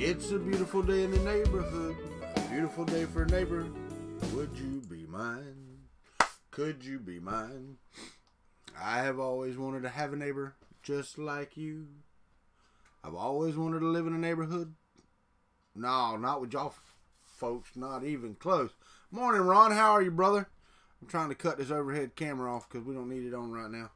It's a beautiful day in the neighborhood. A beautiful day for a neighbor. Would you be mine? Could you be mine? I have always wanted to have a neighbor just like you. I've always wanted to live in a neighborhood. No, not with y'all folks. Not even close. Morning, Ron. How are you, brother? I'm trying to cut this overhead camera off because we don't need it on right now.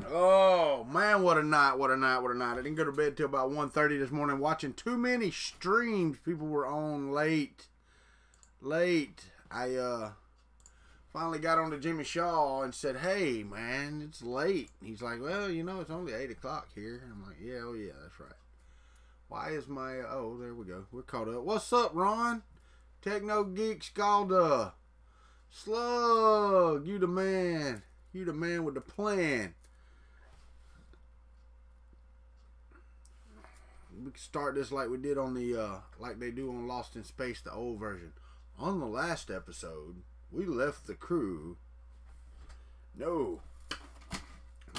Oh, man, what a night, what a night, what a night. I didn't go to bed till about 1:30 this morning watching too many streams. People were on late. I finally got on to Jimmy Shaw and said, hey, man, it's late. He's like, well, you know, it's only 8 o'clock here. I'm like, yeah, oh, yeah, that's right. Why is my, oh, there we go. We're caught up. What's up, Ron? Techno Geek Scalda. Slug, you the man. You the man with the plan. We can start this like we did on the, like they do on Lost in Space, the old version. On the last episode, we left the crew. No.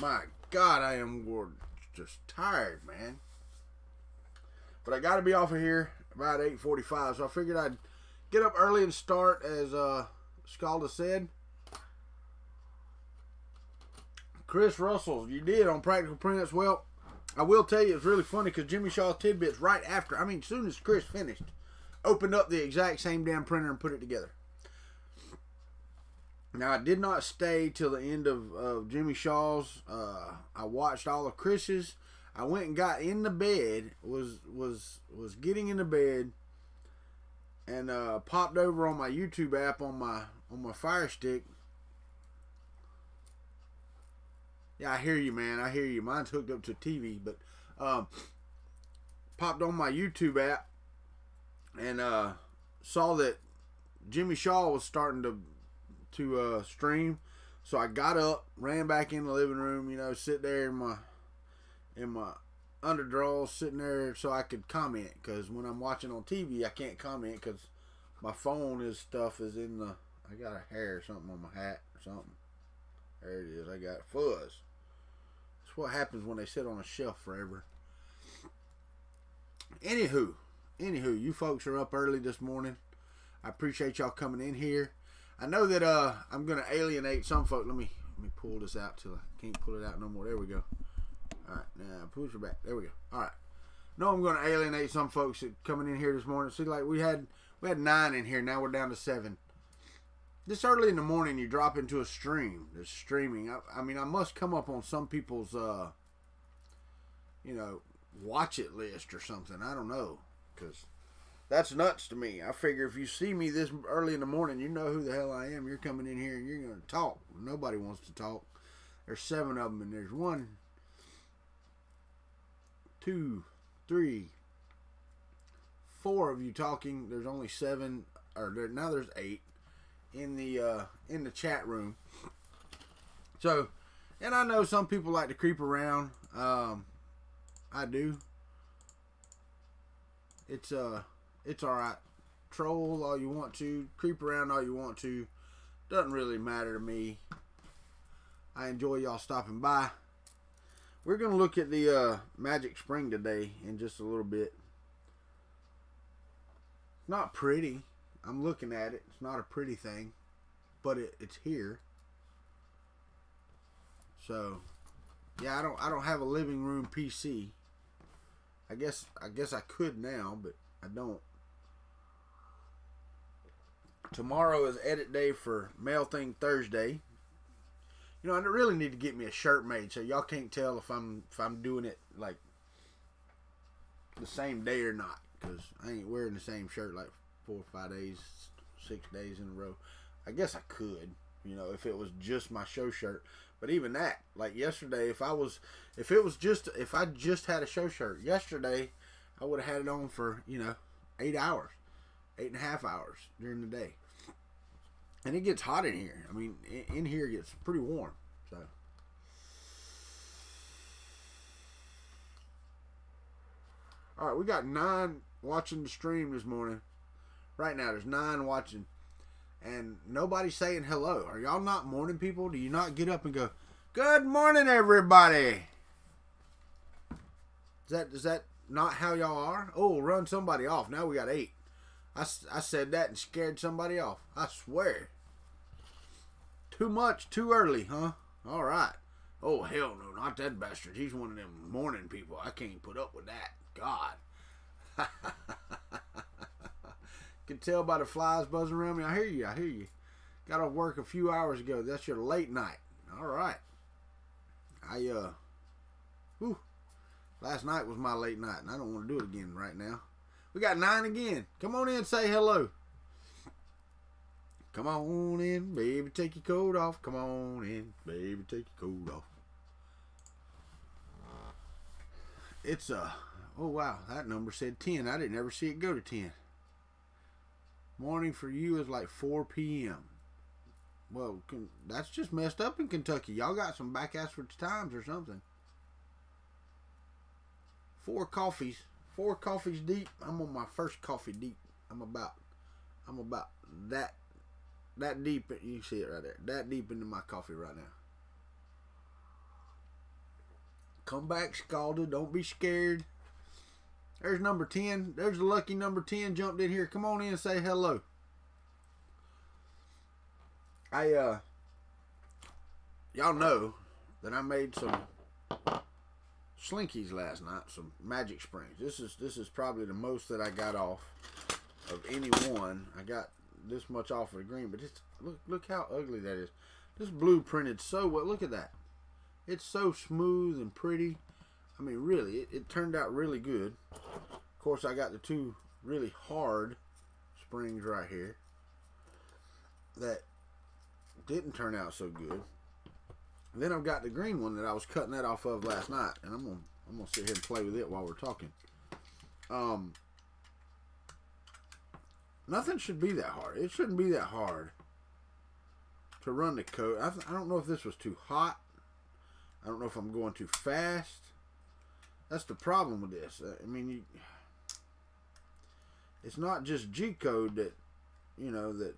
My God, I am just tired, man. But I got to be off of here about 8:45, so I figured I'd get up early and start, as Scalda said. Chris Russell, you did on Practical Prints. Well, I will tell you, it's really funny because Jimmy Shaw Tidbits, right after, I mean, as soon as Chris finished, opened up the exact same damn printer and put it together. Now, I did not stay till the end of Jimmy Shaw's. I watched all of Chris's. I went and got in the bed, was getting in the bed, and popped over on my YouTube app on my Fire Stick. Yeah, I hear you, man. I hear you. Mine's hooked up to a TV, but popped on my YouTube app and saw that Jimmy Shaw was starting to stream. So I got up, ran back in the living room, you know, sit there in my underdrawers, sitting there so I could comment, because when I'm watching on TV, I can't comment because my phone stuff is in the, I got a hair or something on my hat or something. There it is. I got fuzz. That's what happens when they sit on a shelf forever. Anywho, you folks are up early this morning. I appreciate y'all coming in here. I know that I'm gonna alienate some folks. Let me pull this out till I can't pull it out no more. There we go. All right, now push it back. There we go. All right. No, I'm gonna alienate some folks that coming in here this morning. See, like we had 9 in here. Now we're down to 7. This early in the morning, you drop into a stream. There's streaming. I mean, I must come up on some people's, you know, watch it list or something. I don't know, because that's nuts to me. I figure if you see me this early in the morning, you know who the hell I am. You're coming in here and you're going to talk. Nobody wants to talk. There's 7 of them, and there's 1, 2, 3, 4 of you talking. There's only 7, or now there's 8. In the chat room. So, and I know some people like to creep around. I do. It's alright. Troll all you want to, creep around all you want to. Doesn't really matter to me. I enjoy y'all stopping by. We're gonna look at the Magic Spring today in just a little bit. Not pretty. I'm looking at it. It's not a pretty thing, but it's here. So, yeah, I don't have a living room PC. I guess I could now, but I don't. Tomorrow is edit day for Mail Thing Thursday. You know, I really need to get me a shirt made so y'all can't tell if I'm doing it like the same day or not, because I ain't wearing the same shirt like 4 or 5 days, 6 days in a row. I guess I could, you know, if it was just my show shirt. But even that, like yesterday, if I just had a show shirt yesterday, I would have had it on for, you know, 8 hours, 8.5 hours during the day. And it gets hot in here. I mean, in here it gets pretty warm. So, all right, we got 9 watching the stream this morning. Right now, there's 9 watching, and nobody's saying hello. Are y'all not morning people? Do you not get up and go, "Good morning, everybody"? Does that not how y'all are? Oh, run somebody off. Now we got 8. I said that and scared somebody off. I swear. Too much, too early, huh? All right. Oh, hell no, not that bastard. He's one of them morning people. I can't put up with that. God. Can tell by the flies buzzing around me. I hear you. I hear you. Got off work a few hours ago. That's your late night. All right. Last night was my late night, and I don't want to do it again right now. We got 9 again. Come on in and say hello. Come on in, baby, take your coat off. Come on in, baby, take your coat off. It's oh wow, that number said 10. I didn't ever see it go to 10. Morning for you is like 4 p.m. Well, that's just messed up in Kentucky. Y'all got some backwards times or something. 4 coffees deep. I'm on my first coffee deep. I'm about that deep. You can see it right there. That deep into my coffee right now. Come back, Scalda. Don't be scared. There's number 10. There's the lucky number 10 jumped in here. Come on in and say hello. Y'all know that I made some slinkies last night, some magic springs. This is probably the most that I got off of any one. I got this much off of the green, but it's look how ugly that is. This blue printed so well. Look at that. It's so smooth and pretty. I mean, really, it turned out really good. Of course, I got the 2 really hard springs right here that didn't turn out so good. And then I've got the green one that I was cutting that off of last night, and I'm gonna sit here and play with it while we're talking. Nothing should be that hard. It shouldn't be that hard to run the coat. I don't know if this was too hot. I don't know if I'm going too fast. That's the problem with this. I mean, it's not just G-code that, you know, that,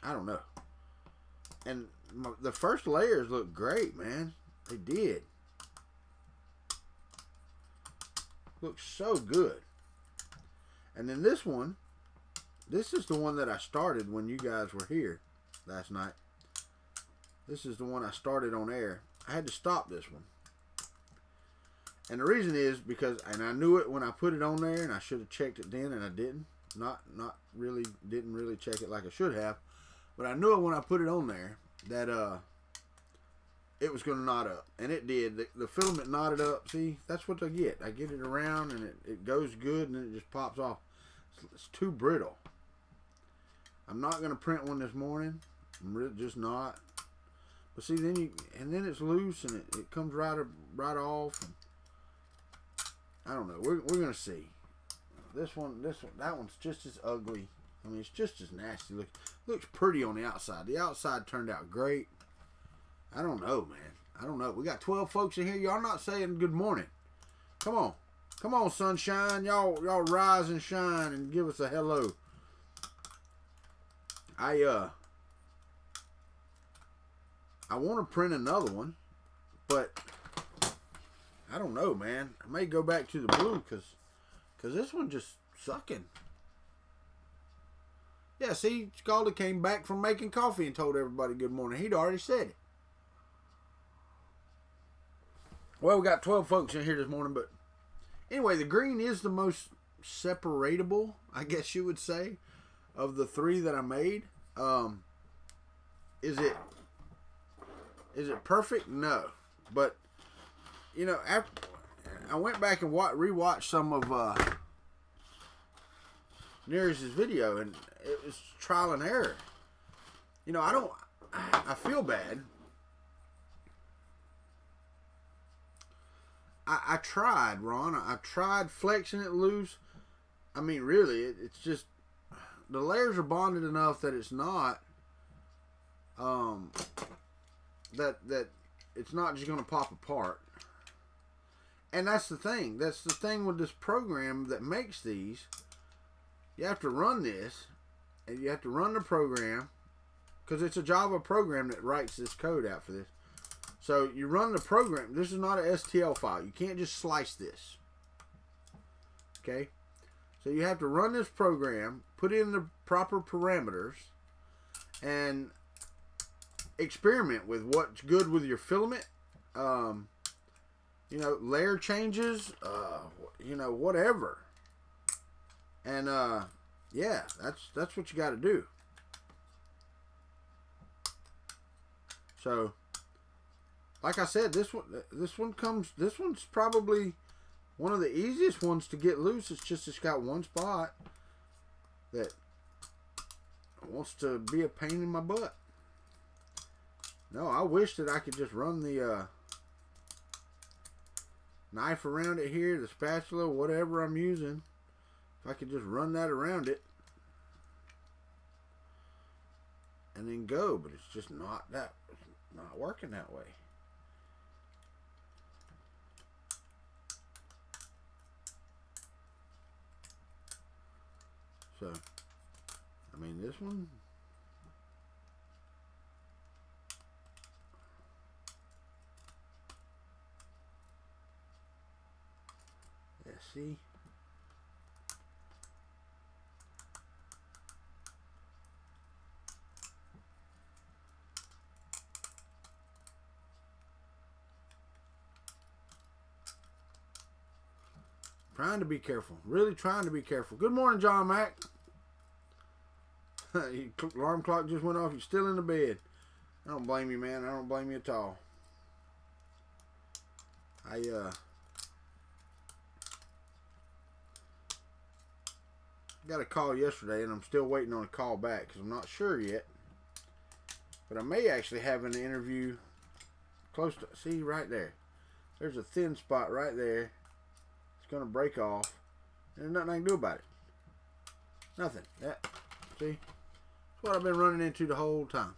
I don't know. And the first layers look great, man. They did. Looks so good. And then this one, this is the one that I started when you guys were here last night. This is the one I started on air. I had to stop this one. And the reason is because, and I knew it when I put it on there, and I should have checked it then, and I didn't. Didn't really check it like I should have. But I knew it when I put it on there that it was going to knot up. And it did. The filament knotted up. See, that's what I get. I get it around, and it goes good, and then it just pops off. It's too brittle. I'm not going to print one this morning. I'm just not. But see, then then it's loose, and it comes right off. And I don't know. We're going to see. This one, that one's just as ugly. I mean, it's just as nasty. Looks pretty on the outside. The outside turned out great. I don't know, man. I don't know. We got 12 folks in here. Y'all not saying good morning. Come on. Come on, sunshine. Y'all rise and shine and give us a hello. I want to print another one, but I don't know, man. I may go back to the blue because this one just sucking. Yeah, see, Scalda came back from making coffee and told everybody good morning. He'd already said it. Well, we got 12 folks in here this morning, but anyway, the green is the most separatable, I guess you would say, of the 3 that I made. Is it perfect? No. But, you know, after I went back and rewatched some of Nearest's video, and it was trial and error. You know, I feel bad. I tried, Ron. I tried flexing it loose. I mean, really, it's just, the layers are bonded enough that it's not, that it's not just going to pop apart. And that's the thing. That's the thing with this program that makes these. You have to run this, and you have to run the program, because it's a Java program that writes this code out for this. So you run the program. This is not an STL file. You can't just slice this. Okay, so you have to run this program, put in the proper parameters, and experiment with what's good with your filament. You know, layer changes, you know, whatever. And yeah, that's what you got to do. So, like I said, this one's probably one of the easiest ones to get loose. It's got one spot that wants to be a pain in my butt. No, I wish that I could just run the knife around it here, the spatula, whatever I'm using. If I could just run that around it and then go, but it's just not working that way. So, I mean, this one, yeah, see? Trying to be careful. Really trying to be careful. Good morning, John Mack. Your alarm clock just went off. You're still in the bed. I don't blame you, man. I don't blame you at all. I got a call yesterday, and I'm still waiting on a call back because I'm not sure yet. But I may actually have an interview close to... See, right there. There's a thin spot right there. It's going to break off. And there's nothing I can do about it. Nothing. That, see? That's what I've been running into the whole time.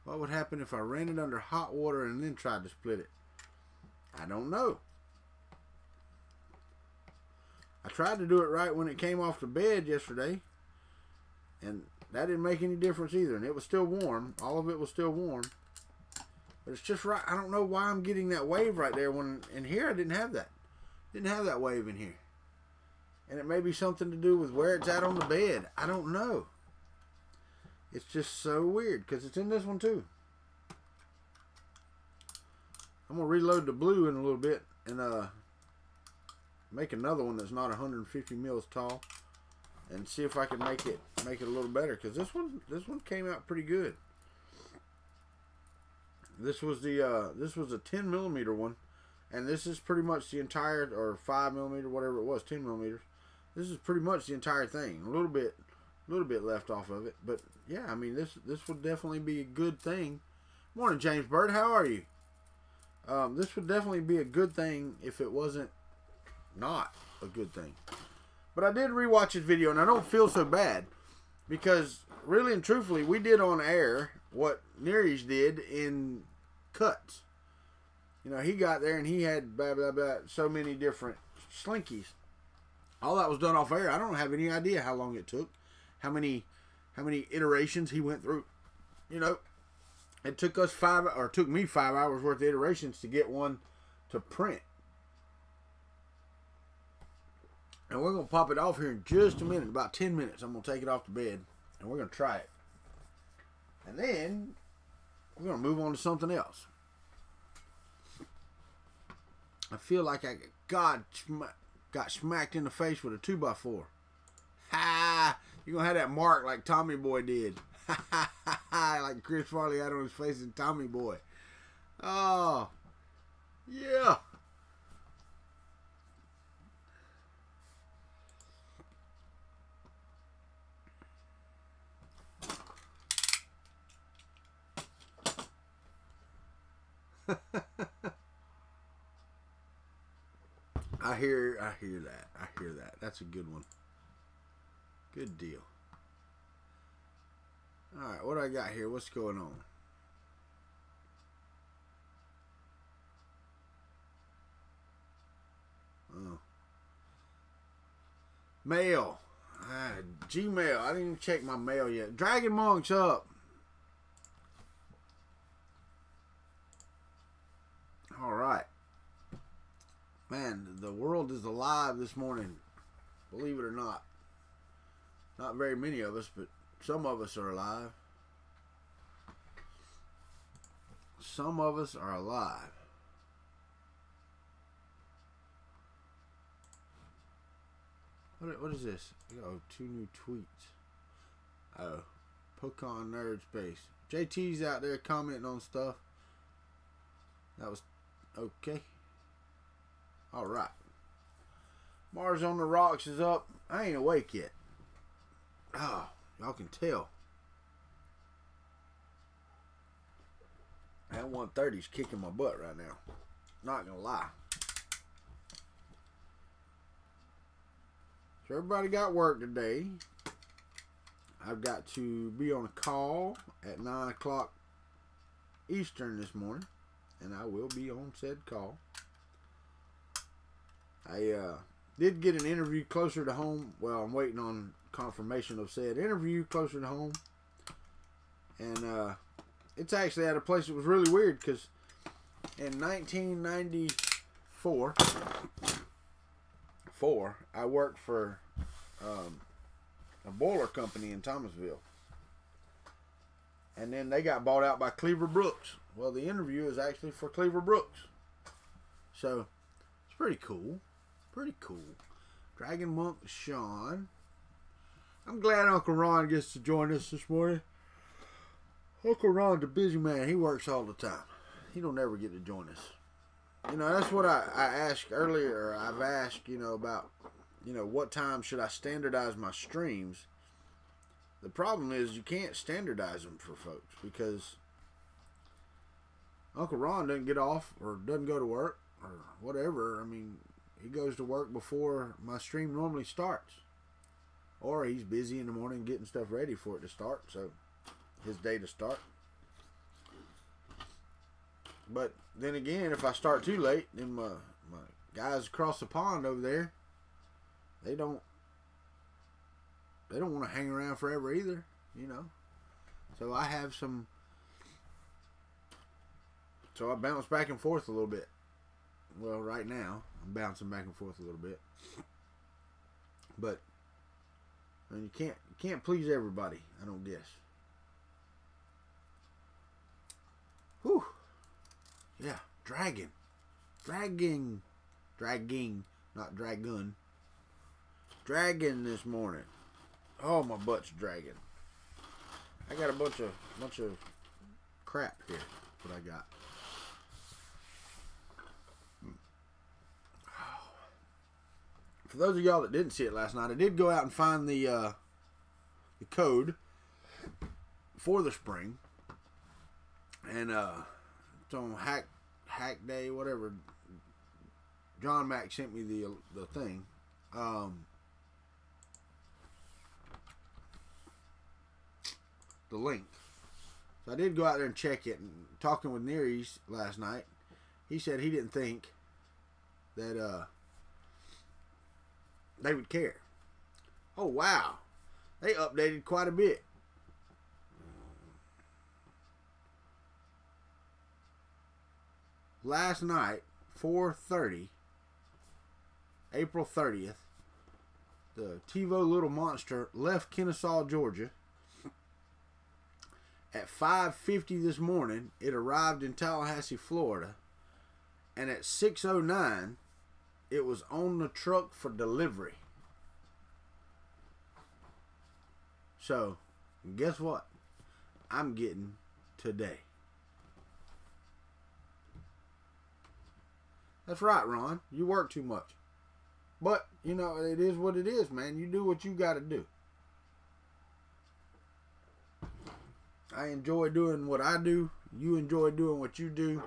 What would happen if I ran it under hot water and then tried to split it? I don't know. I tried to do it right when it came off the bed yesterday. And that didn't make any difference either. And it was still warm. All of it was still warm. But it's just right. I don't know why I'm getting that wave right there when in here I didn't have that. Didn't have that wave in here. And it may be something to do with where it's at on the bed. I don't know. It's just so weird because it's in this one too. I'm going to reload the blue in a little bit and make another one that's not 150 mils tall and see if I can make it a little better, because this one came out pretty good. This was a 10 millimeter one, and this is pretty much the entire, or 5 millimeter, whatever it was, 10 millimeters. This is pretty much the entire thing. A little bit left off of it, but yeah, I mean this would definitely be a good thing. Morning, James Bird. How are you? This would definitely be a good thing if it wasn't not a good thing. But I did rewatch his video, and I don't feel so bad, because really and truthfully, we did on air what Neresh did in cuts. You know, he got there and he had blah blah blah, so many different slinkies. All that was done off air. I don't have any idea how long it took, how many iterations he went through. You know, it took us took me 5 hours worth of iterations to get one to print. And we're going to pop it off here in just a minute, about 10 minutes. I'm going to take it off the bed, and we're going to try it. And then we're going to move on to something else. I feel like I got smacked in the face with a 2x4. Ha! You're going to have that mark like Tommy Boy did. Ha ha ha ha! Like Chris Farley had on his face in Tommy Boy. Oh, yeah. I hear that. I hear that. That's a good one. Good deal. All right, what do I got here? What's going on? Oh. Mail. Gmail. I didn't even check my mail yet. Dragon Monk's up. All right. is alive this morning. Believe it or not. Not very many of us, but some of us are alive. Some of us are alive. What is this? Oh, 2 new tweets. Oh, Pokemon Nerd Space. JT's out there commenting on stuff. That was okay. All right. Mars on the Rocks is up. I ain't awake yet. Oh, y'all can tell. That 130's kicking my butt right now. Not gonna lie. So everybody got work today. I've got to be on a call at 9 o'clock Eastern this morning. And I will be on said call. I did get an interview closer to home. Well, I'm waiting on confirmation of said interview closer to home. And it's actually at a place that was really weird because in 1994, I worked for a boiler company in Thomasville. And then they got bought out by Cleaver Brooks. Well, the interview is actually for Cleaver Brooks. So, it's pretty cool. Pretty cool. Dragon Monk Sean. I'm glad Uncle Ron gets to join us this morning. Uncle Ron's a busy man. He works all the time. He don't ever get to join us. You know, that's what I asked earlier. Or I've asked, about, what time should I standardize my streams? The problem is you can't standardize them for folks because Uncle Ron doesn't get off or doesn't go to work or whatever. I mean, he goes to work before my stream normally starts. Or he's busy in the morning getting stuff ready for it to start. So, his day to start. But then again, if I start too late, then my guys across the pond over there, they don't want to hang around forever either, So I have some. So I bounce back and forth a little bit. Well, right now I'm bouncing back and forth a little bit. But you can't please everybody, I don't guess. Whew. Yeah, dragging, not dragoon. Dragging this morning. Oh, my butt's dragging. I got a bunch of crap here. What I got. For those of y'all that didn't see it last night, I did go out and find the code for the spring, and it's on hack day, whatever. John Mack sent me the thing. The link. So I did go out there and check it. And talking with Neary's last night, he said he didn't think that they would care. Oh wow, they updated quite a bit. Last night, 4:30, April 30th, the TiVo Little Monster left Kennesaw, Georgia. At 5:50 this morning, it arrived in Tallahassee, Florida. And at 6:09, it was on the truck for delivery. So, guess what? I'm getting today. That's right, Ron. You work too much. But, it is what it is, man. You do what you got to do. I enjoy doing what I do. You enjoy doing what you do.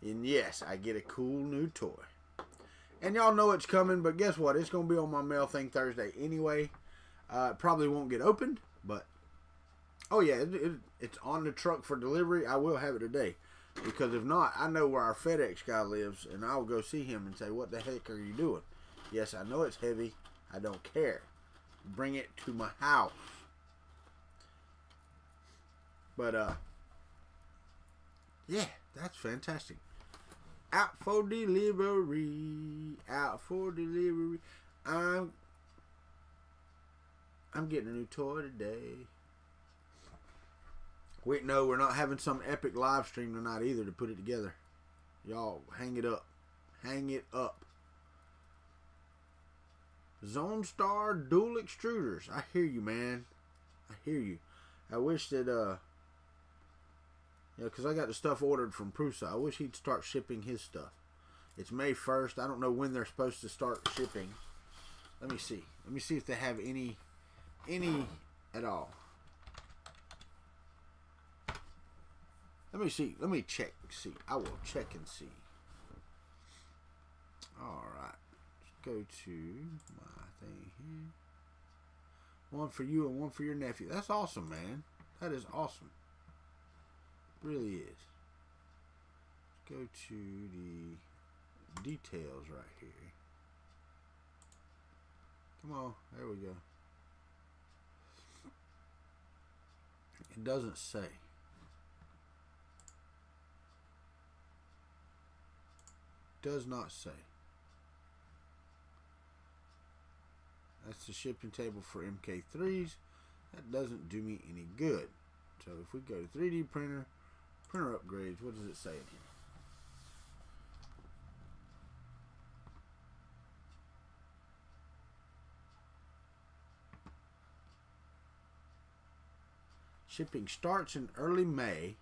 And yes, I get a cool new toy. And y'all know it's coming, but guess what? It's going to be on my mail thing Thursday anyway. It probably won't get opened, but... Oh yeah, it's on the truck for delivery. I will have it today. Because if not, I know where our FedEx guy lives, and I'll go see him and say, what the heck are you doing? Yes, I know it's heavy. I don't care. Bring it to my house. But, yeah, that's fantastic. Out for delivery. Out for delivery. I'm getting a new toy today. Wait, no, we're not having some epic live stream tonight either to put it together. Y'all, hang it up. Hang it up. Zone Star Dual Extruders. I hear you, man. I hear you. I wish that, yeah, because I got the stuff ordered from Prusa. I wish he'd start shipping his stuff. It's May 1st. I don't know when they're supposed to start shipping. Let me see. Let me see if they have any at all. Let me see. Let me check. See. I will check and see. Alright. Let's go to my thing here. One for you and one for your nephew. That's awesome, man. That is awesome. It really is. Let's go to the details right here. Come on. There we go. It doesn't say. Does not say. That's the shipping table for MK3s. That doesn't do me any good. So if we go to 3D printer, printer upgrades, what does it say in here? Shipping starts in early May.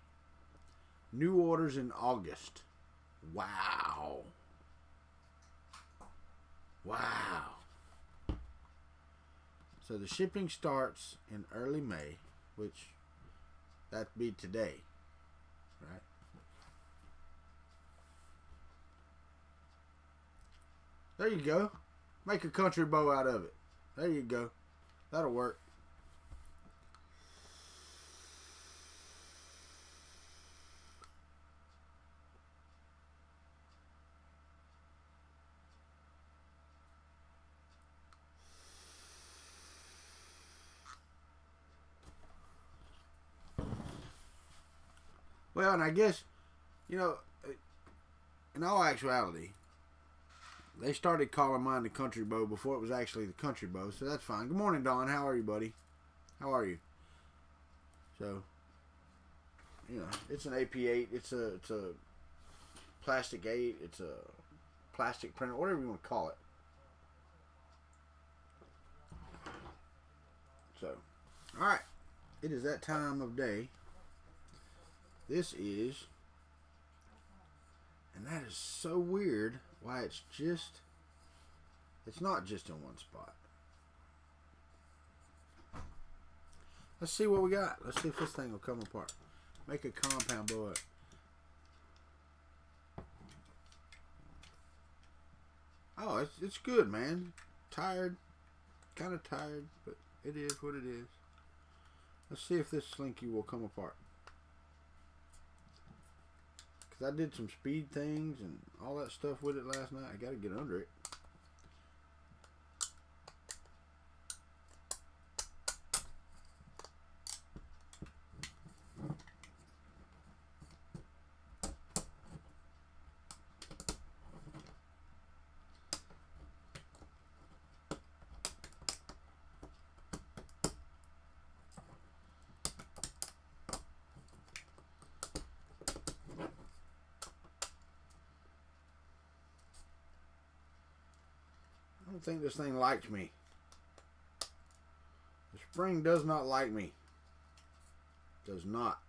New orders in August. Wow. Wow. So the shipping starts in early May, which that'd be today, right? There you go. Make a country bow out of it. There you go. That'll work. Well, and I guess, you know, in all actuality, they started calling mine the country bow before it was actually the country bow, so that's fine. Good morning, Don. How are you, buddy? How are you? So, you know, it's an AP8. It's a plastic 8. It's a plastic printer, whatever you want to call it. So, all right. It is that time of day. This is, and that is so weird why it's not just in one spot. Let's see what we got. Let's see if this thing will come apart. Make a compound bow up. Oh, it's good, man. Tired. Kind of tired, but it is what it is. Let's see if this slinky will come apart. Because I did some speed things and all that stuff with it last night. I got to get under it. I don't think this thing likes me. The spring does not like me. Does not.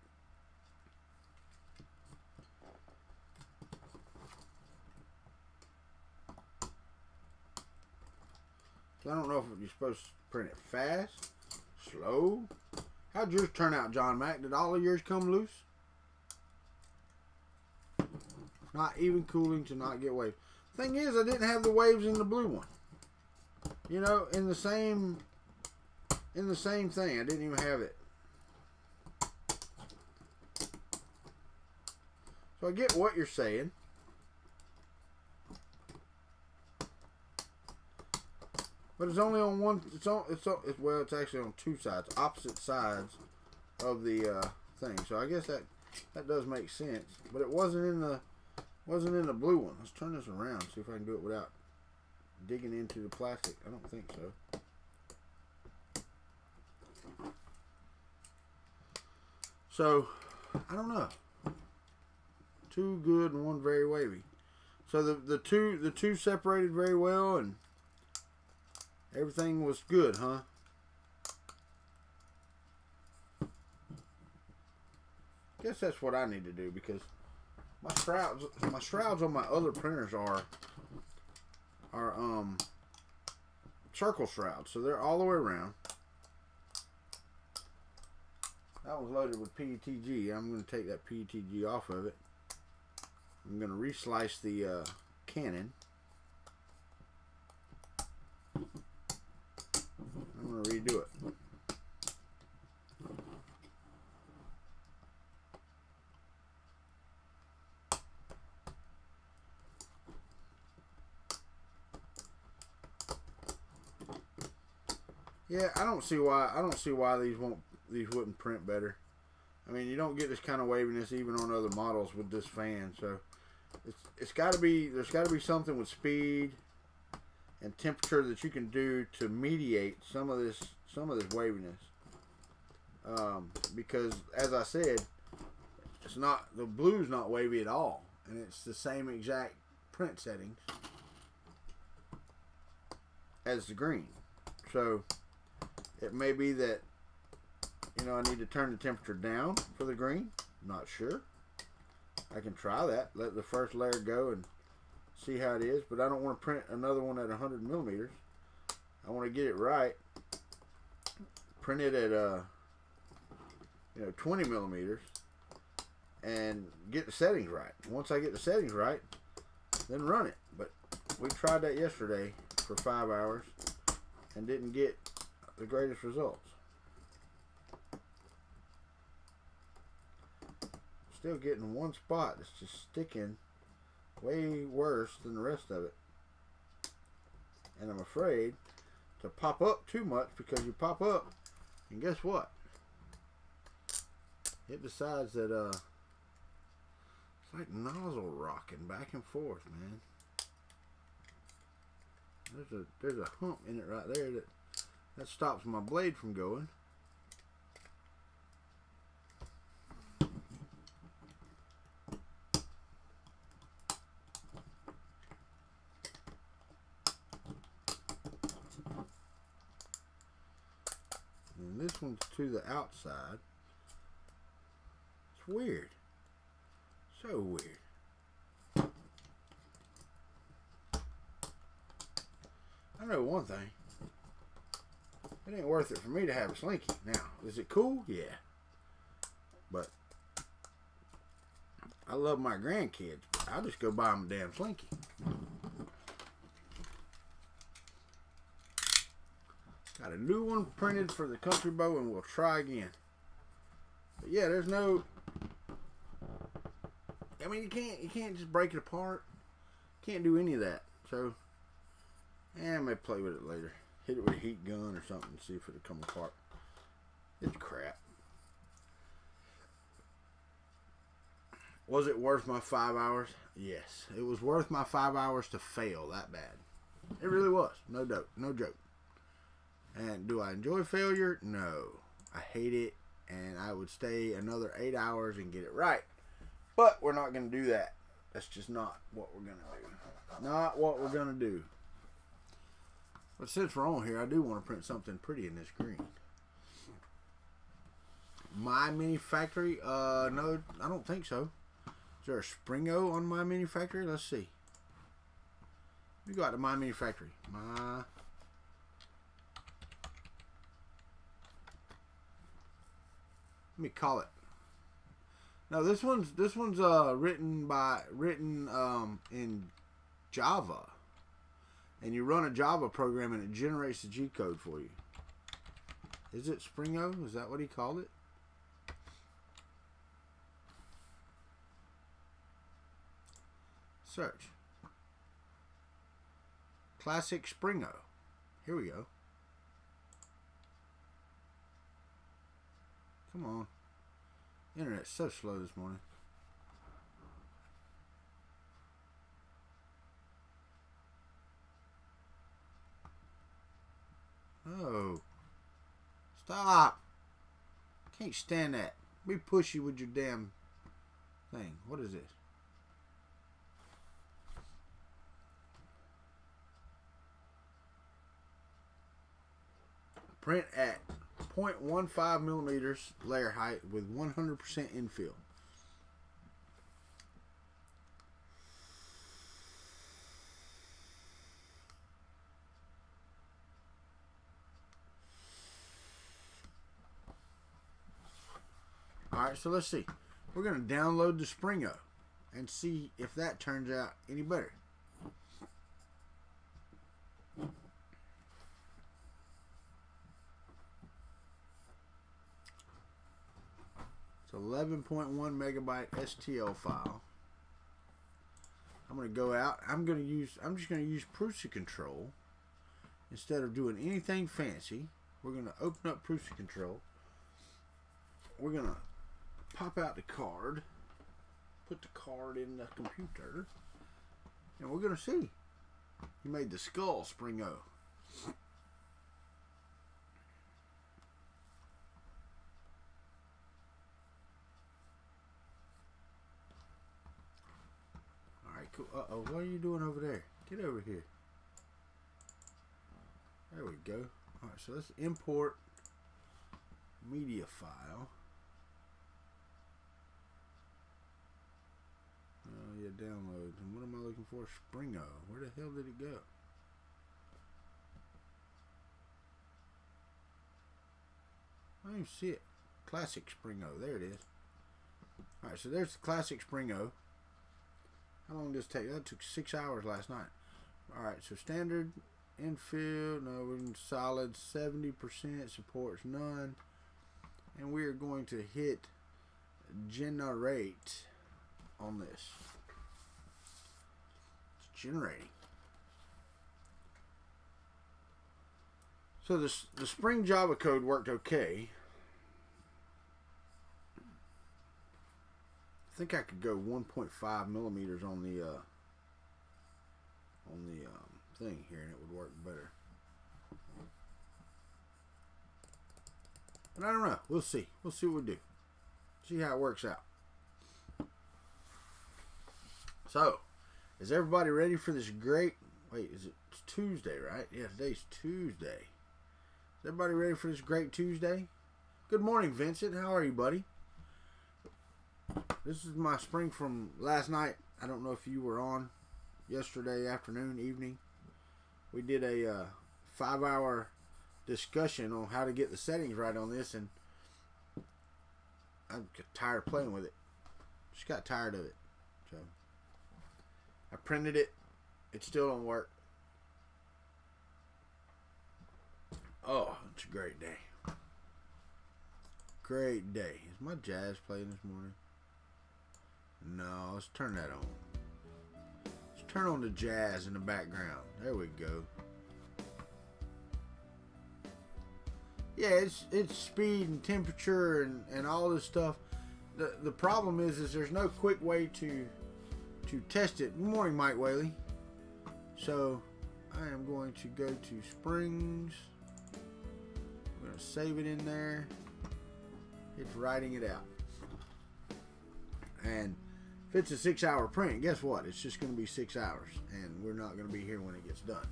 So I don't know if you're supposed to print it fast, slow. How'd yours turn out, John Mac? Did all of yours come loose? Not even cooling to not get waves. Thing is, I didn't have the waves in the blue one. You know, in the same thing. I didn't even have it. So I get what you're saying. But it's only on one. Well, it's actually on two sides, opposite sides of the thing. So I guess that does make sense. But it wasn't in the Wasn't in the blue one. Let's turn this around, see if I can do it without digging into the plastic. I don't think so. So, I don't know. Two good and one very wavy. So the two separated very well and everything was good, huh? Guess that's what I need to do, because my shrouds on my other printers are circle shrouds, so they're all the way around. That one's loaded with PETG. I'm going to take that PETG off of it. I'm going to reslice the cannon. I'm going to redo it. Yeah, I don't see why these wouldn't print better. I mean, you don't get this kind of waviness even on other models with this fan, so there's got to be something with speed and temperature that you can do to mediate some of this waviness. Because as I said, the blue's not wavy at all, and it's the same exact print settings as the green. So it may be that, you know, I need to turn the temperature down for the green. I'm not sure. I can try that. Let the first layer go and see how it is. But I don't want to print another one at 100 millimeters. I want to get it right. Print it at 20 millimeters and get the settings right. Once I get the settings right, then run it. But we tried that yesterday for 5 hours and didn't get the greatest results. Still getting one spot that's just sticking way worse than the rest of it. And I'm afraid to pop up too much, because you pop up and guess what? It decides that it's like nozzle rocking back and forth, man. There's a hump in it right there that stops my blade from going. And this one's to the outside. It's weird. So weird. I know one thing. It ain't worth it for me to have a slinky. Now, is it cool? Yeah. But I love my grandkids. I'll just go buy them a damn slinky. Got a new one printed for the country bow, and we'll try again. But yeah, there's no. I mean, you can't just break it apart. Can't do any of that. So, I may play with it later. Hit it with a heat gun or something and see if it'll come apart. It's crap. Was it worth my 5 hours? Yes. It was worth my 5 hours to fail that bad. It really was. No doubt. No joke. And do I enjoy failure? No. I hate it, and I would stay another 8 hours and get it right. But we're not going to do that. That's just not what we're going to do. Not what we're going to do. But since we're on here, I do want to print something pretty in this green. My Mini Factory? No, I don't think so. Is there a Springo on My Mini Factory? Let's see. We go out to My Mini Factory. Let me call it. No, this one's written in Java. And you run a Java program and it generates the G code for you. Is it Springo? Is that what he called it? Search. Classic Springo. Here we go. Come on. Internet's so slow this morning. Stop. Can't stand that. Be pushy with your damn thing. What is this? Print at 0.15 millimeters layer height with 100% infill. Alright, so let's see. We're going to download the Springo and see if that turns out any better. It's 11.1 megabyte STL file. I'm going to go out. I'm just going to use Prusa Control instead of doing anything fancy. We're going to open up Prusa Control. We're going to pop out the card, put the card in the computer, and we're going to see. He made the skull Springo. Alright, cool. Uh-oh, what are you doing over there? Get over here. There we go. Alright, so let's import media file. Oh yeah, download. And what am I looking for? Springo. Where the hell did it go? I don't even see it. Classic Springo. There it is. Alright, so there's the classic Springo. How long did this take? That took 6 hours last night. Alright, so standard infill. No, we're in solid 70%. Supports none. And we are going to hit generate on this. It's generating. So the Spring Java code worked okay. I think I could go 1.5 millimeters on the thing here, and it would work better. But I don't know. We'll see. We'll see what we do. See how it works out. So, is everybody ready for this great... Wait, it's Tuesday, right? Yeah, today's Tuesday. Is everybody ready for this great Tuesday? Good morning, Vincent. How are you, buddy? This is my Spring from last night. I don't know if you were on yesterday afternoon, evening. We did a 5-hour discussion on how to get the settings right on this, and I'm tired of playing with it. Just got tired of it. So I printed it. It still don't work. Oh, it's a great day. Great day. Is my jazz playing this morning? No, let's turn that on. Let's turn on the jazz in the background. There we go. Yeah, it's speed and temperature and all this stuff. The problem is there's no quick way to test it. Good morning, Mike Whaley. So I am going to go to Springs. I'm going to save it in there. It's writing it out. And if it's a 6-hour print, guess what? It's just going to be 6 hours, and we're not going to be here when it gets done.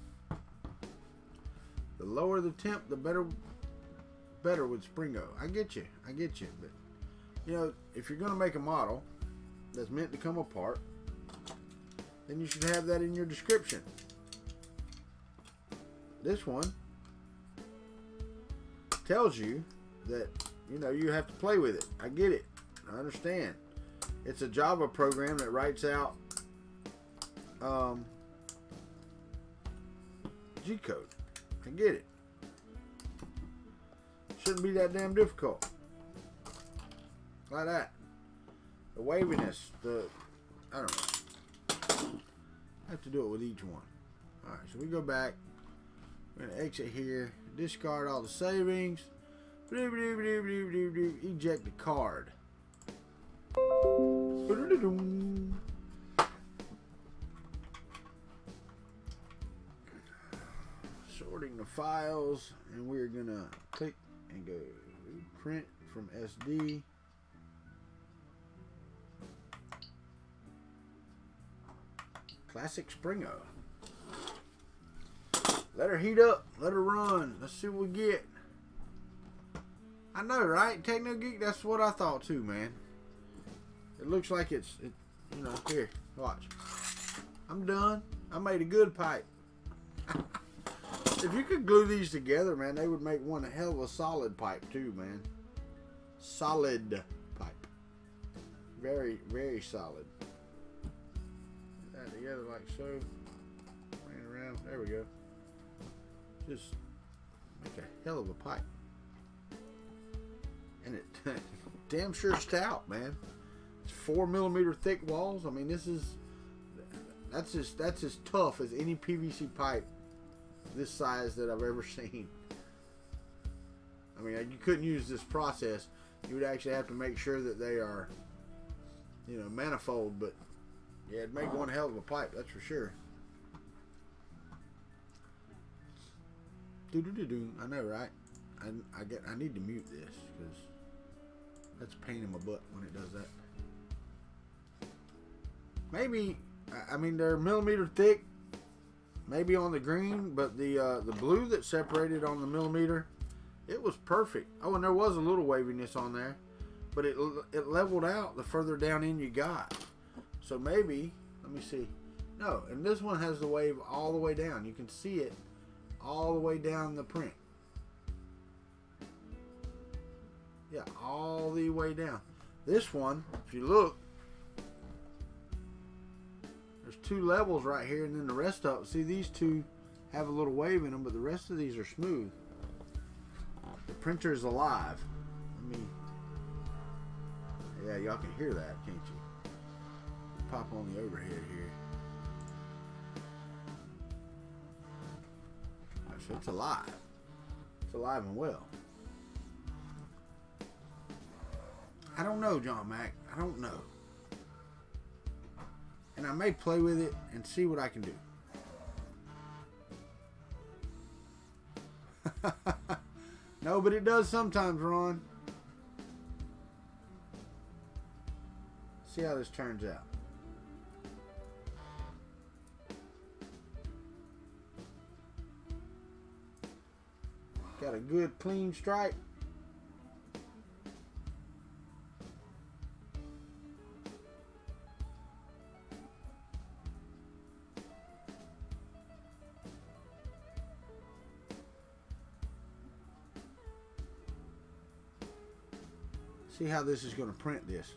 The lower the temp, the better with Springo. I get you, but you know, if you're going to make a model that's meant to come apart, then you should have that in your description. This one tells you that, you know, you have to play with it. I get it. I understand. It's a Java program that writes out G code. I get it. Shouldn't be that damn difficult. Like that. The waviness, I don't know. I have to do it with each one. Alright, so we go back. We're going to exit here. Discard all the savings. Eject the card. Sorting the files, and we're gonna click and go print from SD. Classic Springo. Let her heat up. Let her run. Let's see what we get. I know, right? Techno Geek, that's what I thought too, man. It looks like you know, here, watch. I'm done. I made a good pipe. If you could glue these together, man, they would make one hell of a solid pipe too, man. Solid pipe. Very, very solid. Put that together like so. Bring it around. There we go. Just make a hell of a pipe. And it damn sure stout, man. It's 4mm thick walls. I mean, that's as tough as any PVC pipe this size that I've ever seen. I mean, you couldn't use this process. You would actually have to make sure that they are, you know, manifold. But yeah, it'd make one hell of a pipe, that's for sure. I know, right? I need to mute this because that's a pain in my butt when it does that. Maybe, I mean, they're millimeter thick, maybe on the green, but the blue that separated on the millimeter, it was perfect. Oh, and there was a little waviness on there, but it leveled out the further down in you got. So maybe, let me see. No, and this one has the wave all the way down. You can see it all the way down the print. Yeah, all the way down. This one, if you look, there's two levels right here, and then the rest of it. See, these two have a little wave in them, but the rest of these are smooth. The printer is alive. Let me. Yeah, y'all can hear that, can't you? Pop on the overhead here. So it's alive. It's alive and well. I don't know, John Mac. I don't know. And I may play with it and see what I can do. No, but it does sometimes, Ron. See how this turns out. Got a good clean stripe. See how this is going to print this.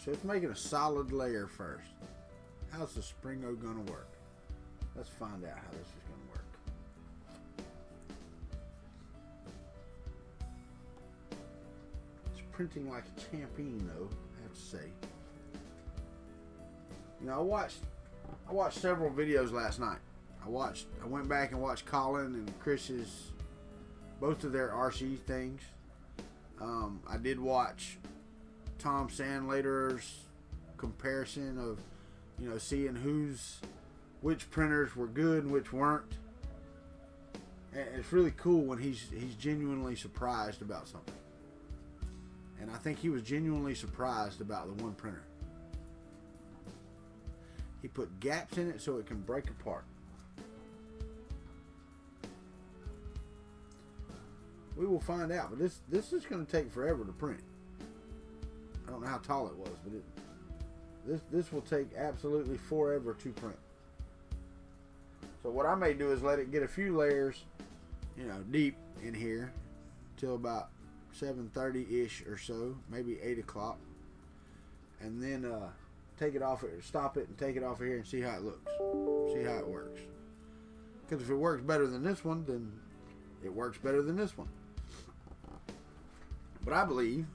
So it's making a solid layer first. How's the Springo going to work? Let's find out how this is going to work. It's printing like a champion, though, I have to say. You know, I watched several videos last night. I went back and watched Colin and Chris's, both of their RC things. I did watch Tom Sandlater's comparison of, you know, seeing which printers were good and which weren't. And it's really cool when he's genuinely surprised about something. And I think he was genuinely surprised about the one printer. He put gaps in it so it can break apart. We will find out, but this is going to take forever to print. I don't know how tall it was, but this will take absolutely forever to print. So what I may do is let it get a few layers, you know, deep in here till about 7:30-ish or so, maybe 8 o'clock, and then take it off, stop it, and take it off of here and see how it looks, see how it works. Because if it works better than this one, then it works better than this one. But I believe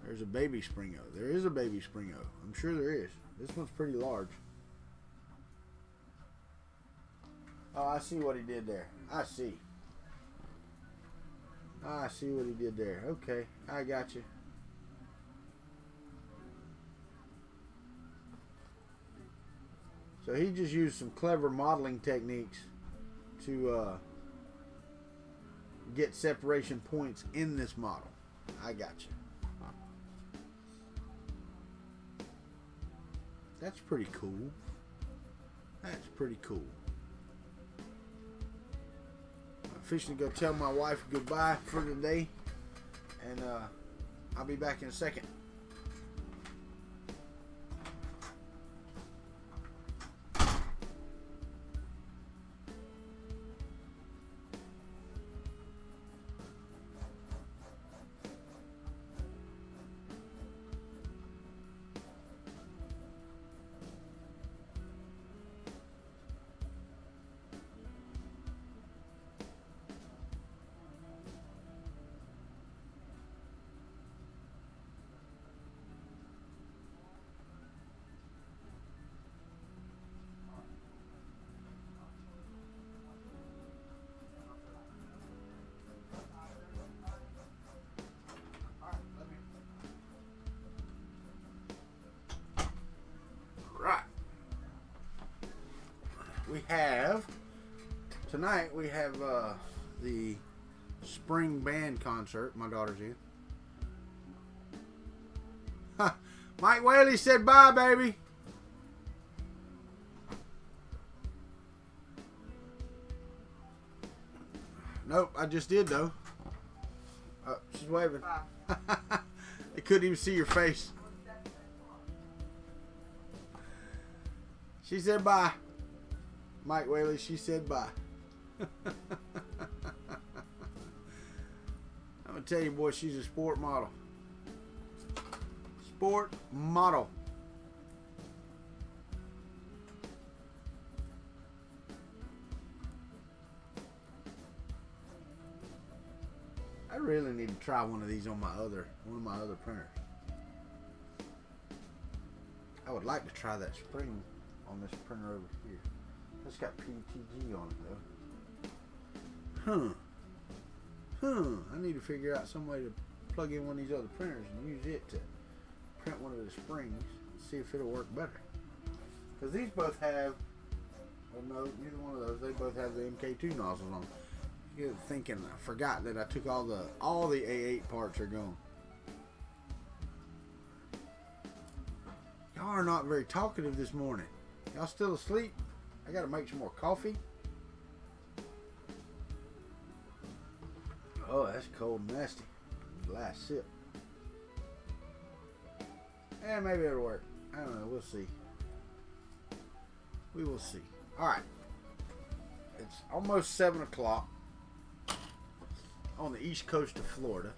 there's a baby Springo. There is a baby Springo. I'm sure there is. This one's pretty large. Oh, I see what he did there. I see. I see what he did there. Okay, I got you. So he just used some clever modeling techniques to get separation points in this model. I got you. That's pretty cool. That's pretty cool. I'm officially going to tell my wife goodbye for today. And I'll be back in a second. Tonight we have the spring band concert my daughter's in. Mike Whaley said bye, baby. Nope, I just did though. Oh, she's waving. They couldn't even see your face. She said bye. Mike Whaley, she said bye. I'm gonna tell you, boy, she's a sport model. Sport model. I really need to try one of these on one of my other printers. I would like to try that spring on this printer over here. It's got PTG on it though. I need to figure out some way to plug in one of these other printers and use it to print one of the springs and see if it'll work better. Because these both have, oh no, neither one of those, they both have the MK2 nozzles on. You're thinking, I forgot that I took all the A8 parts are gone. Y'all are not very talkative this morning. Y'all still asleep? I gotta make some more coffee. Oh, that's cold and nasty. Last sip. Yeah, maybe it'll work. I don't know. We'll see. We will see. Alright. It's almost 7 o'clock on the east coast of Florida.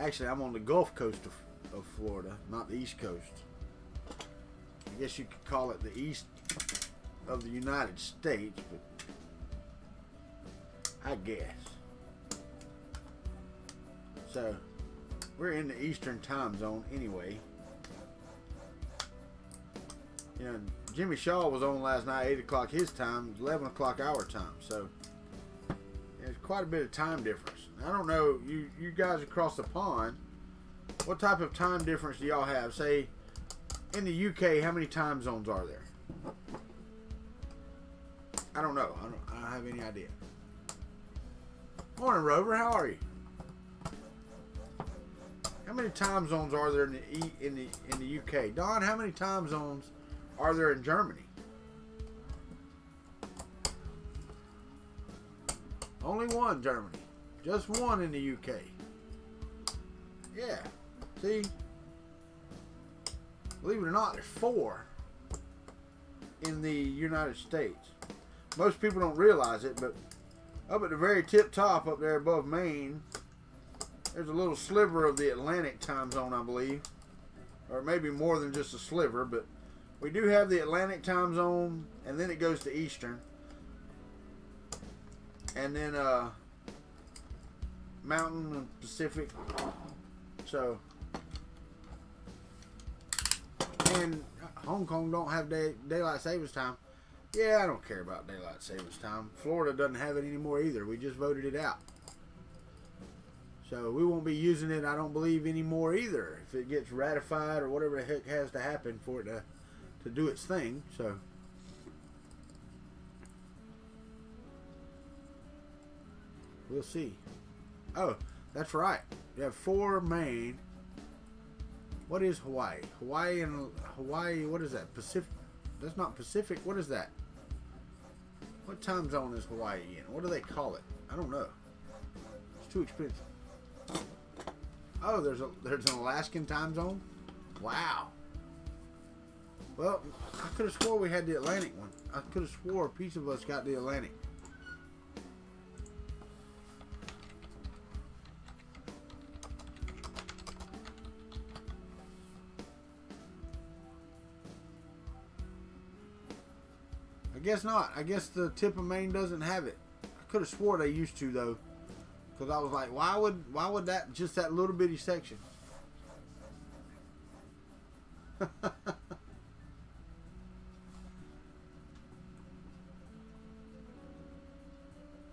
Actually, I'm on the Gulf Coast of Florida, not the east coast. I guess you could call it the east of the United States, but I guess. So, we're in the Eastern time zone anyway. You know, Jimmy Shaw was on last night, 8 o'clock his time, 11 o'clock our time. So, there's quite a bit of time difference. I don't know, you guys across the pond, what type of time difference do y'all have? Say, in the UK, how many time zones are there? I don't know. I don't have any idea. Morning, Rover. How are you? How many time zones are there in the UK? Don, how many time zones are there in Germany? Only one, Germany. Just one in the UK. Yeah. See? Believe it or not, there's 4 in the United States. Most people don't realize it, but up at the very tip top up there above Maine, there's a little sliver of the Atlantic time zone, I believe. Or maybe more than just a sliver, but we do have the Atlantic time zone, and then it goes to Eastern. And then Mountain and Pacific. So, and Hong Kong don't have daylight savings time. Yeah, I don't care about daylight savings time. Florida doesn't have it anymore either. We just voted it out. So we won't be using it, I don't believe, anymore either. If it gets ratified or whatever the heck has to happen for it to do its thing. So we'll see. Oh, that's right. You have 4 main. What is Hawaii? Hawaii, what is that? Pacific? That's not Pacific. What is that? What time zone is Hawaii in? What do they call it? I don't know. It's too expensive. Oh, there's an Alaskan time zone? Wow. Well, I could have swore we had the Atlantic one. I could have swore a piece of us got the Atlantic. I guess not. I guess the tip of Maine doesn't have it. I could have swore they used to though, because I was like, why would that, just that little bitty section?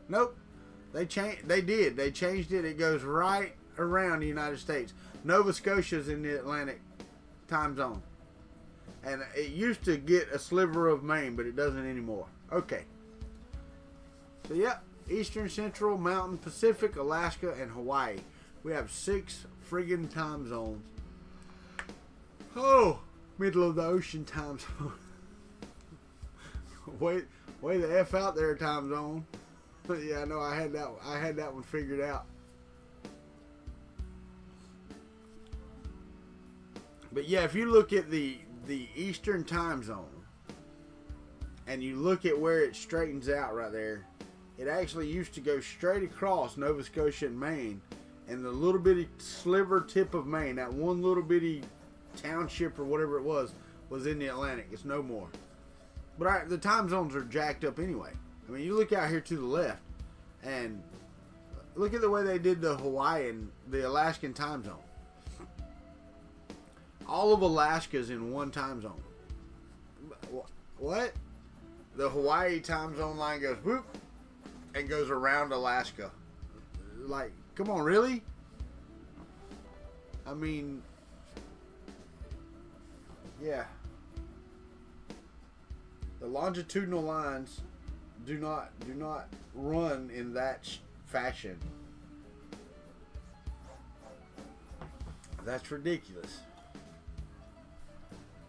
Nope. They changed it. It goes right around the United States. Nova Scotia's in the Atlantic time zone. And it used to get a sliver of Maine, but it doesn't anymore. Okay. So, yep. Eastern, Central, Mountain, Pacific, Alaska, and Hawaii. We have 6 friggin' time zones. Oh, middle of the ocean time zone. Way the F out there time zone. But yeah, I know I had that one figured out. But yeah, if you look at the Eastern time zone and you look at where it straightens out right there, it actually used to go straight across Nova Scotia and Maine, and the little bitty sliver tip of Maine, that one little bitty township or whatever it was in the Atlantic. It's no more. But the time zones are jacked up anyway. I mean, you look out here to the left and look at the way they did the Hawaiian, the Alaskan time zone. All of Alaska's in one time zone. What? The Hawaii time zone line goes whoop and goes around Alaska. Like, come on, really? I mean, yeah. The longitudinal lines do not run in that fashion. That's ridiculous.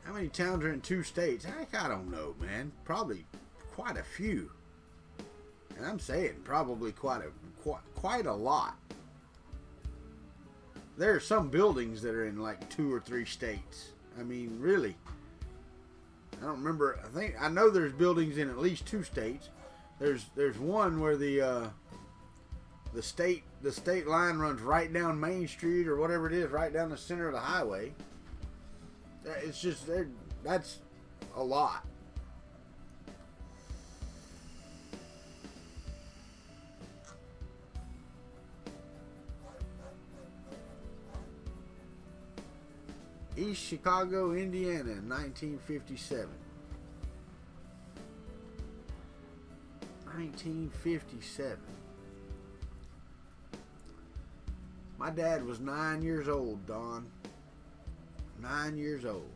How many towns are in 2 states? Heck, I don't know, man. Probably quite a few. And I'm saying probably quite a lot. There are some buildings that are in like 2 or 3 states. I mean, really. I don't remember. I know there's buildings in at least 2 states. There's one where the state line runs right down Main Street or whatever it is, right down the center of the highway. It's just that's a lot. East Chicago, Indiana, 1957. 1957. My dad was 9 years old, Don. 9 years old.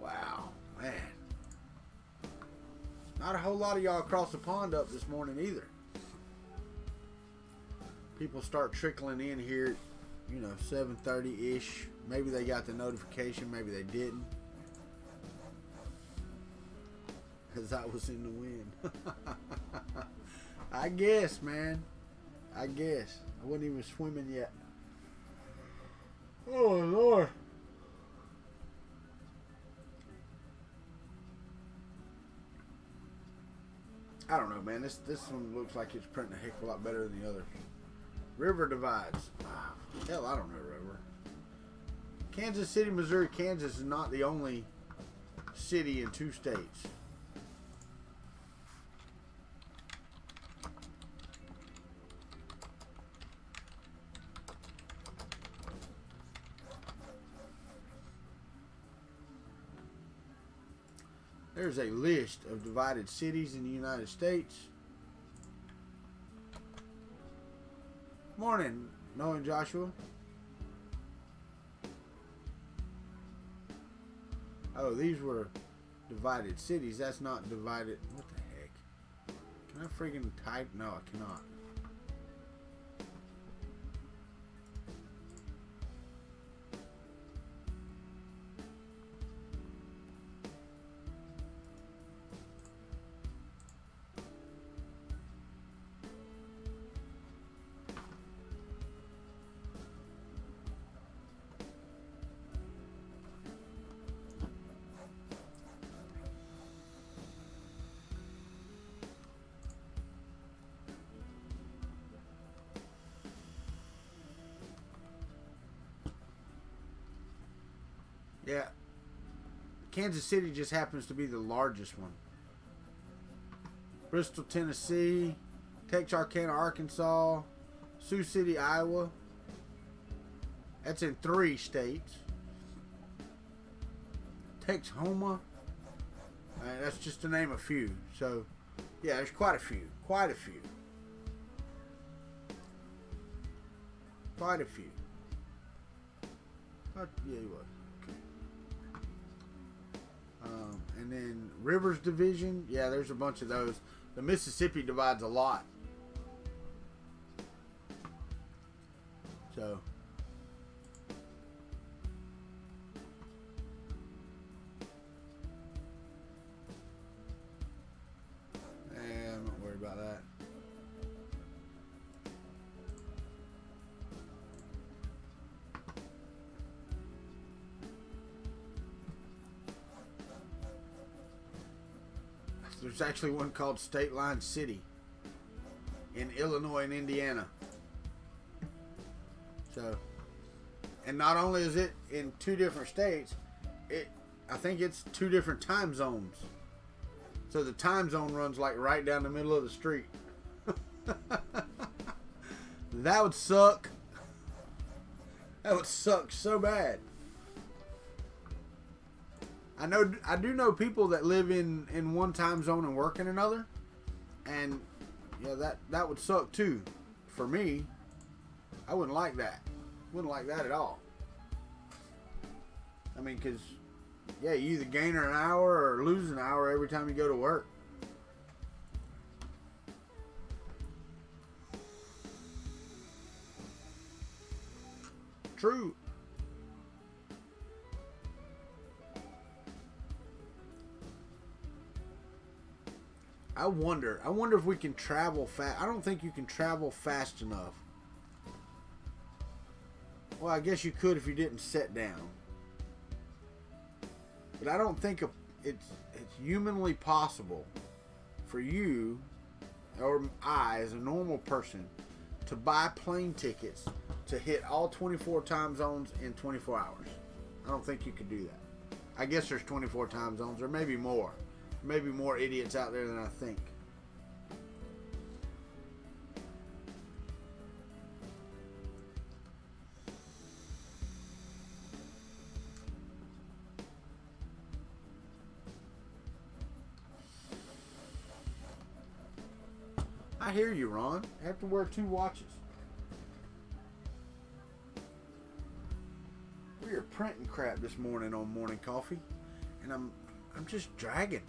Wow, man. Not a whole lot of y'all across the pond up this morning either. People start trickling in here, 7:30-ish. Maybe they got the notification, maybe they didn't. As I was in the wind. I guess, man. I guess. I wasn't even swimming yet. Oh, Lord. I don't know, man. This one looks like it's printing a heck of a lot better than the others. River divides. Hell, I don't know, River. Kansas City, Missouri. Kansas is not the only city in 2 states. There's a list of divided cities in the United States. Morning, Noah and Joshua. Oh, these were divided cities. That's not divided. What the heck? Can I freaking type? No, I cannot. Yeah, Kansas City just happens to be the largest one. Bristol, Tennessee, Texarkana, Arkansas, Sioux City, Iowa. That's in 3 states. Texhoma. That's just to name a few. So, yeah, there's quite a few. Quite a few. Quite a few. Yeah, you was. And then Rivers Division, yeah, there's a bunch of those. The Mississippi divides a lot. So, I'm not worried about that. There's actually one called State Line City in Illinois and Indiana. So, and not only is it in 2 different states, I think it's 2 different time zones. So the time zone runs like right down the middle of the street. That would suck. That would suck so bad. I do know people that live in one time zone and work in another, and yeah, that would suck too. For me, I wouldn't like that. Wouldn't like that at all. I mean, cause yeah, you either gain an hour or lose an hour every time you go to work. True. I wonder if we can travel fast. I don't think you can travel fast enough. Well, I guess you could if you didn't sit down. But I don't think it's humanly possible for you or I, as a normal person, to buy plane tickets to hit all 24 time zones in 24 hours. I don't think you could do that. I guess there's 24 time zones, or maybe more. Maybe more idiots out there than I think. I hear you, Ron. I have to wear 2 watches. We are printing crap this morning on morning coffee, and I'm just dragging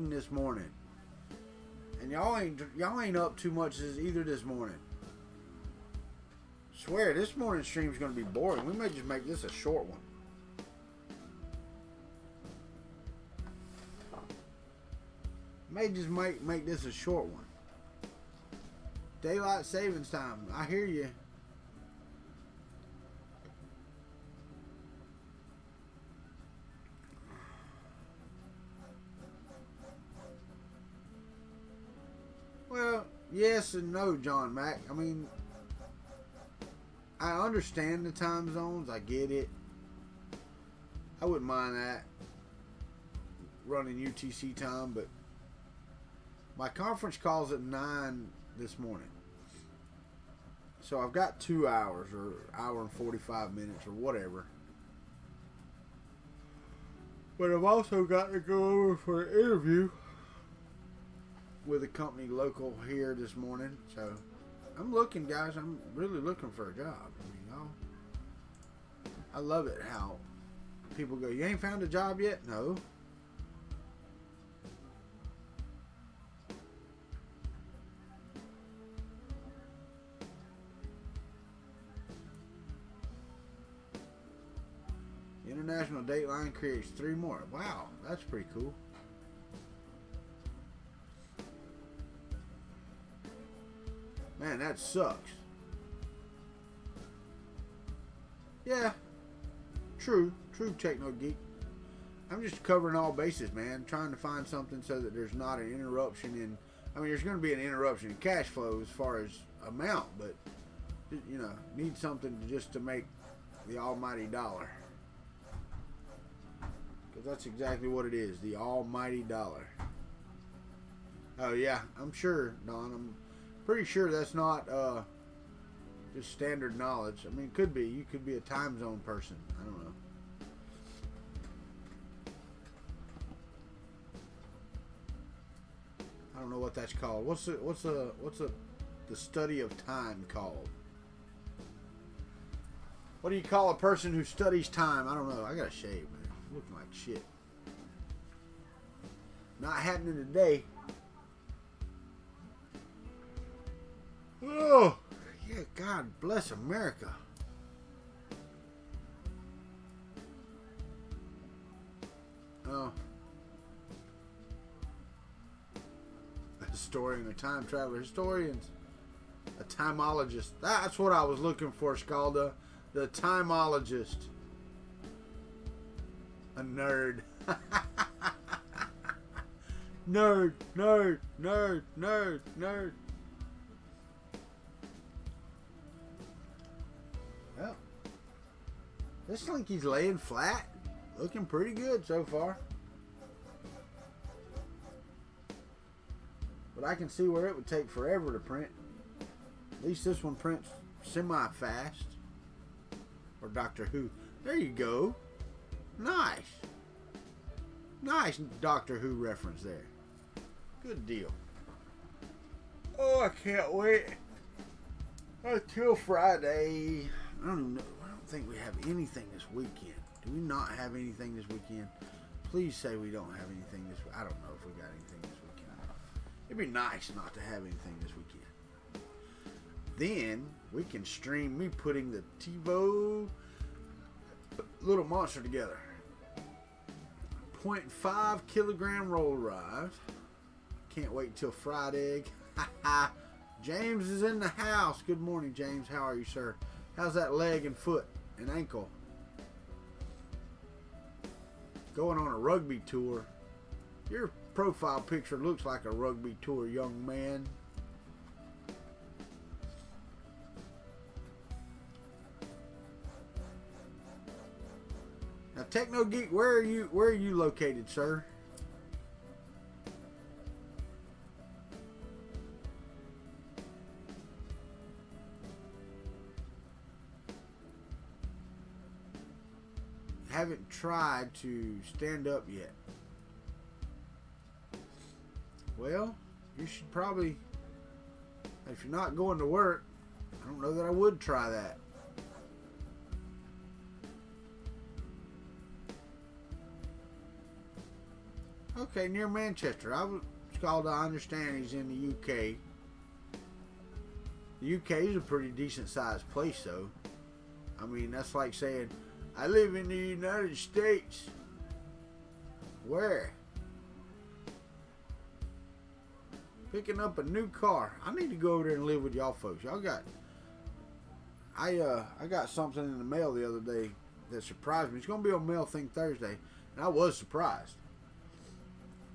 this morning, and y'all ain't up too much either this morning. Swear this morning's stream's gonna be boring. We may just make this a short one. May just make this a short one. Daylight savings time. I hear you. Well, yes and no, John Mack. I mean, I understand the time zones. I get it. I wouldn't mind that. Running UTC time, but my conference call's at 9 this morning. So I've got 2 hours or hour and 45 minutes or whatever. But I've also got to go over for an interview with a company local here this morning. So I'm looking, guys. I'm really looking for a job. I mean, y'all, I love it how people go, you ain't found a job yet? No. International Dateline creates 3 more. Wow, that's pretty cool. Man, that sucks. Yeah. True, Techno Geek. I'm just covering all bases, man. Trying to find something so that there's not an interruption in... I mean, there's going to be an interruption in cash flow as far as amount, but, you know, need something just to make the almighty dollar. Because that's exactly what it is, the almighty dollar. Oh, yeah, I'm sure, Don. I'm pretty sure that's not just standard knowledge. I mean, it could be. You could be a time zone person. I don't know. I don't know what that's called. What's the study of time called? What do you call a person who studies time? I don't know. I gotta shave, man. Looking like shit. Not happening today. Oh, yeah, God bless America. Oh. A historian, a time traveler. Historians. A timeologist. That's what I was looking for, Scalda. The timeologist. A nerd. Nerd, nerd, nerd, nerd, nerd. Well, this Slinky's laying flat. Looking pretty good so far. But I can see where it would take forever to print. At least this one prints semi-fast. Or Doctor Who. There you go. Nice. Nice Doctor Who reference there. Good deal. Oh, I can't wait until Friday. I don't even know. I don't think we have anything this weekend. Do we not have anything this weekend? Please say we don't have anything this weekend. I don't know if we got anything this weekend. It'd be nice not to have anything this weekend. Then we can stream me putting the TiVo little monster together. 0.5 kilogram roll arrived. Can't wait until Friday. James is in the house. Good morning, James. How are you, sir? How's that leg and foot and ankle? Going on a rugby tour. Your profile picture looks like a rugby tour, young man. Now, Techno Geek, where are you located, sir? Haven't tried to stand up yet. Well, you should probably, if you're not going to work, I don't know that I would try that. Okay, near Manchester. It's called, I understand he's in the UK. The UK is a pretty decent sized place, though. I mean, that's like saying, I live in the United States. Where? Picking up a new car. I need to go over there and live with y'all folks. Y'all got... I got something in the mail the other day that surprised me. It's going to be on Mail Thing Thursday. And I was surprised.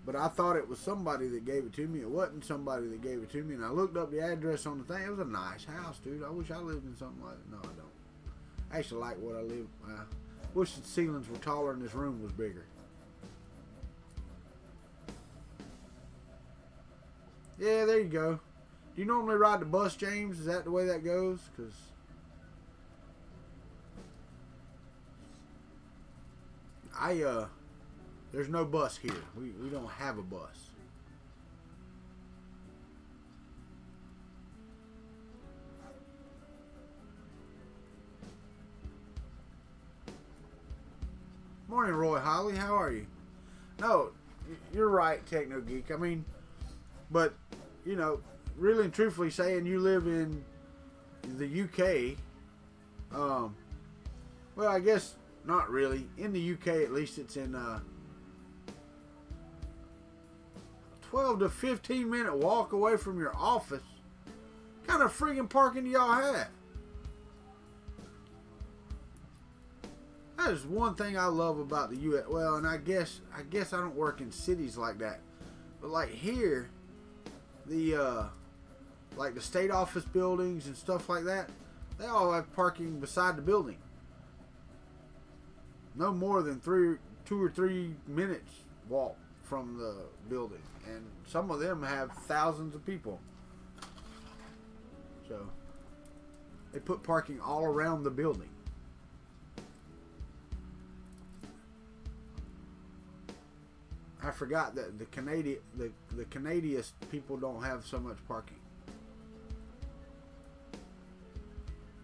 But I thought it was somebody that gave it to me. It wasn't somebody that gave it to me. And I looked up the address on the thing. It was a nice house, dude. I wish I lived in something like that. No, I don't. I actually like what I live. I wish the ceilings were taller and this room was bigger. Yeah, there you go. Do you normally ride the bus, James? Is that the way that goes? Because There's no bus here. We don't have a bus. Morning, Roy Holly. How are you? No, you're right, Techno Geek. I mean, but, you know, really and truthfully saying you live in the UK, well, I guess not really. In the UK, at least, it's in 12 to 15 minute walk away from your office. What kind of friggin' parking do y'all have? That is one thing I love about the US. Well, and I guess I don't work in cities like that, but like here, the like the state office buildings and stuff like that, they all have parking beside the building. No more than 2 or 3 minutes walk from the building, and some of them have thousands of people. So they put parking all around the building. I forgot that the Canadian people don't have so much parking.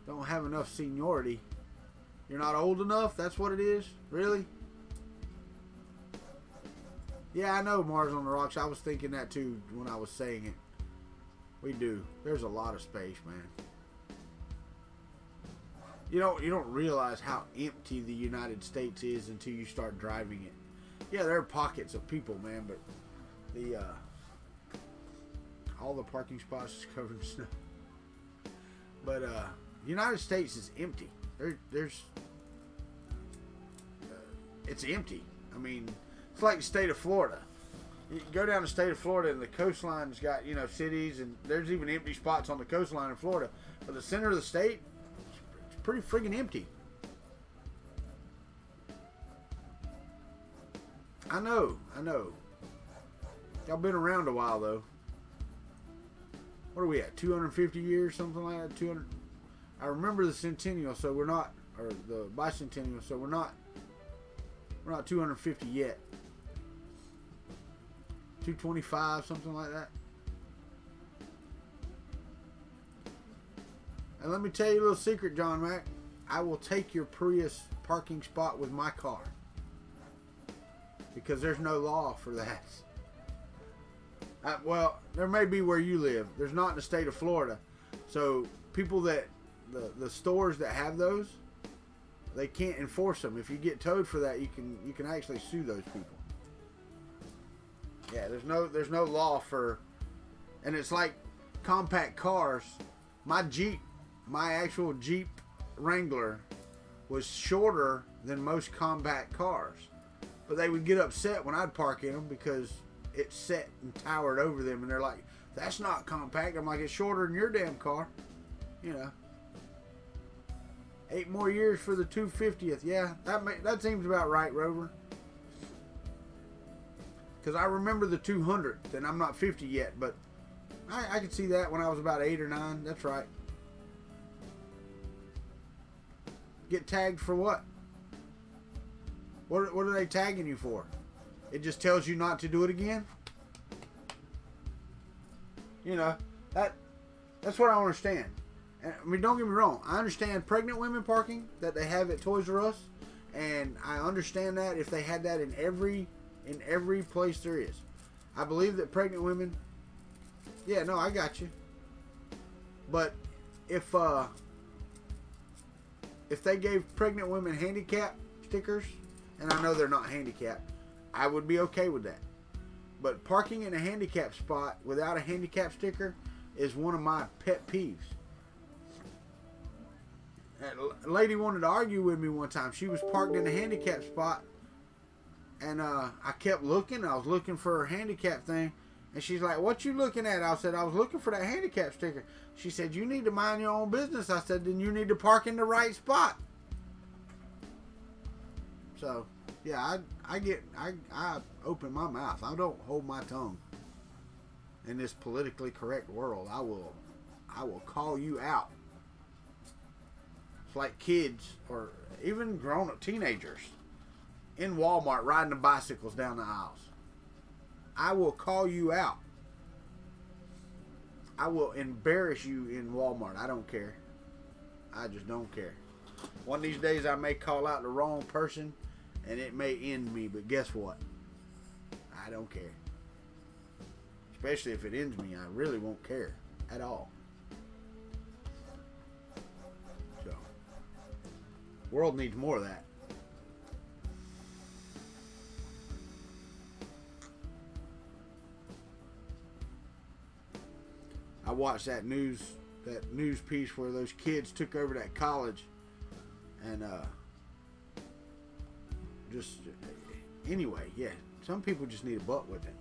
Don't have enough seniority. You're not old enough? That's what it is? Really? Yeah, I know, Mars on the Rocks. I was thinking that too when I was saying it. We do. There's a lot of space, man. You don't realize how empty the United States is until you start driving it. Yeah, there are pockets of people, man, but the all the parking spots is covered in snow. But United States is empty. There's it's empty. I mean, it's like the state of Florida. You go down the state of Florida and the coastline's got, you know, cities, and there's even empty spots on the coastline in Florida. But the center of the state, it's pretty friggin' empty. I know. Y'all been around a while, though. What are we at? 250 years, something like that? 200. I remember the centennial, so we're not, or the bicentennial, so we're not 250 yet. 225, something like that. And let me tell you a little secret, John Mack. I will take your Prius parking spot with my car. Because there's no law for that. Well, there may be where you live. There's not in the state of Florida. So people that, the stores that have those, they can't enforce them. If you get towed for that, you can actually sue those people. Yeah, there's no law for, and it's like compact cars. My actual Jeep Wrangler was shorter than most compact cars. But they would get upset when I'd park in them because it set and towered over them. And they're like, that's not compact. I'm like, it's shorter than your damn car. You know. 8 more years for the 250th. Yeah, that seems about right, Rover. Because I remember the 200th, and I'm not 50 yet. But I could see that when I was about 8 or 9. That's right. Get tagged for what? What are they tagging you for? It just tells you not to do it again? You know, that's what I understand. And, I mean, don't get me wrong. I understand pregnant women parking that they have at Toys R Us, and I understand that if they had that in every place there is. I believe that pregnant women. Yeah, no, I got you. But if they gave pregnant women handicap stickers, and I know they're not handicapped, I would be okay with that. But parking in a handicap spot without a handicap sticker is one of my pet peeves. A lady wanted to argue with me one time. She was parked in a handicap spot, and I kept looking. I was looking for her handicap thing, and she's like, "What you looking at?" I said, "I was looking for that handicap sticker." She said, "You need to mind your own business." I said, "Then you need to park in the right spot." So, yeah, I open my mouth. I don't hold my tongue. In this politically correct world, I will call you out. It's like kids or even grown-up teenagers. in Walmart riding the bicycles down the aisles. I will call you out. I will embarrass you in Walmart. I don't care. I just don't care. One of these days I may call out the wrong person and it may end me, but guess what? I don't care. Especially if it ends me, I really won't care at all. So, world needs more of that. I watched that news piece where those kids took over that college and just anyway, yeah, some people just need a butt whipping.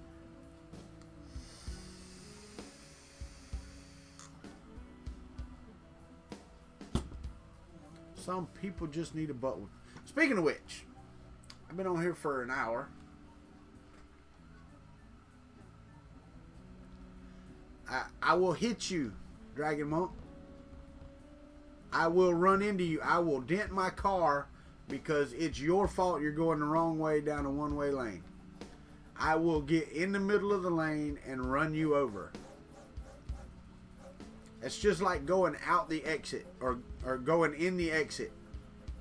Some people just need a butt whipping. Speaking of which, I've been on here for an hour. I will hit you, Dragon Monk. I will run into you. I will dent my car because it's your fault you're going the wrong way down a one-way lane. I will get in the middle of the lane and run you over. It's just like going out the exit or going in the exit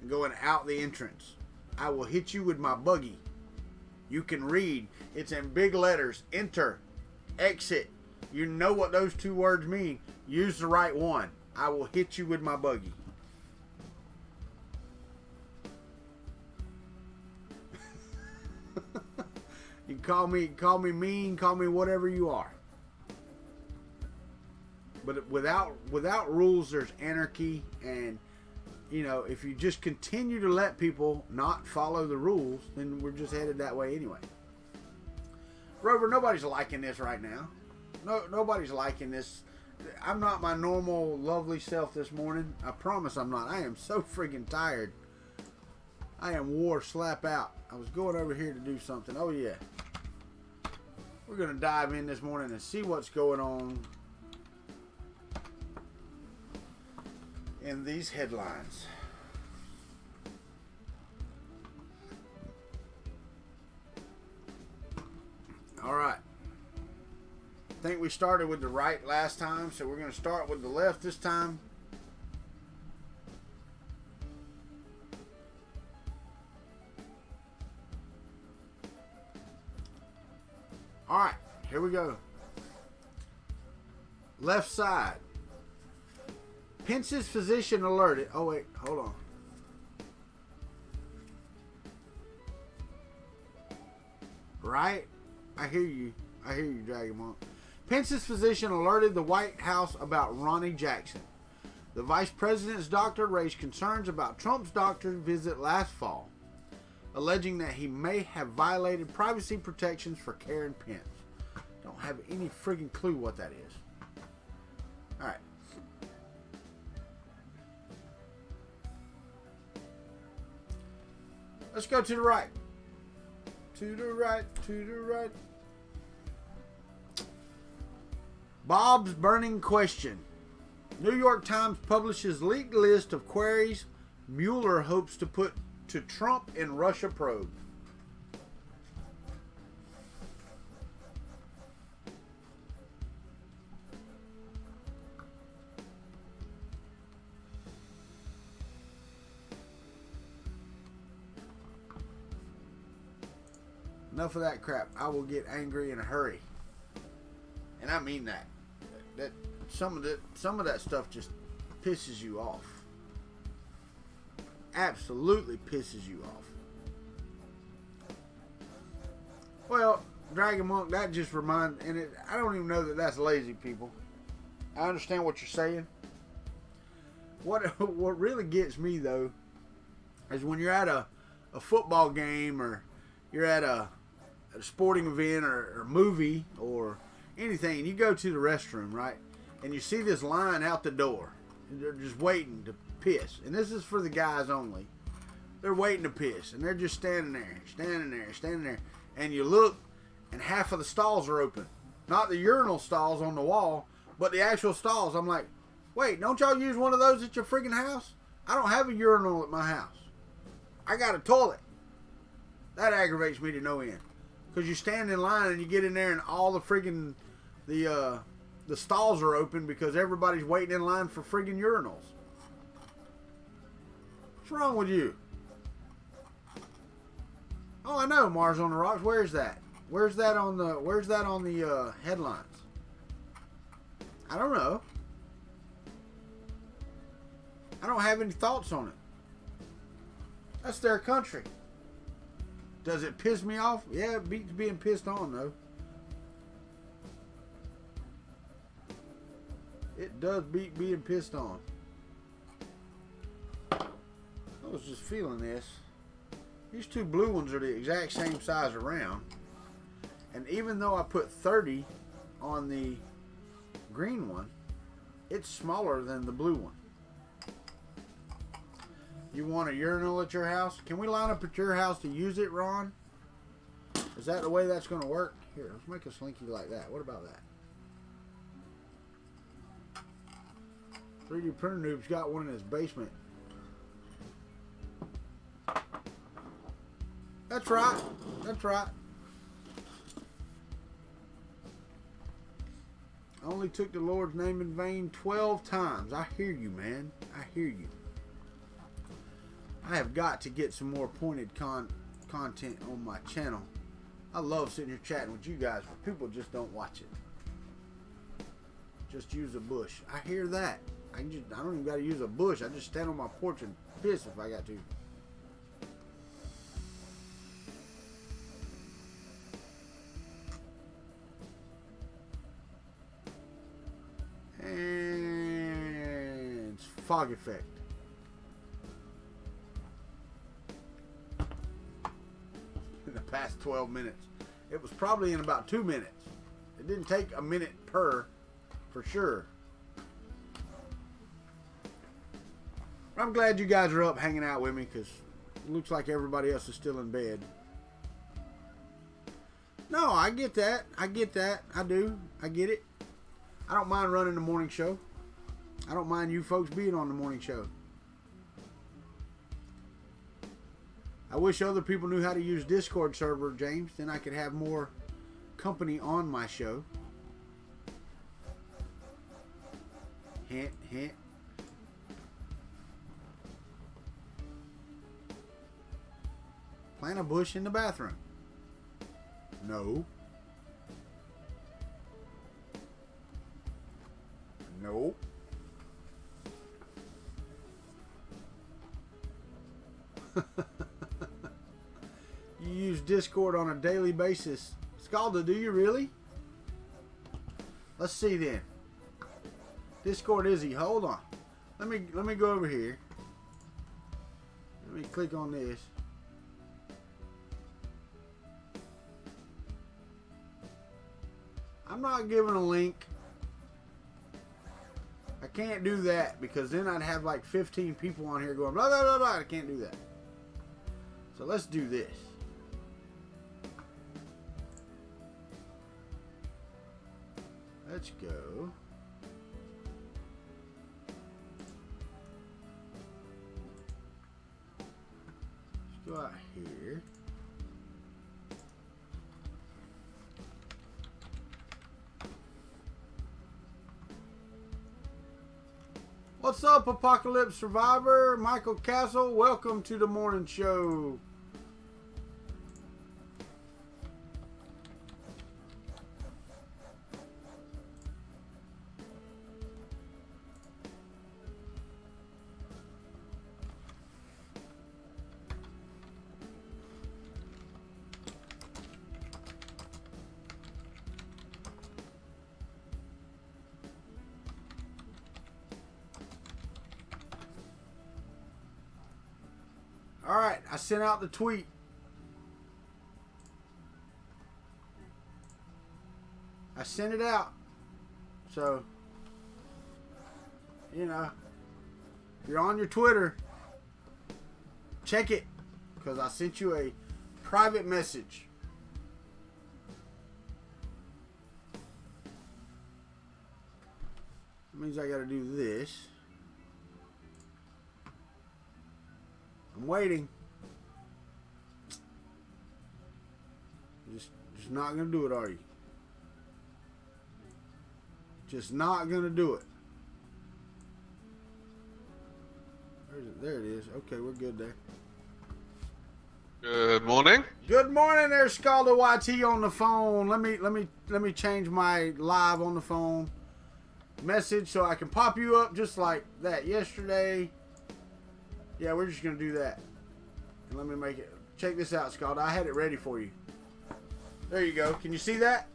and going out the entrance. I will hit you with my buggy. You can read. It's in big letters. Enter. Exit. You know what those two words mean. Use the right one. I will hit you with my buggy. You call me mean, call me whatever you are. But without rules, there's anarchy, and you know, if you just continue to let people not follow the rules, then we're just headed that way anyway. Rover, nobody's liking this right now. No, nobody's liking this. I'm not my normal lovely self this morning. I promise I'm not. I am so freaking tired. I am wore slap out. I was going over here to do something. Oh yeah. We're going to dive in this morning and see what's going on in these headlines. All right. I think we started with the right last time, so we're going to start with the left this time. All right, here we go. Left side. Pence's physician alerted. Oh, wait, hold on. Right? I hear you. I hear you, Dragon Monk. Pence's physician alerted the White House about Ronnie Jackson. The vice president's doctor raised concerns about Trump's doctor's visit last fall, alleging that he may have violated privacy protections for Karen Pence. Don't have any friggin' clue what that is. All right. Let's go to the right. To the right, to the right. Bob's burning question. New York Times publishes leaked list of queries Mueller hopes to put to Trump in Russia probe. Enough of that crap. I will get angry in a hurry. And I mean that. That some of that stuff just pisses you off. Absolutely pisses you off. Well, Dragon Monk, that just reminds, and I don't even know that that's lazy, people. I understand what you're saying. What really gets me though is when you're at a football game or you're at a sporting event or movie or anything, and you go to the restroom, right? And you see this line out the door. And they're just waiting to piss. And this is for the guys only. They're waiting to piss. And they're just standing there. And you look, and half of the stalls are open. Not the urinal stalls on the wall, but the actual stalls. I'm like, wait, don't y'all use one of those at your freaking house? I don't have a urinal at my house. I got a toilet. That aggravates me to no end. Because you stand in line and you get in there and all the friggin' the stalls are open because everybody's waiting in line for friggin' urinals. What's wrong with you? Oh, I know, Mars on the Rocks. Where's that? Where's that on the headlines? I don't know. I don't have any thoughts on it. That's their country. Does it piss me off? Yeah, it beats being pissed on, though. It does beat being pissed on. I was just feeling this. These two blue ones are the exact same size around. And even though I put 30 on the green one, it's smaller than the blue one. You want a urinal at your house? Can we line up at your house to use it, Ron? Is that the way that's going to work? Here, let's make a slinky like that. What about that? 3D Printer Noob's got one in his basement. That's right. That's right. I only took the Lord's name in vain 12 times. I hear you, man. I hear you. I have got to get some more pointed content on my channel. I love sitting here chatting with you guys, but people just don't watch it. Just use a bush. I hear that. I don't even got to use a bush. I just stand on my porch and piss if I got to. And it's fog effect. In the past 12 minutes. It was probably in about 2 minutes. It didn't take a minute per, for sure. I'm glad you guys are up hanging out with me because it looks like everybody else is still in bed. No, I get that. I get that. I do. I get it. I don't mind running the morning show. I don't mind you folks being on the morning show. I wish other people knew how to use Discord server, James. Then I could have more company on my show. Hint, hint. Plant a bush in the bathroom. No. Nope. You use Discord on a daily basis. Scalda, do you really? Let's see then. Discord Izzy, hold on. Let me go over here. Let me click on this. I'm not giving a link. I can't do that because then I'd have like 15 people on here going blah blah blah blah. I can't do that. So let's do this. Let's go. Let's go out here. What's up, Apocalypse Survivor? Michael Castle, welcome to the morning show. Alright, I sent out the tweet. I sent it out. So, you know, if you're on your Twitter, check it. Because I sent you a private message. That means I got to do this. I'm waiting. Just not gonna do it, are you? Just not gonna do it. Where's it? There it is. Okay, we're good there. Good morning. Good morning, there's Scalda YT on the phone. Let me change my live on the phone message so I can pop you up just like that yesterday. Yeah, we're just gonna do that. And let me make it. Check this out, Scalda. I had it ready for you. There you go. Can you see that?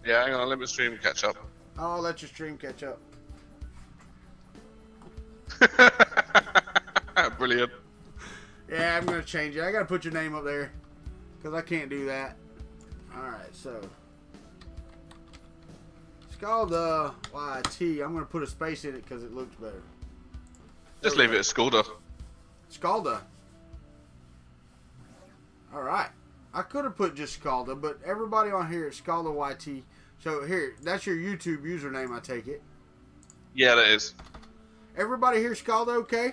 Yeah, hang on. Let me stream catch up. I'll let your stream catch up. Brilliant. Yeah, I'm gonna change it. I gotta put your name up there because I can't do that. All right, so Scalda YT. I'm gonna put a space in it because it looks better. Just leave it as Scalda. Scalda. All right. I could have put just Scalda, but everybody on here is Scalda YT. So here, that's your YouTube username, I take it. Yeah, that is. Everybody here, Scalda, okay?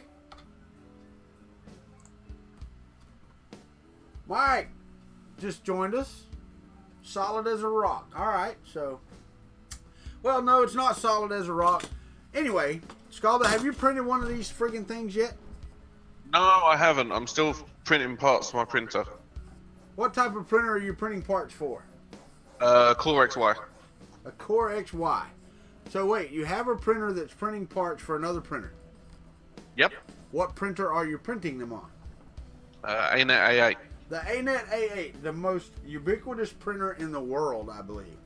Mike just joined us. Solid as a rock. All right, so. Well, no, it's not solid as a rock. Anyway, Scalda, have you printed one of these friggin' things yet? No, I haven't. I'm still printing parts for my printer. What type of printer are you printing parts for? Core XY. A Core XY. So wait, you have a printer that's printing parts for another printer. Yep. What printer are you printing them on? ANET A8. The ANET A8, the most ubiquitous printer in the world, I believe.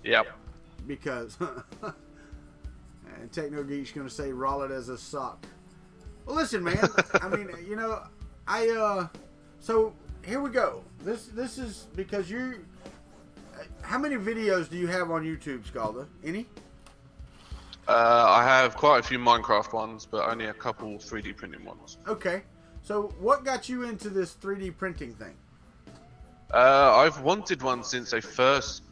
Yep. Because, and Techno Geek's going to say, roll it as a sock. Well, listen, man. I mean, you know, so here we go. This is because you. How many videos do you have on YouTube, Scalda? Any? I have quite a few Minecraft ones, but only a couple 3D printing ones. Okay. So what got you into this 3D printing thing? I've wanted one since they first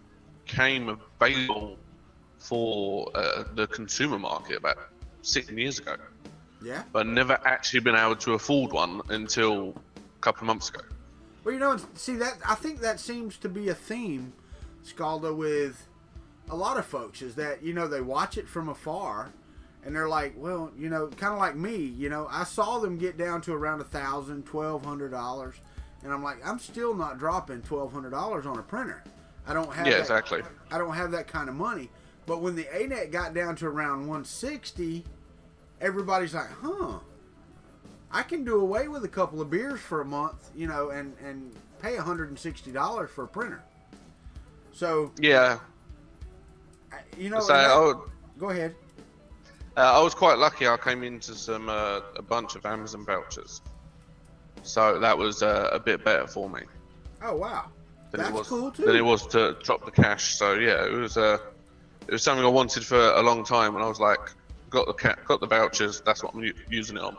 came available for the consumer market about 6 years ago. Yeah. But never actually been able to afford one until a couple of months ago. Well, you know, see that I think that seems to be a theme, Scalda, with a lot of folks, is that, you know, they watch it from afar and they're like, well, you know, kind of like me, you know, I saw them get down to around $1,000, $1,200, and I'm like, I'm still not dropping $1,200 on a printer. I don't have exactly. I don't have that kind of money. But when the ANET got down to around 160, everybody's like, huh, I can do away with a couple of beers for a month, you know, and pay $160 for a printer. So yeah, you know, so go ahead. I was quite lucky. I came into some a bunch of Amazon vouchers, so that was a bit better for me. Oh wow, that's cool too. Than it was to drop the cash. So yeah, it was something I wanted for a long time, and I was like, got the vouchers. That's what I'm using it on.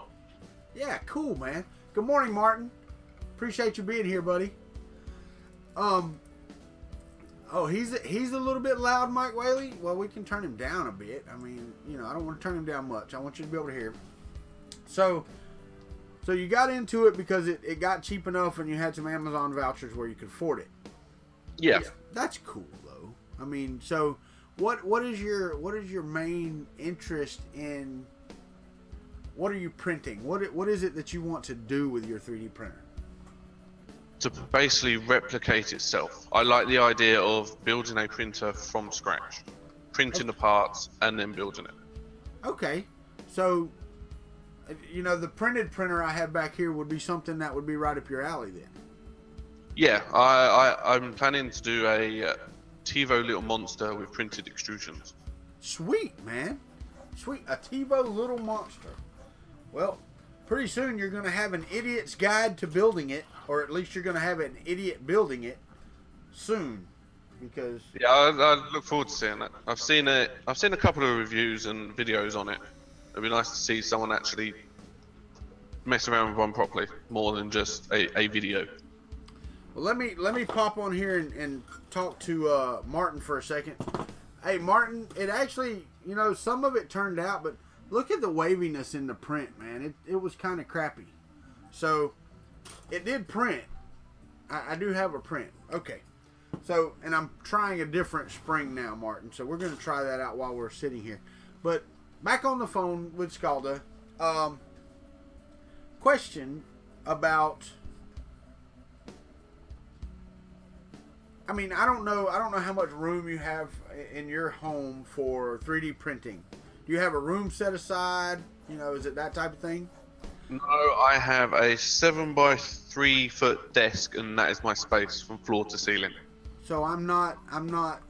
Yeah, cool, man. Good morning, Martin. Appreciate you being here, buddy. Oh, he's a little bit loud, Mike Whaley. Well, we can turn him down a bit. I mean, you know, I don't want to turn him down much. I want you to be able to hear. So you got into it because it got cheap enough, and you had some Amazon vouchers where you could afford it. Yeah. That's cool, though. I mean, so what is your main interest in? What are you printing? What is it that you want to do with your 3D printer? To basically replicate itself. I like the idea of building a printer from scratch, printing the parts and then building it. Okay, so you know, the printed printer I have back here would be something that would be right up your alley then. Yeah, I'm planning to do a TiVo Little Monster with printed extrusions. Sweet, man. Sweet. A TiVo Little Monster. Well, pretty soon you're going to have an idiot's guide to building it, or at least you're going to have an idiot building it soon, because yeah, I look forward to seeing it. I've seen a couple of reviews and videos on it. It'd be nice to see someone actually mess around with one properly, more than just a video. Well, let me pop on here and talk to Martin for a second. Hey, Martin, it actually, you know, some of it turned out, but look at the waviness in the print, man. It was kind of crappy. So, it did print. I do have a print. Okay. So, and I'm trying a different spring now, Martin. So we're going to try that out while we're sitting here. But back on the phone with Scalda. Question about. I mean, I don't know how much room you have in your home for 3D printing. Do you have a room set aside? You know, is it that type of thing? No, I have a 7 by 3 foot desk, and that is my space from floor to ceiling. So I'm not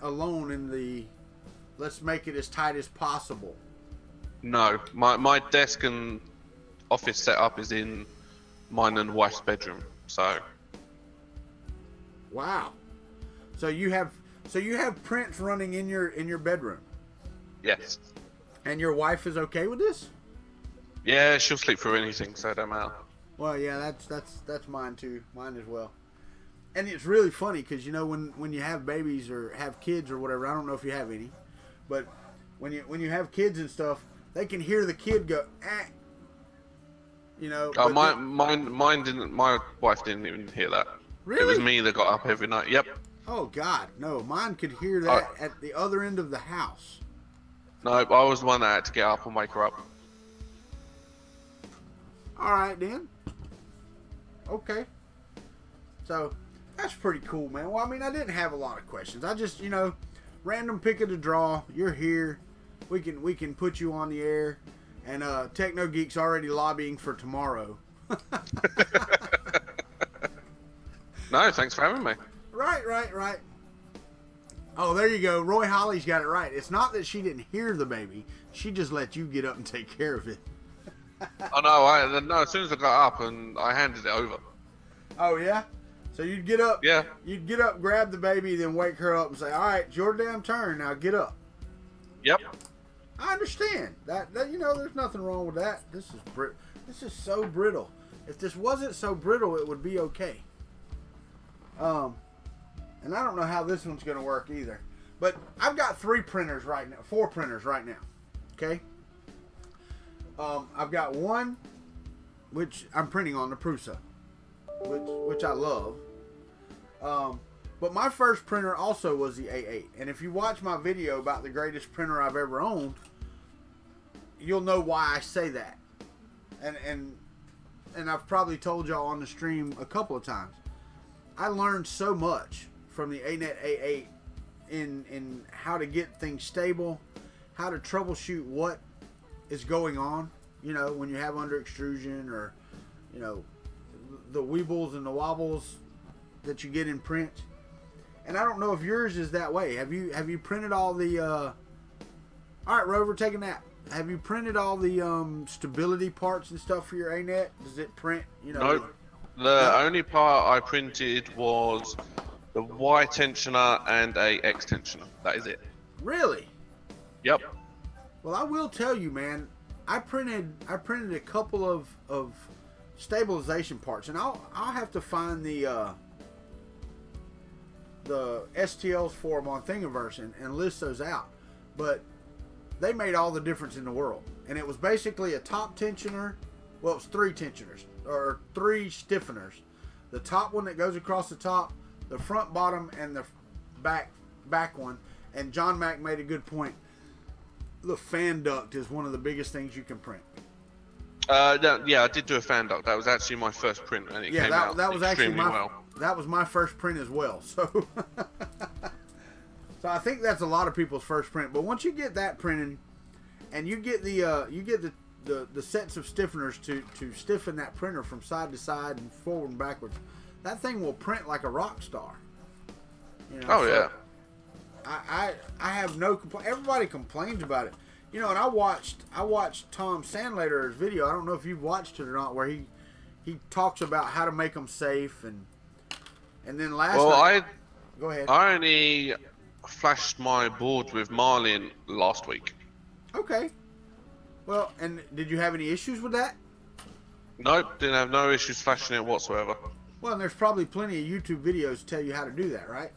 alone in the. Let's make it as tight as possible. No, my desk and office setup is in mine and wife's bedroom. So. Wow. So you have prints running in your bedroom. Yes. And your wife is okay with this? Yeah, she'll sleep through anything, so it don't matter. Well, yeah, that's mine too. Mine as well. And it's really funny because, you know, when you have babies or have kids or whatever, I don't know if you have any, but when you have kids and stuff, they can hear the kid go, eh. You know. Oh, mine didn't. My wife didn't even hear that. Really? It was me that got up every night. Yep. Oh God, no! Mine could hear that at the other end of the house. No, I was the one that had to get up and wake her up. All right then. Okay. So that's pretty cool, man. Well, I mean, I didn't have a lot of questions. I just, you know, random pick of the draw. You're here. We can put you on the air, and Techno Geek's already lobbying for tomorrow. No, thanks for having me. Right. Oh, there you go. Roy Holly's got it right. It's not that she didn't hear the baby. She just let you get up and take care of it. Oh no! No, as soon as I got up and I handed it over. Oh yeah. So you'd get up. Yeah. You'd get up, grab the baby, then wake her up and say, "All right, it's your damn turn. Now get up." Yep. I understand that. You know, there's nothing wrong with that. This is so brittle. If this wasn't so brittle, it would be okay. And I don't know how this one's going to work either. But I've got 4 printers right now. Okay? I've got one, which I'm printing on the Prusa, which I love. But my first printer also was the A8. And if you watch my video about the greatest printer I've ever owned, you'll know why I say that. And I've probably told y'all on the stream a couple of times. I learned so much from the ANET A8 in how to get things stable, how to troubleshoot what is going on, you know, when you have under extrusion, or, you know, the weebles and the wobbles that you get in print. And I don't know if yours is that way. Have you printed all the all right, Rover, take a nap. Have you printed all the stability parts and stuff for your ANET? Does it print, you know? Nope. The only part I printed was the Y tensioner and a X tensioner. That is it. Really? Yep. Well, I will tell you, man. I printed a couple of stabilization parts, and I'll have to find the STLs for them on Thingiverse and list those out. But they made all the difference in the world, and it was basically a top tensioner. Well, it was 3 tensioners, or 3 stiffeners. The top one that goes across the top, the front, bottom, and the back one. And John Mack made a good point. The fan duct is one of the biggest things you can print. Yeah, I did do a fan duct. That was actually my first print, and it came out that was actually extremely well. That was my first print as well. So, so I think that's a lot of people's first print. But once you get that printed, and you get the sets of stiffeners to stiffen that printer from side to side and forward and backwards, that thing will print like a rock star. You know, oh, so yeah. I have no complaint. Everybody complains about it. You know, and I watched Tom Sandlater's video. I don't know if you've watched it or not, where he talks about how to make them safe, and then last night. Go ahead. I only flashed my board with Marlin last week. Okay. Well, and did you have any issues with that? Nope, didn't have no issues flashing it whatsoever. Well, and there's probably plenty of YouTube videos to tell you how to do that, right?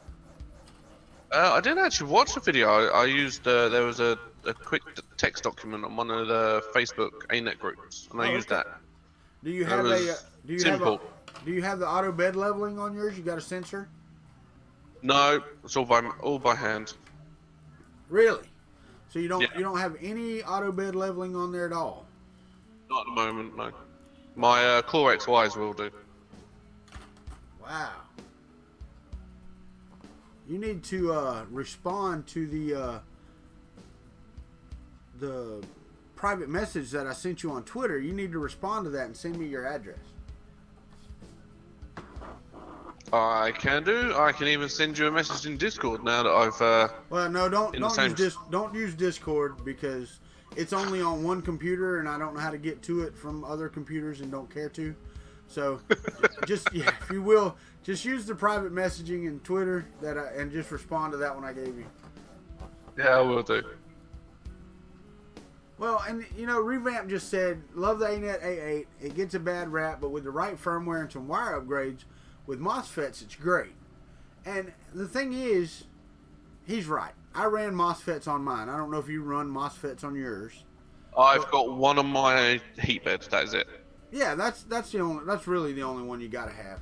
I didn't actually watch the video. I used there was a quick text document on one of the Facebook ANET groups, and I used that. Do you have do you have the auto bed leveling on yours? You got a sensor? No, it's all by hand. Really? So you Yeah. don't have any auto bed leveling on there at all? Not at the moment, no. My Core XYs will do. Wow. You need to respond to the private message that I sent you on Twitter. You need to respond to that and send me your address. I can do. I can even send you a message in Discord now that I've. Well, no, don't use Discord because it's only on one computer and I don't know how to get to it from other computers and don't care to. So, just if you will, just use the private messaging in Twitter and just respond to that one I gave you. Yeah, I will do. Well, and Revamp just said, love the ANET A8. It gets a bad rap, but with the right firmware and some wire upgrades with MOSFETs, it's great. And the thing is, he's right. I ran MOSFETs on mine. I don't know if you run MOSFETs on yours. I've got one on my heat bed. That is it. Yeah, that's really the only one you gotta have.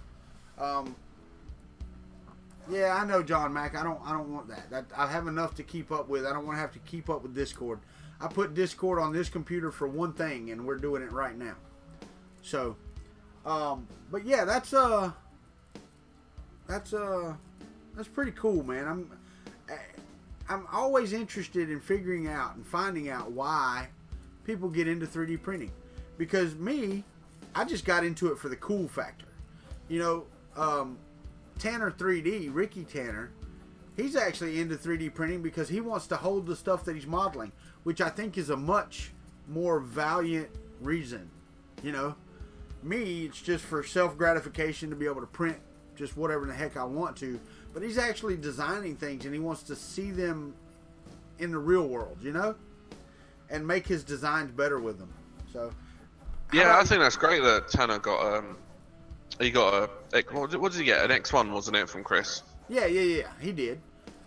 Yeah, I know, John Mack. I don't want that. I have enough to keep up with. I don't want to have to keep up with Discord. I put Discord on this computer for one thing, and we're doing it right now. So, but yeah, that's pretty cool, man. I'm always interested in figuring out and finding out why people get into 3D printing, because I just got into it for the cool factor. Tanner 3D, Ricky Tanner, he's actually into 3D printing because he wants to hold the stuff that he's modeling, which I think is a much more valiant reason. Me, it's just for self-gratification to be able to print just whatever the heck I want to. But he's actually designing things and he wants to see them in the real world, and make his designs better with them. So, yeah, I think that's great that Tanner got he got what did he get? An X1, wasn't it, from Chris? Yeah, he did.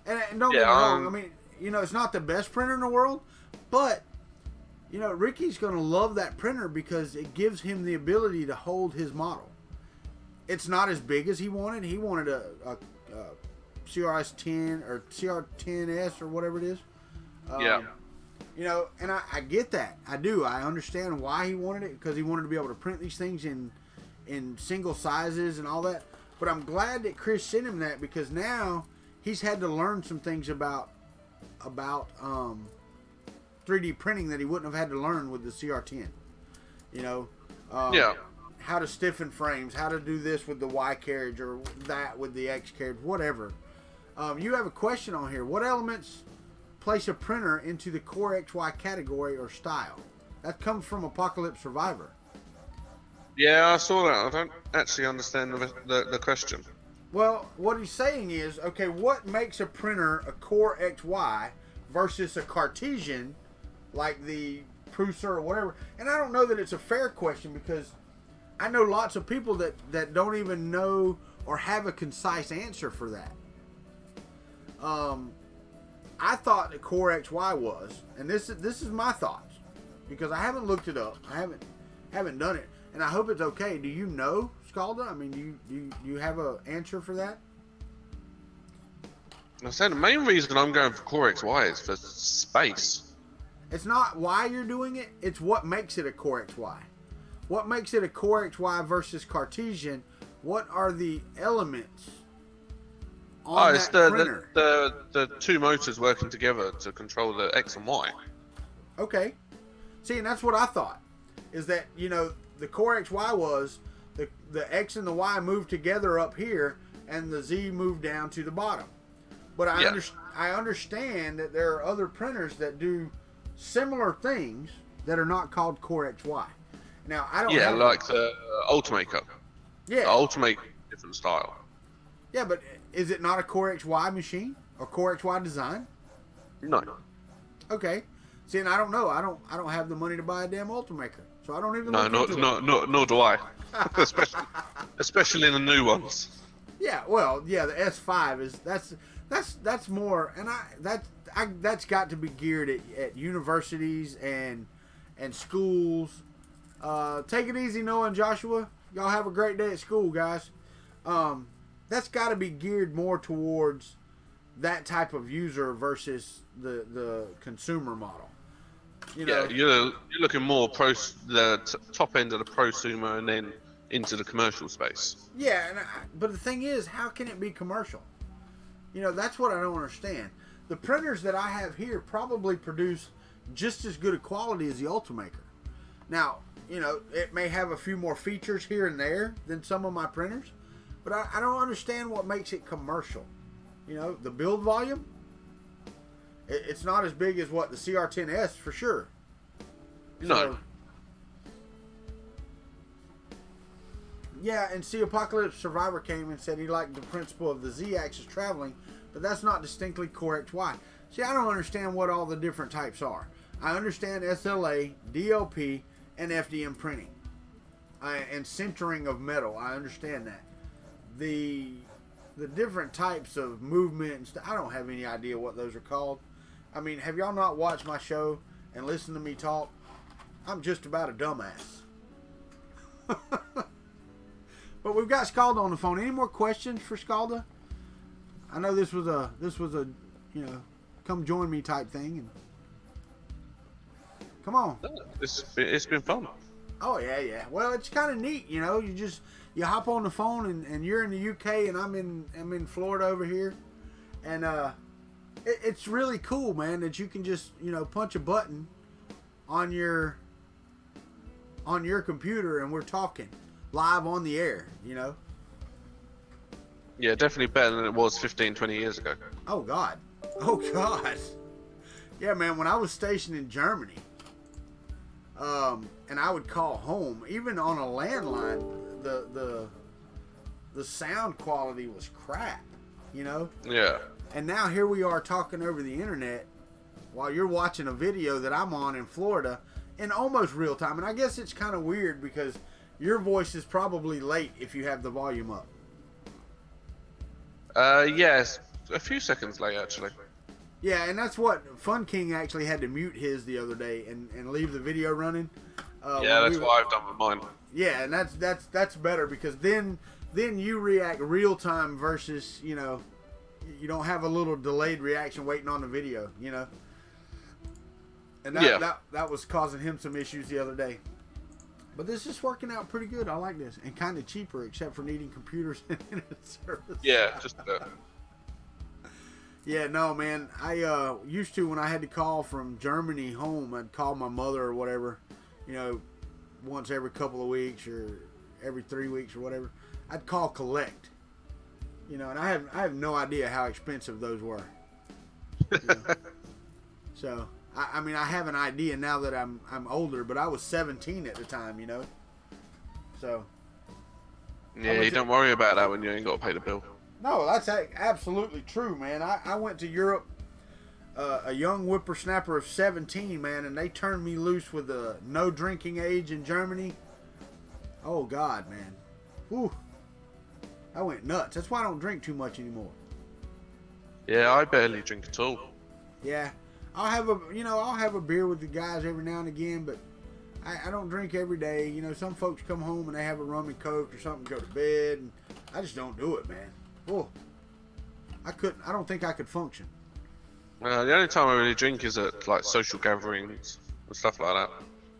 And don't get me wrong, I mean, it's not the best printer in the world, but Ricky's gonna love that printer because it gives him the ability to hold his model. It's not as big as he wanted. He wanted a CRS-10 or CR10S or whatever it is. Yeah. And I get that. I do. I understand why he wanted it, because he wanted to be able to print these things in single sizes and all that. But I'm glad that Chris sent him that, because now he's had to learn some things about 3D printing that he wouldn't have had to learn with the CR10. Yeah. How to stiffen frames, how to do this with the Y carriage or that with the X carriage, whatever. You have a question on here. What elements place a printer into the Core XY category or style? That comes from Apocalypse Survivor. Yeah, I saw that. I don't actually understand the question. Well, what he's saying is, okay, what makes a printer a Core XY versus a Cartesian, like the Prusa or whatever? And I don't know that it's a fair question, because I know lots of people that don't even know or have a concise answer for that. I thought the Core XY was, and this is my thoughts, because I haven't looked it up. I haven't done it, and I hope it's okay. Do you know, Scalda? I mean, do you have an answer for that? I said the main reason I'm going for Core XY is for space. It's not why you're doing it. It's what makes it a Core XY. What makes it a Core XY versus Cartesian? What are the elements on it's that printer? the two motors working together to control the X and Y. Okay. See, and that's what I thought. Is that, the Core XY was the X and the Y moved together up here, and the Z moved down to the bottom. But I understand that there are other printers that do similar things that are not called Core XY. Now, I don't. Yeah, like the Ultimaker. Yeah. The Ultimaker, different style. Yeah, but is it not a Core XY machine or Core XY design? No. Okay. See, and I don't know. I don't have the money to buy a damn Ultimaker, so I don't even. No, nor do I. especially in the new ones. Yeah. Well, yeah. The S5 is that's more, and that's got to be geared at universities and schools. Take it easy, Noah and Joshua. Y'all have a great day at school, guys. that's got to be geared more towards that type of user versus the consumer model. You know? Yeah, you're looking more top end of the prosumer and then into the commercial space. Yeah, but the thing is, how can it be commercial? You know, that's what I don't understand. The printers that I have here probably produce just as good a quality as the Ultimaker. Now, you know, it may have a few more features here and there than some of my printers, but I don't understand what makes it commercial. You know, the build volume, it's not as big as what the CR10S for sure. No. So, yeah, and see, Apocalypse Survivor came and said he liked the principle of the Z-axis traveling, but that's not distinctly correct. Why? See, I don't understand what all the different types are. I understand SLA, DLP, and FDM printing, and sintering of metal. I understand that. The different types of movement and stuff, I don't have any idea what those are called. I mean, have y'all not watched my show and listened to me talk? I'm just about a dumbass. But we've got Scalda on the phone. Any more questions for Scalda? I know this was a you know, come join me type thing. And come on. It's been fun. Oh yeah. Well, it's kind of neat, you know. You hop on the phone and you're in the UK and I'm in Florida over here, and it's really cool, man, that you can just, you know, punch a button on your computer and we're talking live on the air, you know. Yeah, definitely better than it was 15, 20 years ago. Oh God. Yeah, man, when I was stationed in Germany, and I would call home, even on a landline, the sound quality was crap, you know. Yeah. And now here we are talking over the internet while you're watching a video that I'm on in Florida in almost real time. And I guess it's kind of weird because your voice is probably late if you have the volume up. Yes, a few seconds late actually. Yeah, and that's what Fun King actually had to mute his the other day and leave the video running. Yeah, that's what I've done with mine. Yeah, and that's better because then you react real time versus, you know, you don't have a little delayed reaction waiting on the video, you know. And that was causing him some issues the other day. But this is working out pretty good. I like this. And kind of cheaper, except for needing computers and internet service. Yeah, just that. Yeah, no, man. I used to, when I had to call from Germany home, I'd call my mother or whatever, you know, once every couple of weeks or every 3 weeks or whatever. I'd call collect. You know, and I have no idea how expensive those were. You know? So, I mean, I have an idea now that I'm older, but I was 17 at the time, you know. So. Yeah, you don't worry about that when you ain't got to pay the bill. No, that's absolutely true, man. I went to Europe, a young whippersnapper of 17, man, and they turned me loose with the no drinking age in Germany. Oh, God, man. Whew. I went nuts. That's why I don't drink too much anymore. Yeah, I barely drink at all. Yeah. I'll have a beer with the guys every now and again, but I don't drink every day. You know, some folks come home and they have a rum and coke or something, go to bed, and I just don't do it, man. Oh, I don't think I could function. The only time I really drink is at like social gatherings and stuff like that.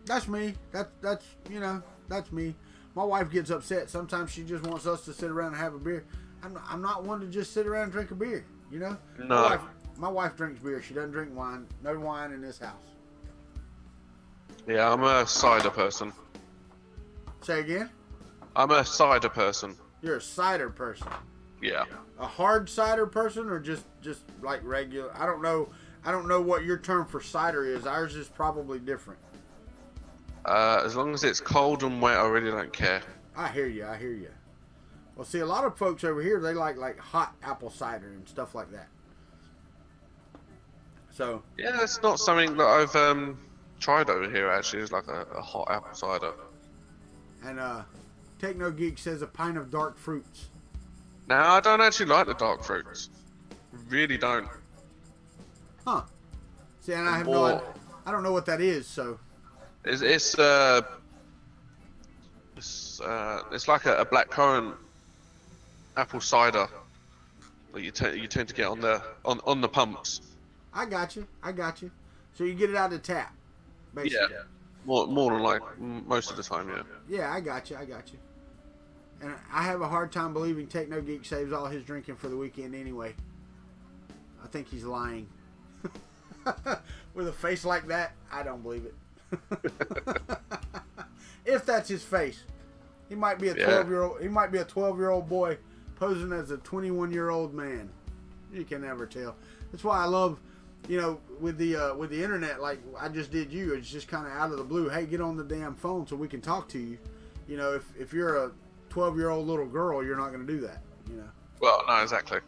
That's me. That's me. My wife gets upset. Sometimes she just wants us to sit around and have a beer. I'm not one to just sit around and drink a beer, you know? No. My wife drinks beer. She doesn't drink wine. No wine in this house. Yeah, I'm a cider person. Say again? I'm a cider person. You're a cider person. Yeah. A hard cider person or just like regular? I don't know what your term for cider is. Ours is probably different. As long as it's cold and wet, I really don't care. I hear you. Well, see, a lot of folks over here, they like hot apple cider and stuff like that. So. Yeah, that's not something that I've tried over here, actually. It's like a hot apple cider. And Techno Geek says a pint of dark fruits. Now, I don't actually like the dark fruits. Really don't. Huh. See, and I don't know what that is, so. It's like a blackcurrant apple cider that you tend to get on the pumps. I got you. So you get it out of the tap, basically. Yeah. More than like most of the time, yeah. Yeah, I got you. And I have a hard time believing Techno Geek saves all his drinking for the weekend anyway. I think he's lying. With a face like that, I don't believe it. If that's his face, he might be a 12-year-old. He might be a 12-year-old boy posing as a 21-year-old man. You can never tell. That's why I love, with the internet, like I just did you. It's just kind of out of the blue. Hey, get on the damn phone so we can talk to you. If you're a 12-year-old little girl, you're not going to do that. Well, no, exactly.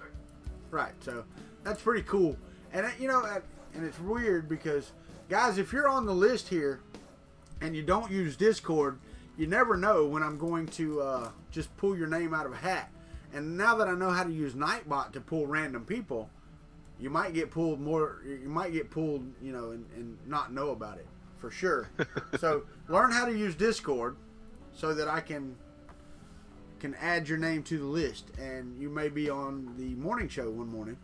Right. So that's pretty cool. And and it's weird because, guys, if you're on the list here and you don't use Discord, you never know when I'm going to just pull your name out of a hat. And now that I know how to use Nightbot to pull random people, you might get pulled more. You might get pulled, and not know about it for sure. So learn how to use Discord so that I can add your name to the list, and you may be on the morning show one morning.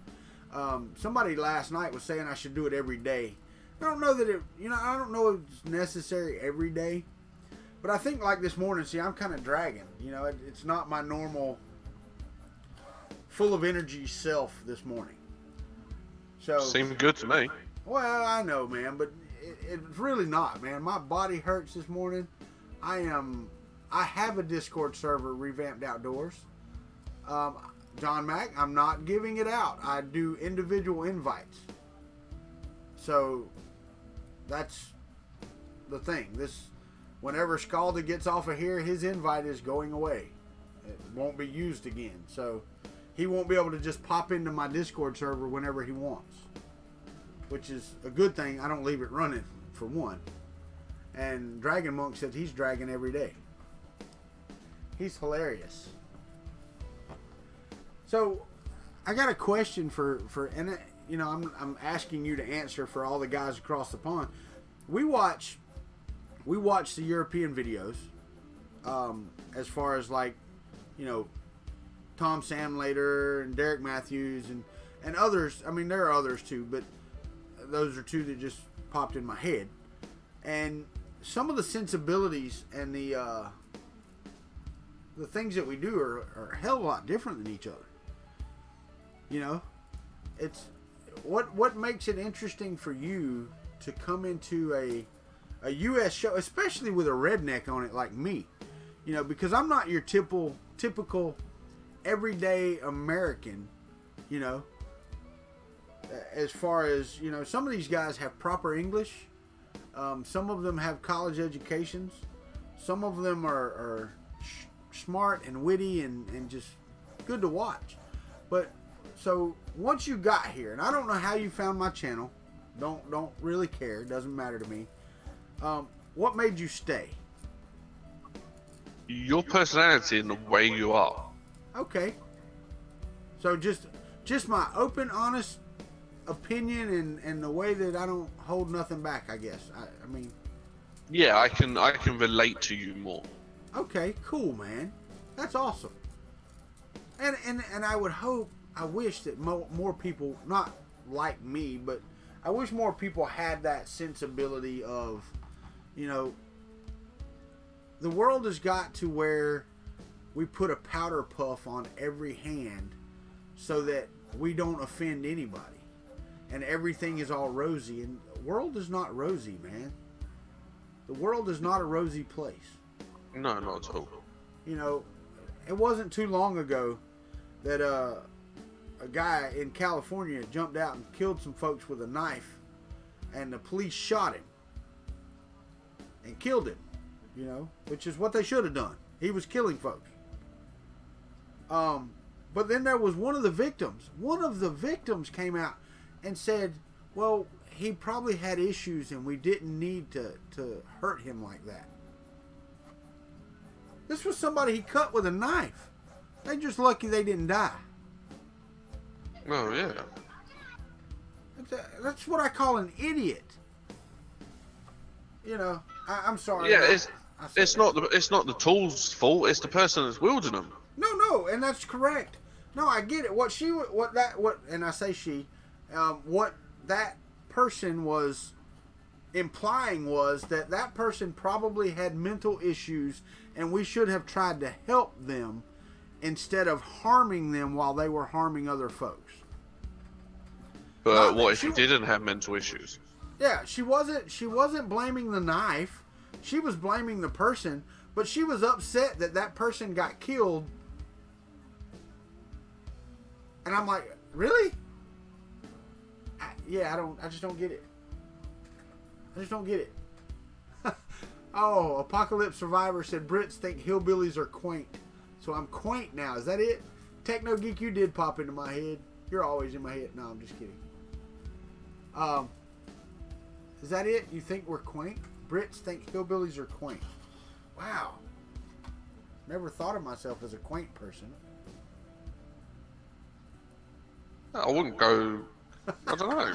Somebody last night was saying I should do it every day. I don't know that I don't know if it's necessary every day, but I think like this morning, see, I'm kind of dragging. It's not my normal full of energy self this morning. So seemed good to me. Well, I know, man, but it's really not, man. My body hurts this morning. I have a Discord server, Revamped Outdoors. John Mack, I'm not giving it out. I do individual invites. So that's the thing. Whenever Scalda gets off of here, his invite is going away. It won't be used again. So he won't be able to just pop into my Discord server whenever he wants, which is a good thing. I don't leave it running, for one. And Dragon Monk said he's dragging every day. He's hilarious. So I got a question and I'm asking you to answer for all the guys across the pond. We watch the European videos, as far as like, Tom Samlater and Derek Matthews and others. I mean, there are others too, but those are two that just popped in my head. And some of the sensibilities and the things that we do are a hell of a lot different than each other. It's what makes it interesting for you to come into a U.S. show, especially with a redneck on it like me. Because I'm not your typical everyday American. As far as some of these guys have proper English. Some of them have college educations. Some of them are smart and witty and just good to watch. But so once you got here, and I don't know how you found my channel, don't really care, it doesn't matter to me. What made you stay? Your personality and the way you are. Okay. So just my open, honest opinion and the way that I don't hold nothing back, I guess. I mean. Yeah, I can relate to you more. Okay, cool, man. That's awesome. And I wish that more people, not like me, but I wish more people had that sensibility of, the world has got to where we put a powder puff on every hand so that we don't offend anybody. And everything is all rosy. And the world is not rosy, man. The world is not a rosy place. No, not at all. It wasn't too long ago that a guy in California jumped out and killed some folks with a knife, and the police shot him and killed him, which is what they should have done. He was killing folks. But then there was one of the victims. One of the victims came out and said, well, he probably had issues and we didn't need to hurt him like that. This was somebody he cut with a knife. They're just lucky they didn't die. Oh, yeah. That's what I call an idiot. I'm sorry. Yeah, it's not the tool's fault. It's the person that's wielding them. No, and that's correct. No, I get it. What that person was implying was that person probably had mental issues, and we should have tried to help them instead of harming them while they were harming other folks. But what if she didn't have mental issues? Yeah, she wasn't blaming the knife. She was blaming the person, but she was upset that person got killed. And I'm like, really? I just don't get it. I just don't get it. Oh, Apocalypse Survivor said Brits think hillbillies are quaint. So I'm quaint now. Is that it? Techno Geek, you did pop into my head. You're always in my head. No, I'm just kidding. Is that it? You think we're quaint? Brits think hillbillies are quaint. Wow. Never thought of myself as a quaint person. I wouldn't go. I don't know.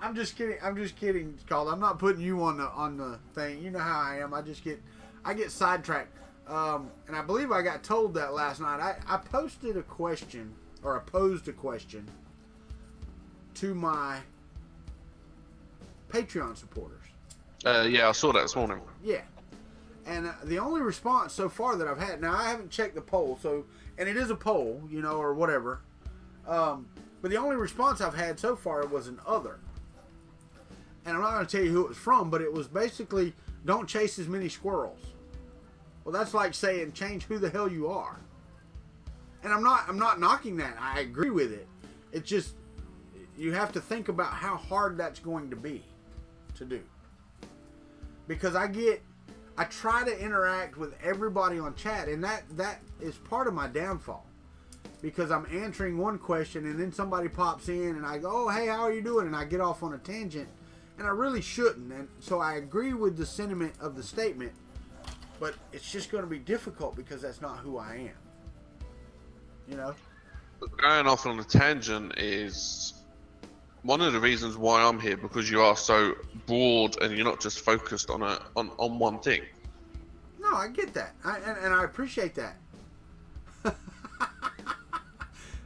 I'm just kidding, Scalda. I'm not putting you on the thing. You know how I am. I get sidetracked. And I believe I got told that last night. I posted a question, or I posed a question to my Patreon supporters. Yeah, I saw that this morning. Yeah. And the only response so far that I've had, now I haven't checked the poll, and it is a poll, or whatever. But the only response I've had so far was an other. And I'm not going to tell you who it was from, but it was basically, don't chase as many squirrels. Well, that's like saying, change who the hell you are. And I'm not knocking that. I agree with it. It's just, you have to think about how hard that's going to be to do. Because I try to interact with everybody on chat, and that is part of my downfall. Because I'm answering one question, and then somebody pops in, and I go, oh, hey, how are you doing? And I get off on a tangent, and I really shouldn't. And so I agree with the sentiment of the statement, but it's just going to be difficult because that's not who I am. Going off on a tangent is one of the reasons why I'm here, because you are so broad and you're not just focused on one thing. No, I get that, and I appreciate that.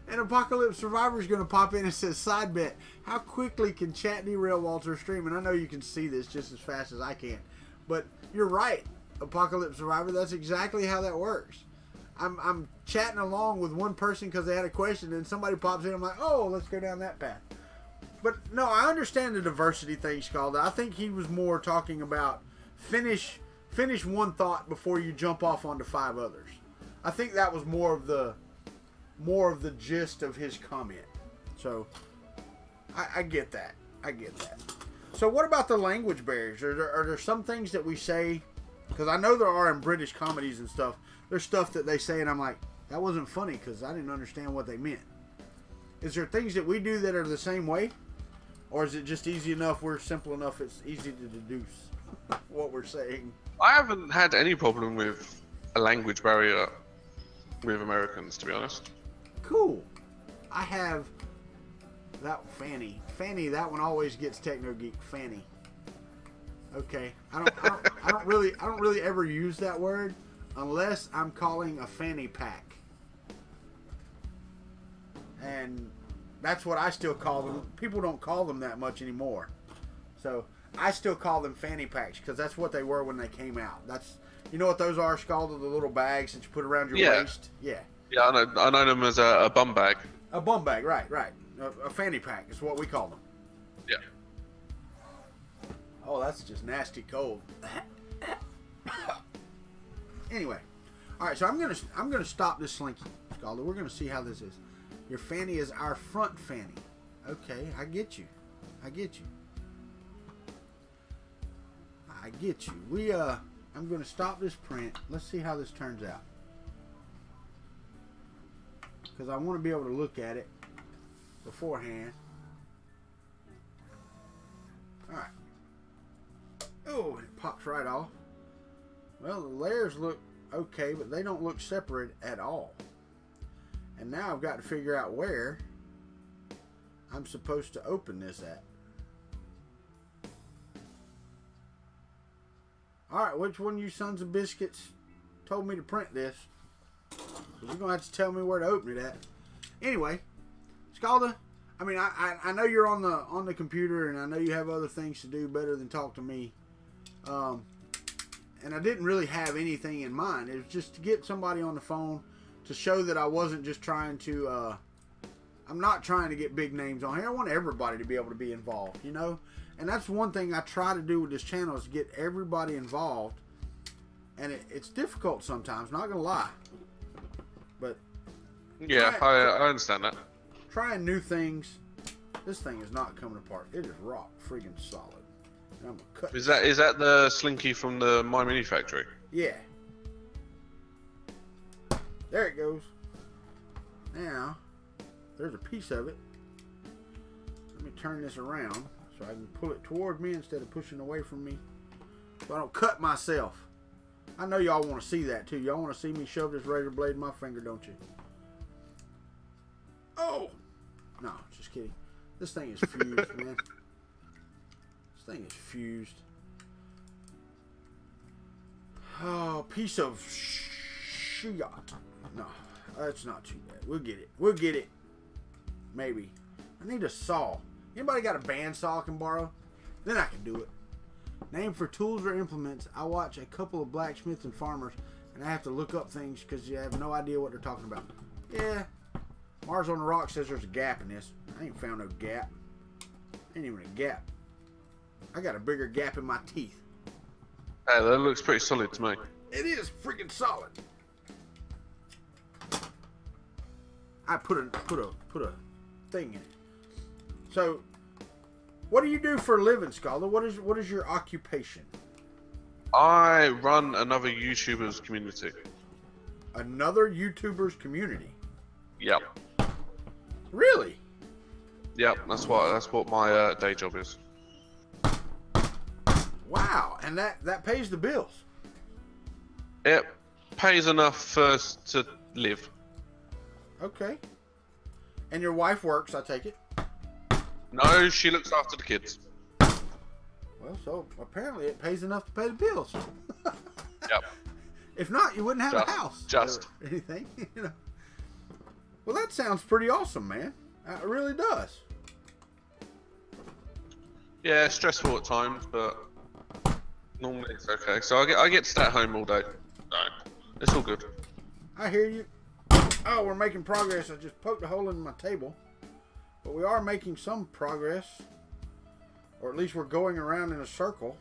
And Apocalypse Survivor is going to pop in and says, side bet, how quickly can chat derail Walter's stream? And I know you can see this just as fast as I can. But you're right, Apocalypse Survivor. That's exactly how that works. I'm chatting along with one person because they had a question, and somebody pops in. I'm like, oh, let's go down that path. But no, I understand the diversity thing, Scalda. I think he was more talking about finish one thought before you jump off onto 5 others. I think that was more of the gist of his comment. So I get that. So what about the language barriers? Are there some things that we say, because I know there are in British comedies and stuff, there's stuff that they say and I'm like, that wasn't funny because I didn't understand what they meant. Is there things that we do that are the same way? Or is it just easy enough, we're simple enough, it's easy to deduce what we're saying? I haven't had any problem with a language barrier with Americans, to be honest. Cool. I have that Fanny. Fanny, that one always gets Techno Geek. Fanny. Okay. I don't really ever use that word unless I'm calling a fanny pack. And that's what I still call them. People don't call them that much anymore. So I still call them fanny packs because that's what they were when they came out. That's, you know what those are, Scalda? The little bags that you put around your waist? Yeah. Yeah, I know them as a bum bag. A bum bag, right. A fanny pack is what we call them. Yeah. Oh, that's just nasty cold. Anyway. Alright, so I'm gonna stop this slinky, Scalda. We're gonna see how this is. Your fanny is our front fanny. Okay, I get you. I'm gonna stop this print. Let's see how this turns out. Because I want to be able to look at it beforehand. Alright. Oh, it pops right off. Well, the layers look okay, but they don't look separate at all. And now I've got to figure out where I'm supposed to open this at. Alright, which one of you sons of biscuits told me to print this? You're gonna have to tell me where to open it at. Anyway, Scalda, I mean, I know you're on the computer, and I know you have other things to do better than talk to me. And I didn't really have anything in mind. It was just to get somebody on the phone to show that I wasn't just trying to. I'm not trying to get big names on here. I want everybody to be able to be involved, you know. And that's one thing I try to do with this channel is get everybody involved. And it's difficult sometimes, not gonna lie. But yeah, I understand that. Trying new things. This thing is not coming apart. It is rock friggin' solid. And I'm gonna cut. Is that the slinky from the My Mini Factory? Yeah. There it goes. Now, there's a piece of it. Let me turn this around so I can pull it toward me instead of pushing away from me, so I don't cut myself. I know y'all want to see that too. Y'all want to see me shove this razor blade in my finger, don't you? Oh! No, just kidding. This thing is fused, man. This thing is fused. Oh, piece of shit. No, that's not too bad. We'll get it. We'll get it. Maybe. I need a saw. Anybody got a bandsaw I can borrow? Then I can do it. Name for tools or implements. I watch a couple of blacksmiths and farmers, and I have to look up things because you have no idea what they're talking about. Yeah. Mars on the Rock says there's a gap in this. I ain't found no gap. Ain't even a gap. I got a bigger gap in my teeth. Hey, that looks pretty solid to me. It is freaking solid. I put a thing in it. So, what do you do for a living, Scalda? What is your occupation? I run another YouTuber's community. Another YouTuber's community? Yep. Really? Yep, that's what my day job is. Wow, and that pays the bills. It pays enough for us to live. Okay. And your wife works, I take it? No, she looks after the kids. Well, so apparently it pays enough to pay the bills. Yep. If not, you wouldn't have a house. Just. Or anything, you know. Well, that sounds pretty awesome, man. It really does. Yeah, stressful at times, but normally it's okay. So I get to stay at home all day. No, it's all good. I hear you. Oh, we're making progress. I just poked a hole in my table. But we are making some progress. Or at least we're going around in a circle.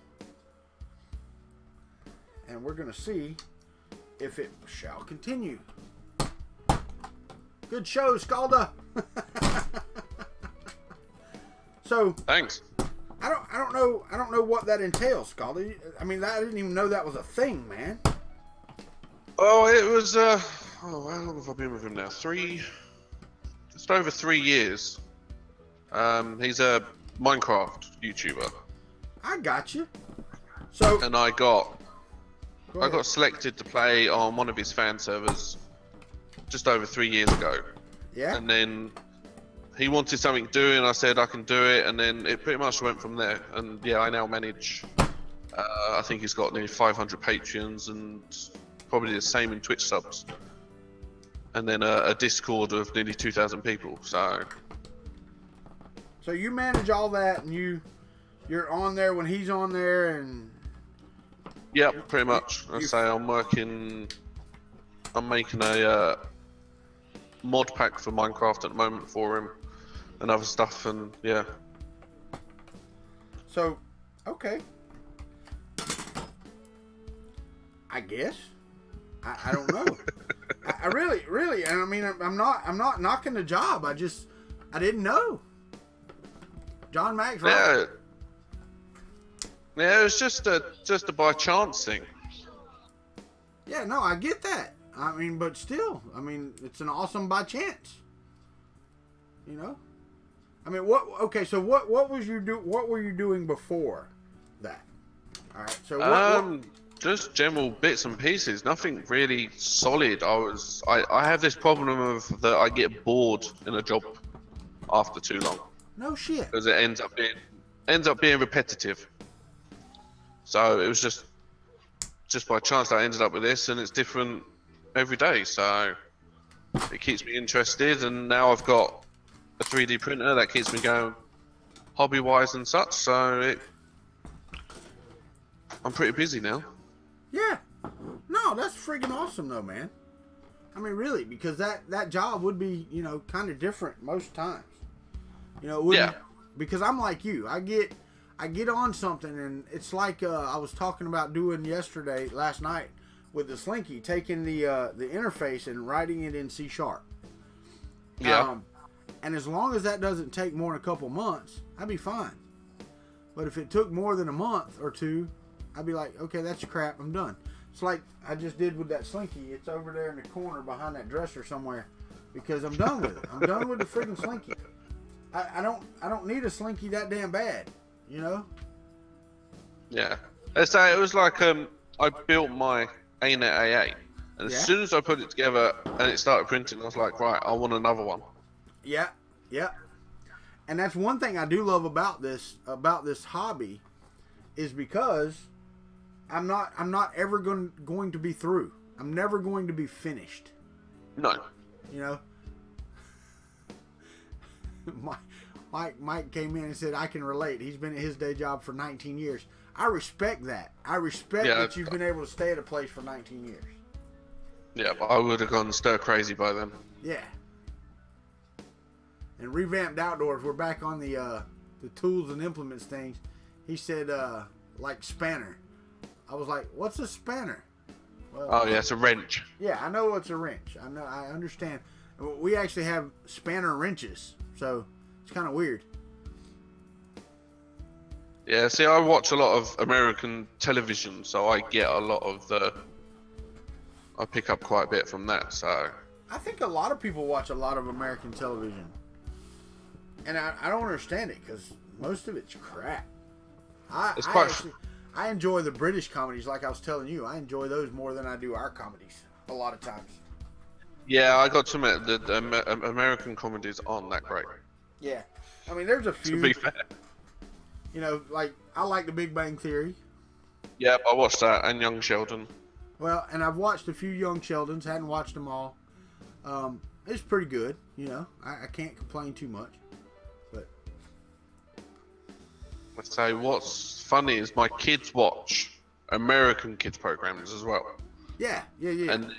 And we're going to see if it shall continue. Good show, Scalda. So Thanks. I don't know what that entails, Scalda. I mean, I didn't even know that was a thing, man. Oh, it was oh, how long have I been with him now? Just over 3 years. He's a Minecraft YouTuber. I got you. So And I got selected to play on one of his fan servers just over 3 years ago. Yeah. And then he wanted something doing, I said I can do it, and then it pretty much went from there. And yeah, I now manage, I think he's got nearly 500 Patreons and probably the same in Twitch subs. And then a Discord of nearly 2,000 people, so you manage all that, and you're on there when he's on there, and yep, pretty much. I say I'm making a mod pack for Minecraft at the moment for him and other stuff, and yeah. So, okay. I guess. I don't know. I really, and I mean, I'm not knocking the job. I didn't know. John Max, right? Yeah, it was just a by chance thing. Yeah, no, I get that. I mean, but still, I mean, it's an awesome by chance. You know? I mean, okay, so what were you doing before that? All right. So what just general bits and pieces, nothing really solid. I have this problem of that I get bored in a job after too long. No shit. Because it ends up being repetitive. So it was just by chance that I ended up with this, and it's different every day, so it keeps me interested. And now I've got a 3D printer that keeps me going hobby-wise and such. So I'm pretty busy now. Yeah. No, that's freaking awesome though, man. I mean, really, because that job would be, you know, kind of different most times. You know, it wouldn't, because I'm like you. I get on something, and it's like I was talking about doing last night with the Slinky, taking the interface and writing it in C#. Yeah. And as long as that doesn't take more than a couple months, I'd be fine. But if it took more than a month or two, I'd be like, okay, that's crap. I'm done. It's like I just did with that Slinky. It's over there in the corner behind that dresser somewhere, because I'm done with it. I'm done with the freaking Slinky. I don't need a Slinky that damn bad, you know? Yeah. Let's say it was like I built my ANET A8, and as soon as I put it together and it started printing, I was like, right, I want another one. Yeah, yeah. And that's one thing I do love about this hobby, is because I'm not ever going to be through. I'm never going to be finished. No. You know? Mike came in and said, I can relate. He's been at his day job for 19 years. I respect that. I respect that you've been able to stay at a place for 19 years. Yeah, but I would have gone stir crazy by then. Yeah. And Revamped Outdoors, we're back on the tools and implements things. He said, like spanner. I was like, what's a spanner? Well, oh yeah, it's a wrench. Yeah, I know it's a wrench. I understand. We actually have spanner wrenches, so it's kind of weird. Yeah, see, I watch a lot of American television, so I get a lot of I pick up quite a bit from that, so... I think a lot of people watch a lot of American television. And I don't understand it, because most of it's crap. I enjoy the British comedies, like I was telling you. I enjoy those more than I do our comedies, a lot of times. Yeah, I got to admit, the American comedies aren't that great. Yeah. I mean, there's a few... To be fair. You know, like, I like The Big Bang Theory. Yeah, I watched that, and Young Sheldon. Well, and I've watched a few Young Sheldons, hadn't watched them all. It's pretty good, you know. I can't complain too much. But I'd say what's funny is my kids watch American kids programs as well. Yeah. And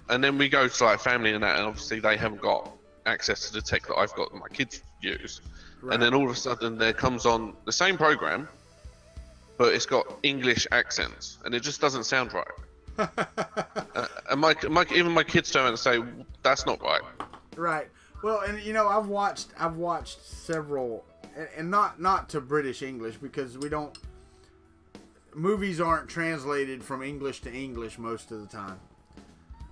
then we go to like family and that, and obviously they haven't got access to the tech that I've got that my kids use. Right. And then all of a sudden there comes on the same program, but it's got English accents, and it just doesn't sound right. And even my kids turn and say, that's not right. Right. Well, and you know, I've watched several, and not to British English, because movies aren't translated from English to English most of the time.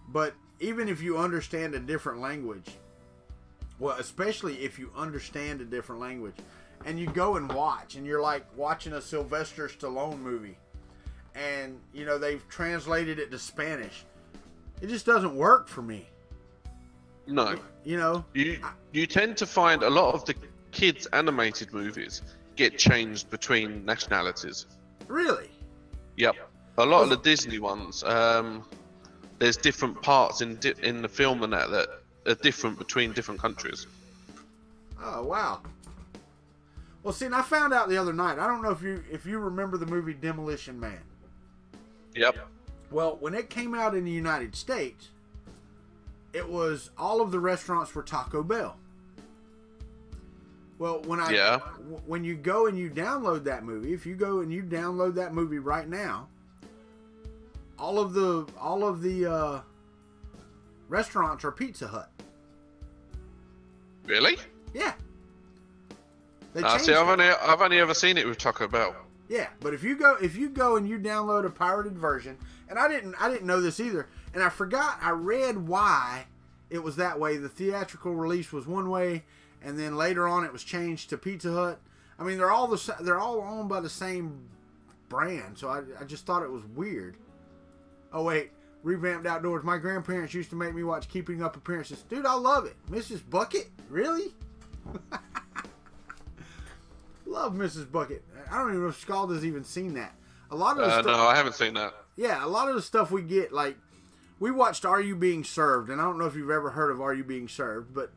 But even if you understand a different language, well, especially if you understand a different language, and you go and watch, and you're like watching a Sylvester Stallone movie, and you know they've translated it to Spanish, it just doesn't work for me. No. You know, you tend to find a lot of the kids' animated movies get changed between nationalities. Really? Yep. A lot of the Disney ones, there's different parts in the film and that are different between different countries. Oh wow. Well, see, and I found out the other night. I don't know if you remember the movie Demolition Man. Yep. Well, when it came out in the United States, it was all of the restaurants were Taco Bell. Well, when you go and you download that movie, if you go and you download that movie right now, all of the restaurants are Pizza Hut. Really? Yeah. See, I've only ever seen it with Taco Bell. Yeah, but if you go and you download a pirated version, and I didn't know this either, and I read why it was that way. The theatrical release was one way, and then later on it was changed to Pizza Hut. I mean, they're all owned by the same brand, so I just thought it was weird. Oh wait, Revamped Outdoors. My grandparents used to make me watch Keeping Up Appearances. Dude, I love it. Mrs. Bucket? Really? Love Mrs. Bucket. I don't even know if Scalda's even seen that. A lot of the stuff, no, I haven't seen that. Yeah, a lot of the stuff we get, like we watched Are You Being Served, and I don't know if you've ever heard of Are You Being Served, but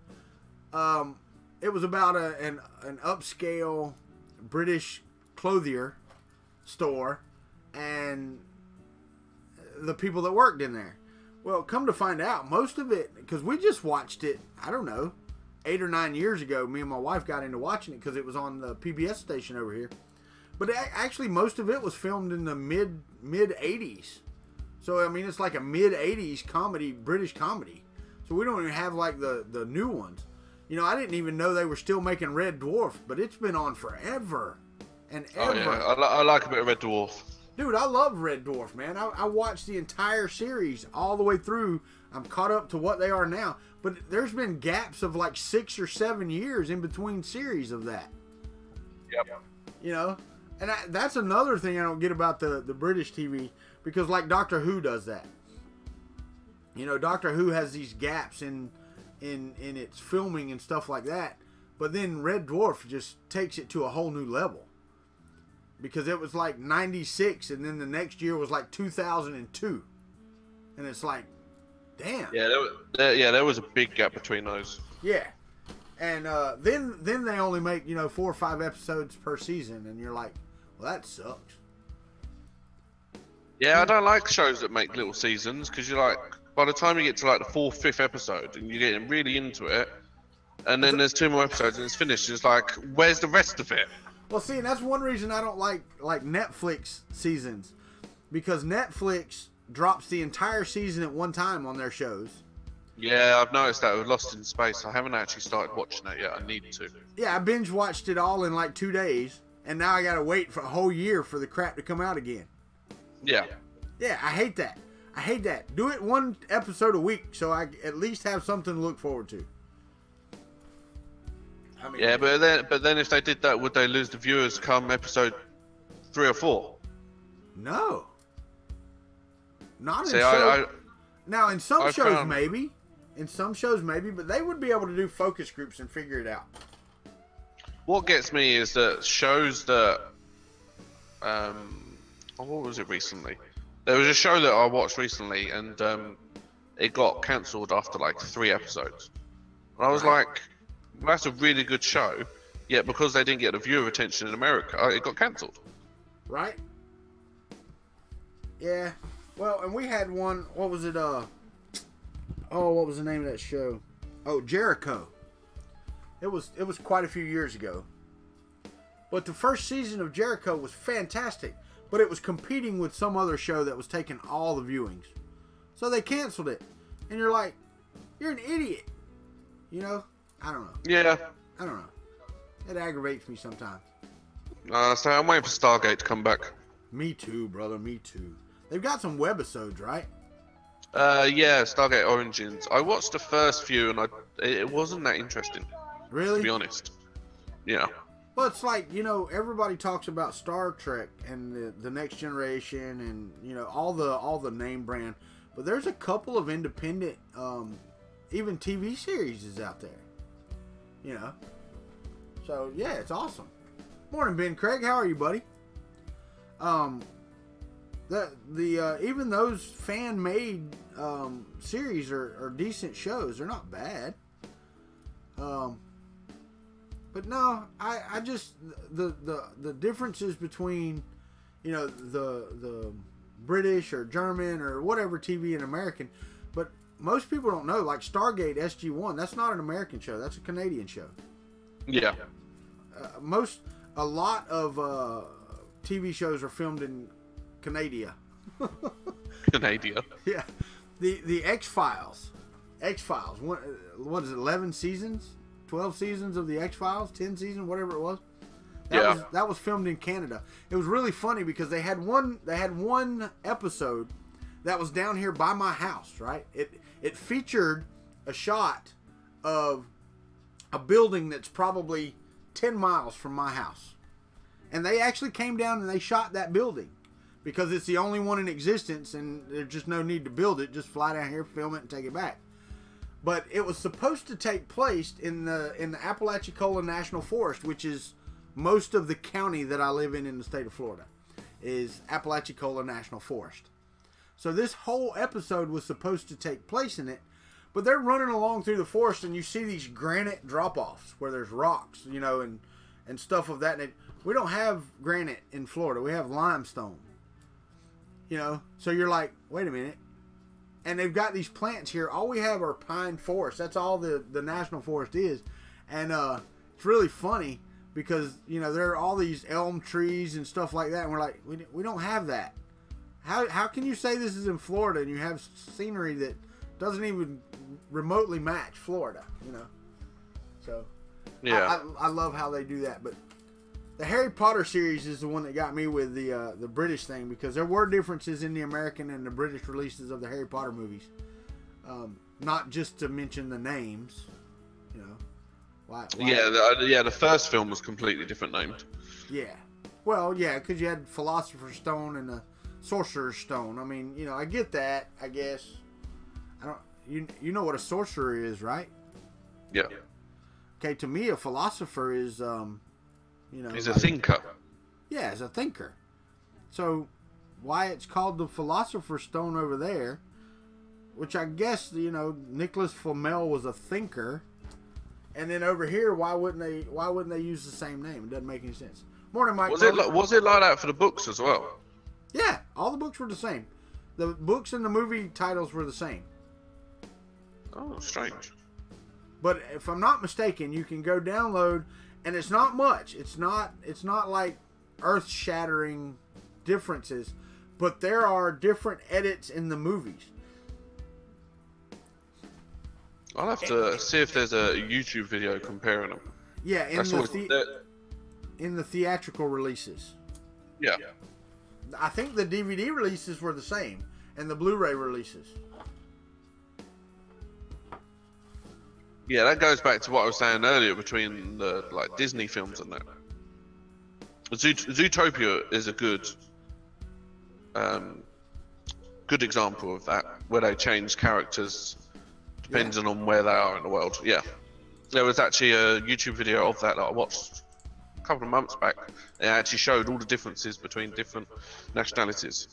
it was about an upscale British clothier store and the people that worked in there. Well, come to find out, most of it, because we just watched it, I don't know, 8 or 9 years ago. Me and my wife got into watching it because it was on the PBS station over here. But actually, most of it was filmed in the mid 80s. So, I mean, it's like a mid 80s comedy, British comedy. So we don't even have like the new ones. You know, I didn't even know they were still making Red Dwarf, but it's been on forever and ever. Oh yeah, I like a bit of Red Dwarf. Dude, I love Red Dwarf, man. I watched the entire series all the way through. I'm caught up to what they are now. But there's been gaps of like 6 or 7 years in between series of that. Yep. You know? And that's another thing I don't get about the British TV. Because like Doctor Who does that. You know, Doctor Who has these gaps in its filming and stuff like that. But then Red Dwarf just takes it to a whole new level. Because it was like 96 and then the next year was like 2002. And it's like, damn. Yeah, there was a big gap between those. Yeah. And then they only make, 4 or 5 episodes per season. And you're like, well, that sucks. Yeah, I don't like shows that make little seasons. Because you're like, by the time you get to like the 4th, 5th episode and you're getting really into it. And then there's 2 more episodes and it's finished. It's like, where's the rest of it? Well, see, and that's one reason I don't like Netflix seasons, because Netflix drops the entire season at one time on their shows. Yeah, I've noticed that with Lost in Space. I haven't actually started watching it yet. I need to. Yeah, I binge watched it all in like 2 days, and now I gotta wait for a whole year for the crap to come out again. Yeah. Yeah, I hate that. I hate that. Do it 1 episode a week so I at least have something to look forward to. I mean, yeah, but then if they did that, would they lose the viewers come episode 3 or 4? No. Not See, in now in some shows maybe. In some shows maybe, but they would be able to do focus groups and figure it out. What gets me is that shows that what was it recently? There was a show that I watched recently and it got cancelled after like 3 episodes. And I was like, well, that's a really good show, yet because they didn't get the viewer attention in America, it got cancelled. Right? Yeah. Well, and we had one, what was it, what was the name of that show? Oh, Jericho. It was quite a few years ago. But the first season of Jericho was fantastic, but it was competing with some other show that was taking all the viewings. So they canceled it. And you're like, you're an idiot. You know? I don't know. Yeah. I don't know. It aggravates me sometimes. So I'm waiting for Stargate to come back. Me too, brother. Me too. They've got some webisodes, right? Yeah, Stargate Origins. I watched the first few and it wasn't that interesting. Really? To be honest. Yeah. Well, it's like, everybody talks about Star Trek and the Next Generation and, all the name brand. But there's a couple of independent, even TV series is out there. So, yeah, it's awesome. Morning, Ben Craig. How are you, buddy? Even those fan-made series are decent shows. They're not bad. But no, I just the differences between the British or German or whatever TV and American, but most people don't know, like Stargate SG-1, that's not an American show, that's a Canadian show. Yeah. A lot of TV shows are filmed in Canada. Canada. Yeah. The X-Files. X-Files. What is it, 11 seasons? 12 seasons of the X-Files? 10 seasons? Whatever it was. That was filmed in Canada. It was really funny because they had one episode that was down here by my house, right? It featured a shot of a building that's probably 10 miles from my house. And they actually came down and they shot that building because it's the only one in existence and there's just no need to build it. Just fly down here, film it, and take it back. But it was supposed to take place in the Apalachicola National Forest, which is most of the county that I live in the state of Florida, is Apalachicola National Forest. So this whole episode was supposed to take place in it, but they're running along through the forest, and you see these granite drop-offs where there's rocks, you know, and stuff of that. And we don't have granite in Florida. We have limestone. You know, so you're like, wait a minute. And they've got these plants here. All we have are pine forests. That's all the national forest is. And it's really funny because, you know, there are all these elm trees and stuff like that. And we're like, we don't have that. How can you say this is in Florida and you have scenery that doesn't even remotely match Florida, you know? So, yeah, I love how they do that. But the Harry Potter series is the one that got me with the British thing, because there were differences in the American and the British releases of the Harry Potter movies. Not just to mention the names, you know. Why? Yeah, the first film was completely different named. Yeah. Well, yeah, because you had Philosopher's Stone and the Sorcerer's Stone. I mean, you know, I get that, I guess. You know what a sorcerer is, right? Yeah. Okay, to me, a philosopher is, you know, he's a thinker. Yeah, he's a thinker. So, why it's called the Philosopher's Stone over there, which I guess, you know, Nicholas Flamel was a thinker, and then over here, why wouldn't they use the same name? It doesn't make any sense. Morning, Mike. Was it like that for the books as well? Yeah, all the books were the same. The books and the movie titles were the same. Oh, strange. But if I'm not mistaken, you can go download, and it's not much. It's not like earth-shattering differences, but there are different edits in the movies. I'll have to see if there's a YouTube video comparing them. Yeah, in the theatrical releases. Yeah. I think the DVD releases were the same, and the Blu-ray releases. Yeah, that goes back to what I was saying earlier between the Disney films and that. Zootopia is a good example of that, where they change characters depending on where they are in the world. Yeah, there was actually a YouTube video of that I watched a couple of months back. It actually showed all the differences between different nationalities.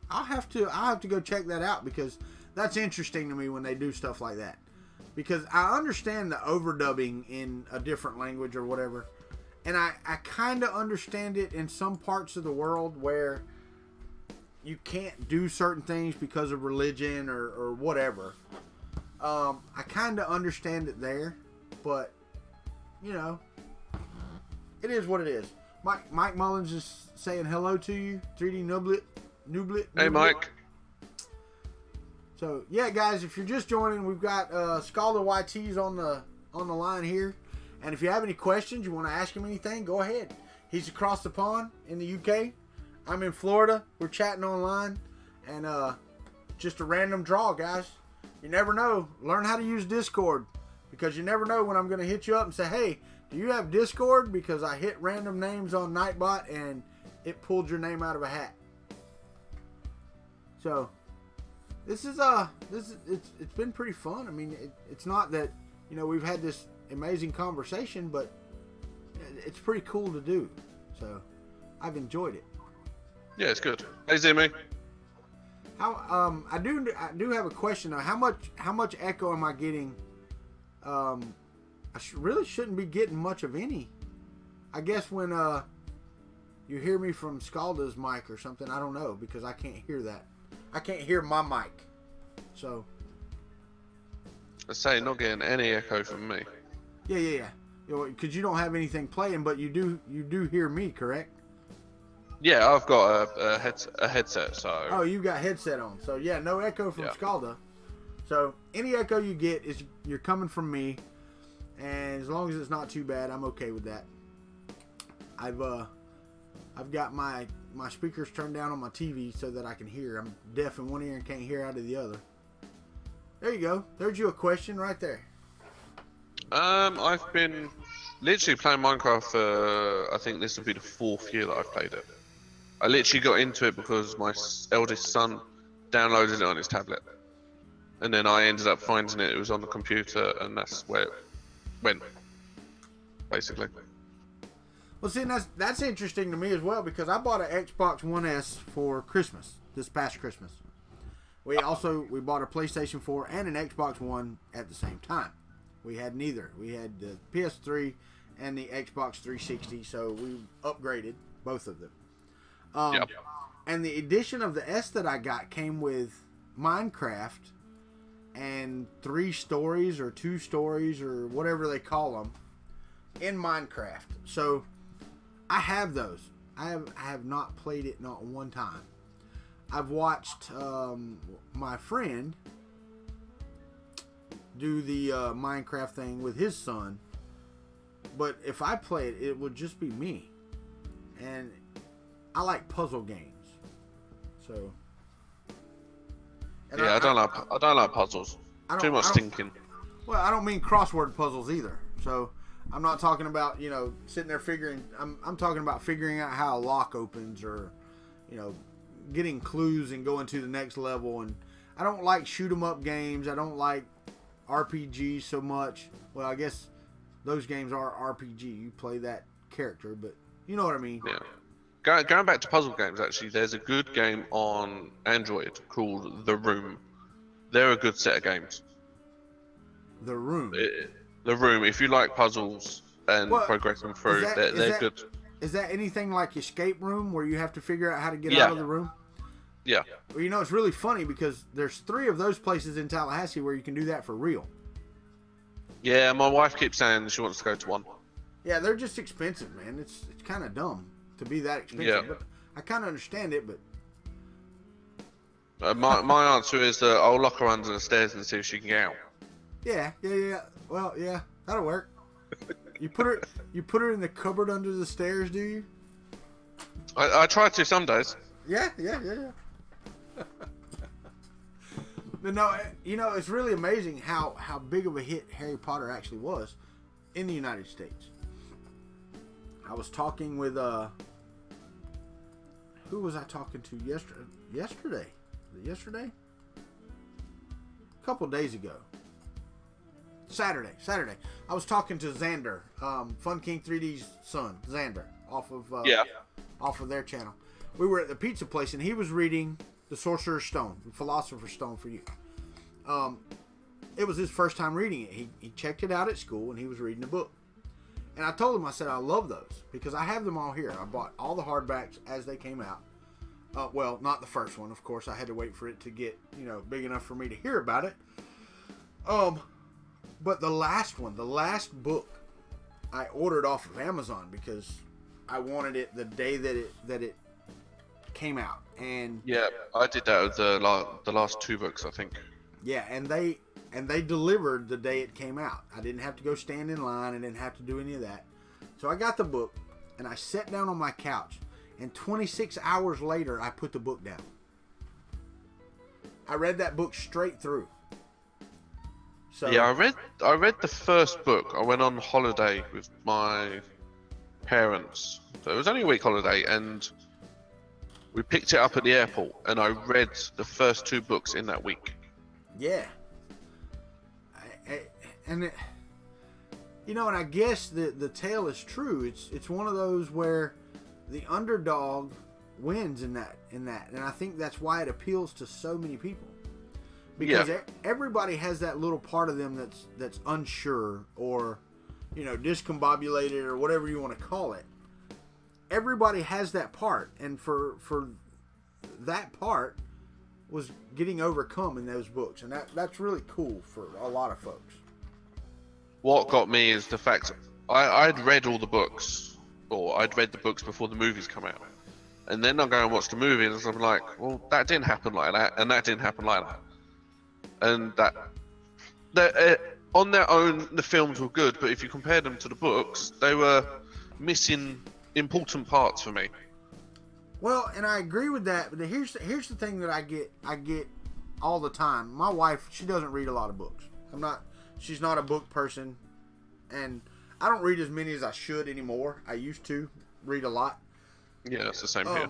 I'll have to go check that out, because that's interesting to me when they do stuff like that. Because I understand the overdubbing in a different language or whatever. And I kind of understand it in some parts of the world where you can't do certain things because of religion or whatever. I kind of understand it there. But, you know, it is what it is. Mike Mullins is saying hello to you. 3D Nublet. Hey, Mike. So, yeah, guys, if you're just joining, we've got Scalda YT's on the line here. And if you have any questions, you want to ask him anything, go ahead. He's across the pond in the UK. I'm in Florida. We're chatting online. And just a random draw, guys. You never know. Learn how to use Discord. Because you never know when I'm going to hit you up and say, hey, do you have Discord? Because I hit random names on Nightbot and it pulled your name out of a hat. So... It's been pretty fun. I mean, it's not that, you know, we've had this amazing conversation, but it's pretty cool to do. So, I've enjoyed it. Yeah, it's good. Hey, Zimmy. I do have a question though. How much echo am I getting? I really shouldn't be getting much of any. I guess when you hear me from Scalda's mic or something, I don't know, because I can't hear that. I can't hear my mic, so. I say not getting any echo from me. Yeah. Because you don't have anything playing, but you do hear me, correct? Yeah, I've got a headset, so. Oh, you got headset on, so yeah, no echo from Scalda. So any echo you get you're coming from me, and as long as it's not too bad, I'm okay with that. I've got my speakers turned down on my TV so that I can hear. I'm deaf in one ear and can't hear out of the other. There you go. There's you a question right there. I've been literally playing Minecraft for, I think this will be the 4th year that I've played it. I literally got into it because my eldest son downloaded it on his tablet. And then I ended up finding it was on the computer, and that's where it went, basically. Well, see, that's interesting to me as well, because I bought an Xbox One S for Christmas, this past Christmas. We bought a PlayStation 4 and an Xbox One at the same time. We had neither. We had the PS3 and the Xbox 360, so we upgraded both of them. Yep. And the edition of the S that I got came with Minecraft and 3 stories or 2 stories or whatever they call them in Minecraft. So I have those. I have not played it not one time. I've watched my friend do the Minecraft thing with his son, but if I play it, it would just be me. And I like puzzle games, so. And I don't like puzzles. Too much thinking. Well, I don't mean crossword puzzles either. So I'm not talking about sitting there figuring. I'm talking about figuring out how a lock opens, or getting clues and going to the next level. And I don't like shoot 'em up games. I don't like RPGs so much. Well, I guess those games are RPG. You play that character, but you know what I mean. Yeah. Going back to puzzle games, actually, there's a good game on Android called The Room. They're a good set of games. The Room. The Room. If you like puzzles and progressing through, they're good. Is that anything like Escape Room, where you have to figure out how to get out of the room? Yeah. Well, it's really funny because there's 3 of those places in Tallahassee where you can do that for real. Yeah, my wife keeps saying she wants to go to one. Yeah, they're just expensive, man. It's kind of dumb to be that expensive. Yeah. But I kind of understand it, but... my answer is that I'll lock her under the stairs and see if she can get out. Yeah. Well, yeah, that'll work. You put her in the cupboard under the stairs, do you? I try to some days. Yeah. But no, it's really amazing how big of a hit Harry Potter actually was in the United States. I was talking with who was I talking to yesterday? Was it yesterday? A couple days ago. Saturday. I was talking to Xander, Fun King 3D's son, Xander, off of their channel. We were at the pizza place and he was reading The Sorcerer's Stone, the Philosopher's Stone for you. It was his first time reading it. He checked it out at school and he was reading the book. And I told him, I said, I love those because I have them all here. I bought all the hardbacks as they came out. Well, not the first one, of course. I had to wait for it to get, big enough for me to hear about it. But the last one, the last book, I ordered off of Amazon because I wanted it the day that it came out. And yeah, I did that with the last 2 books, I think. Yeah, and they delivered the day it came out. I didn't have to go stand in line. I didn't have to do any of that. So I got the book, and I sat down on my couch, and 26 hours later, I put the book down. I read that book straight through. So, yeah, I read the first book. I went on holiday with my parents. So it was only a week holiday, and we picked it up at the airport, and I read the first 2 books in that week. Yeah. And I guess the tale is true. It's one of those where the underdog wins in that, and I think that's why it appeals to so many people. Because everybody has that little part of them that's unsure or, discombobulated or whatever you want to call it. Everybody has that part, and for that part was getting overcome in those books, and that's really cool for a lot of folks. What got me is the fact I'd read all the books, or I'd read the books before the movies come out, and then I go and watch the movie, and I'm like, well, that didn't happen like that, and that didn't happen like that. And that on their own, the films were good, but if you compare them to the books, they were missing important parts for me. Well, and I agree with that, but here's the thing that I get all the time. My wife, she doesn't read a lot of books. She's not a book person, and I don't read as many as I should anymore. I used to read a lot. Yeah, it's the same here.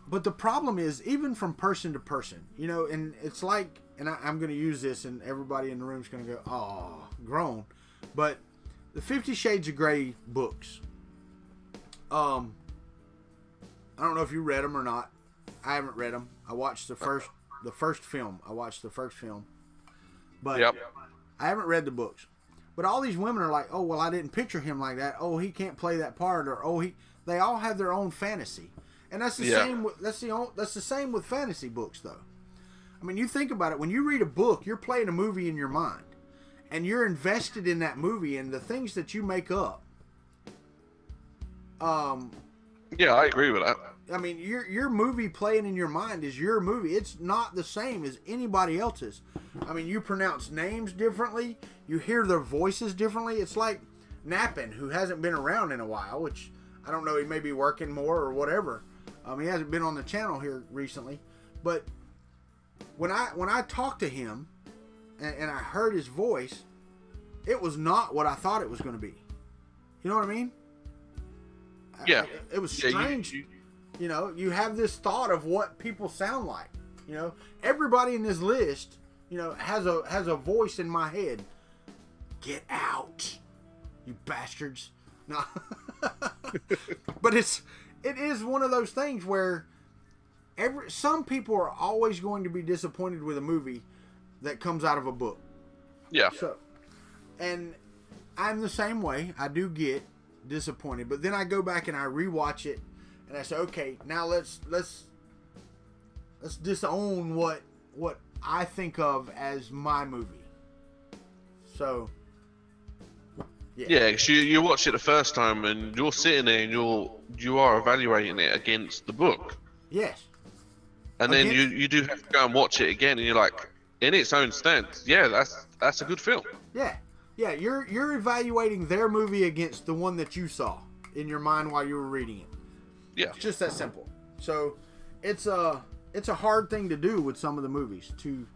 But the problem is, even from person to person, and it's like, and I'm going to use this, and everybody in the room is going to go, oh, grown. But the 50 Shades of Grey books, I don't know if you read them or not. I haven't read them. I watched the first the first film. I watched the first film, but Yep. I haven't read the books. But all these women are like, oh, well, I didn't picture him like that. Oh, he can't play that part, or they all have their own fantasy, and that's the same. That's the same with fantasy books, though. I mean, you think about it. When you read a book, you're playing a movie in your mind, and you're invested in that movie and the things that you make up. Yeah, I agree with that. I mean, your movie playing in your mind is your movie. It's not the same as anybody else's. I mean, you pronounce names differently. You hear their voices differently. It's like Nappin, who hasn't been around in a while, which I don't know, he may be working more or whatever. He hasn't been on the channel here recently. But when I talked to him and I heard his voice, it was not what I thought it was going to be. You know what I mean? Yeah. It was strange. You know, you have this thought of what people sound like. You know, everybody in this list, you know, has a voice in my head. Get out, you bastards! No, but it is one of those things where some people are always going to be disappointed with a movie that comes out of a book. Yeah. So, and I'm the same way. I do get disappointed, but then I go back and I rewatch it. And I say, okay, now let's disown what I think of as my movie. So, yeah. Yeah, 'cause you watch it the first time and you're sitting there and you are evaluating it against the book. Yes. And then you do have to go and watch it again, and you're like, in its own stance, yeah, that's a good film. Yeah. Yeah, you're evaluating their movie against the one that you saw in your mind while you were reading it. Yeah. It's just that simple. So it's a hard thing to do with some of the movies to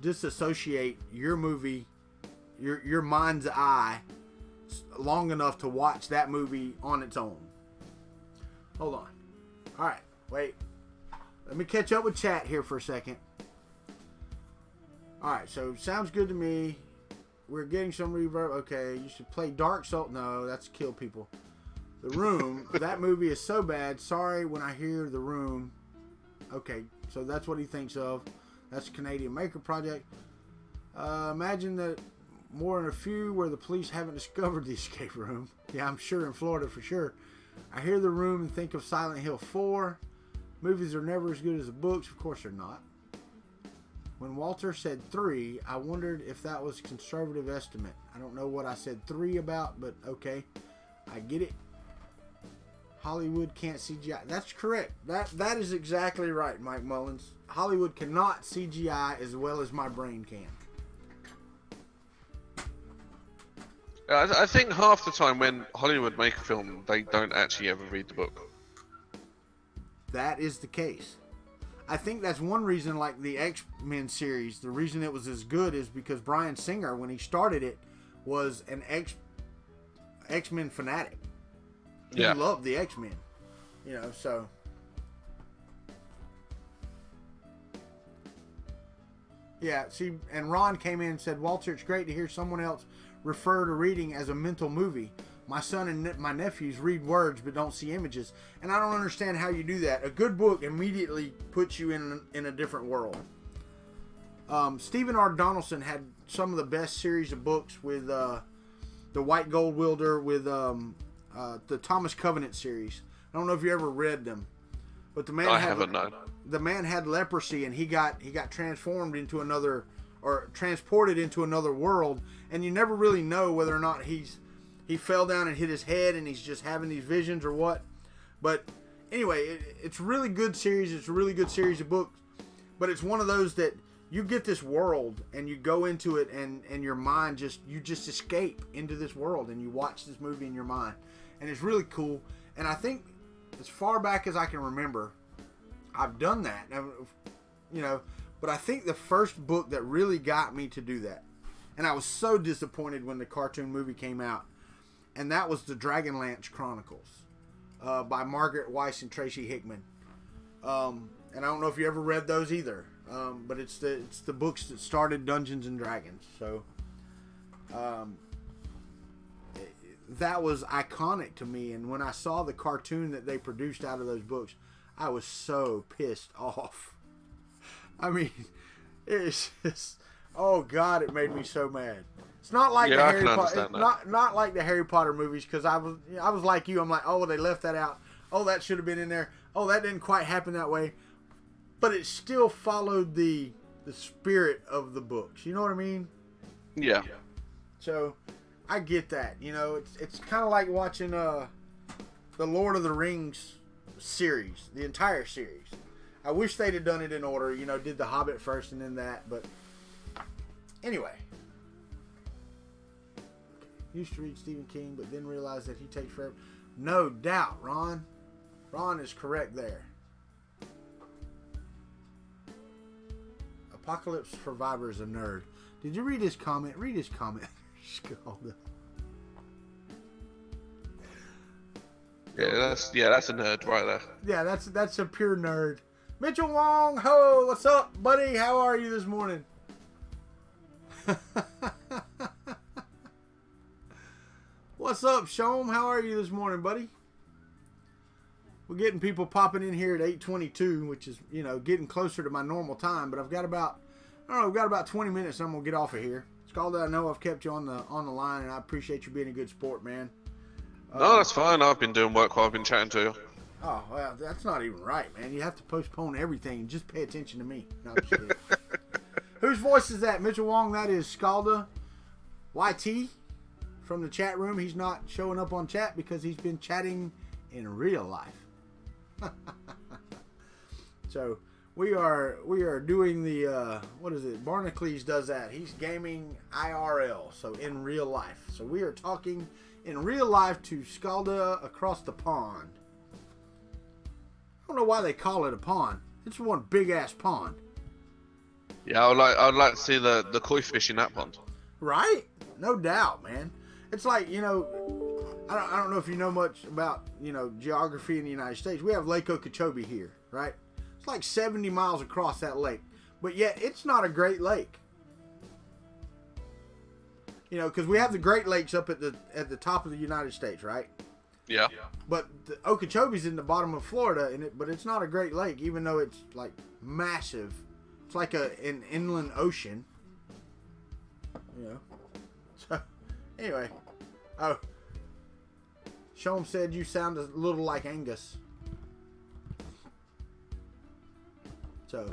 disassociate your movie, your mind's eye long enough to watch that movie on its own. Hold on. All right, wait. Let me catch up with chat here for a second. All right, so sounds good to me. We're getting some reverb. Okay, you should play Dark Soul. No, that's kill people. The Room. That movie is so bad. Sorry when I hear The Room. Okay, so that's what he thinks of. That's a Canadian Maker project. Imagine that more than a few where the police haven't discovered the escape room. Yeah, I'm sure in Florida for sure. I hear The Room and think of Silent Hill 4. Movies are never as good as the books. Of course they're not. When Walter said 3, I wondered if that was a conservative estimate. I don't know what I said 3 about, but okay. I get it. Hollywood can't CGI. That's correct. That is exactly right, Mike Mullins. Hollywood cannot CGI as well as my brain can. I think half the time when Hollywood make a film, they don't actually ever read the book. That is the case. I think that's one reason, like the X-Men series, the reason it was as good is because Bryan Singer, when he started it, was an X-Men fanatic. He loved the X-Men, you know, so. Yeah, see, and Ron came in and said, Walter, it's great to hear someone else refer to reading as a mental movie. My son and my nephews read words but don't see images, and I don't understand how you do that. A good book immediately puts you in a different world. Stephen R. Donaldson had some of the best series of books with the White Gold Wilder, with the Thomas Covenant series. I don't know if you ever read them, but the man the man had leprosy, and he got transformed into another, or transported into another world, and you never really know whether or not he fell down and hit his head and he's just having these visions or what. But anyway, it's a really good series. It's a really good series of books. But it's one of those that you get this world and you go into it, and your mind you just escape into this world and you watch this movie in your mind. And it's really cool. And I think as far back as I can remember, I've done that. You know, but I think the first book that really got me to do that, and I was so disappointed when the cartoon movie came out, and that was the Dragonlance Chronicles by Margaret Weiss and Tracy Hickman. And I don't know if you ever read those either, but it's the books that started Dungeons and Dragons. So that was iconic to me. And when I saw the cartoon that they produced out of those books, I was so pissed off. I mean, it's just, oh God, it made me so mad. It's not like the Harry Potter, not like the Harry Potter movies, because I was like you. I'm like, oh, they left that out. Oh, that should have been in there. Oh, that didn't quite happen that way. But it still followed the spirit of the books. You know what I mean? Yeah. So I get that. You know, it's kind of like watching the Lord of the Rings series, the entire series. I wish they'd have done it in order. You know, did the Hobbit first and then that. But anyway. Used to read Stephen King, but then realized that he takes forever. No doubt, Ron. Ron is correct there. Apocalypse Survivor is a nerd. Did you read his comment? Read his comment. Scalda. Yeah, that's a nerd right there. Yeah, that's a pure nerd. Mitchell Wong, ho, what's up, buddy? How are you this morning? What's up, Shom? How are you this morning, buddy? We're getting people popping in here at 8:22, which is, you know, getting closer to my normal time. But I've got about, I don't know, I've got about 20 minutes. And I'm gonna get off of here. Scalda, I know I've kept you on the line, and I appreciate you being a good sport, man. No, that's fine. I've been doing work while I've been chatting to you. Oh, well, that's not even right, man. You have to postpone everything and just pay attention to me. No, I'm just kidding. Whose voice is that? Mitchell Wong, that is Scalda YT from the chat room. He's not showing up on chat because he's been chatting in real life. So we are doing the what is it? Barnacles does that. He's gaming IRL, so in real life. So we are talking in real life to Scalda across the pond. I don't know why they call it a pond. It's one big ass pond. Yeah, I'd like to see the koi fish in that pond. Right? No doubt, man. It's like, you know, I don't know if you know much about, you know, geography in the United States. We have Lake Okeechobee here, right? It's like 70 miles across that lake, but yet it's not a Great Lake. You know, because we have the Great Lakes up at the top of the United States, right? Yeah. But the Okeechobee's in the bottom of Florida, but it's not a Great Lake, even though it's like massive. It's like an inland ocean. You know. So anyway, oh, Shom said you sound a little like Angus. So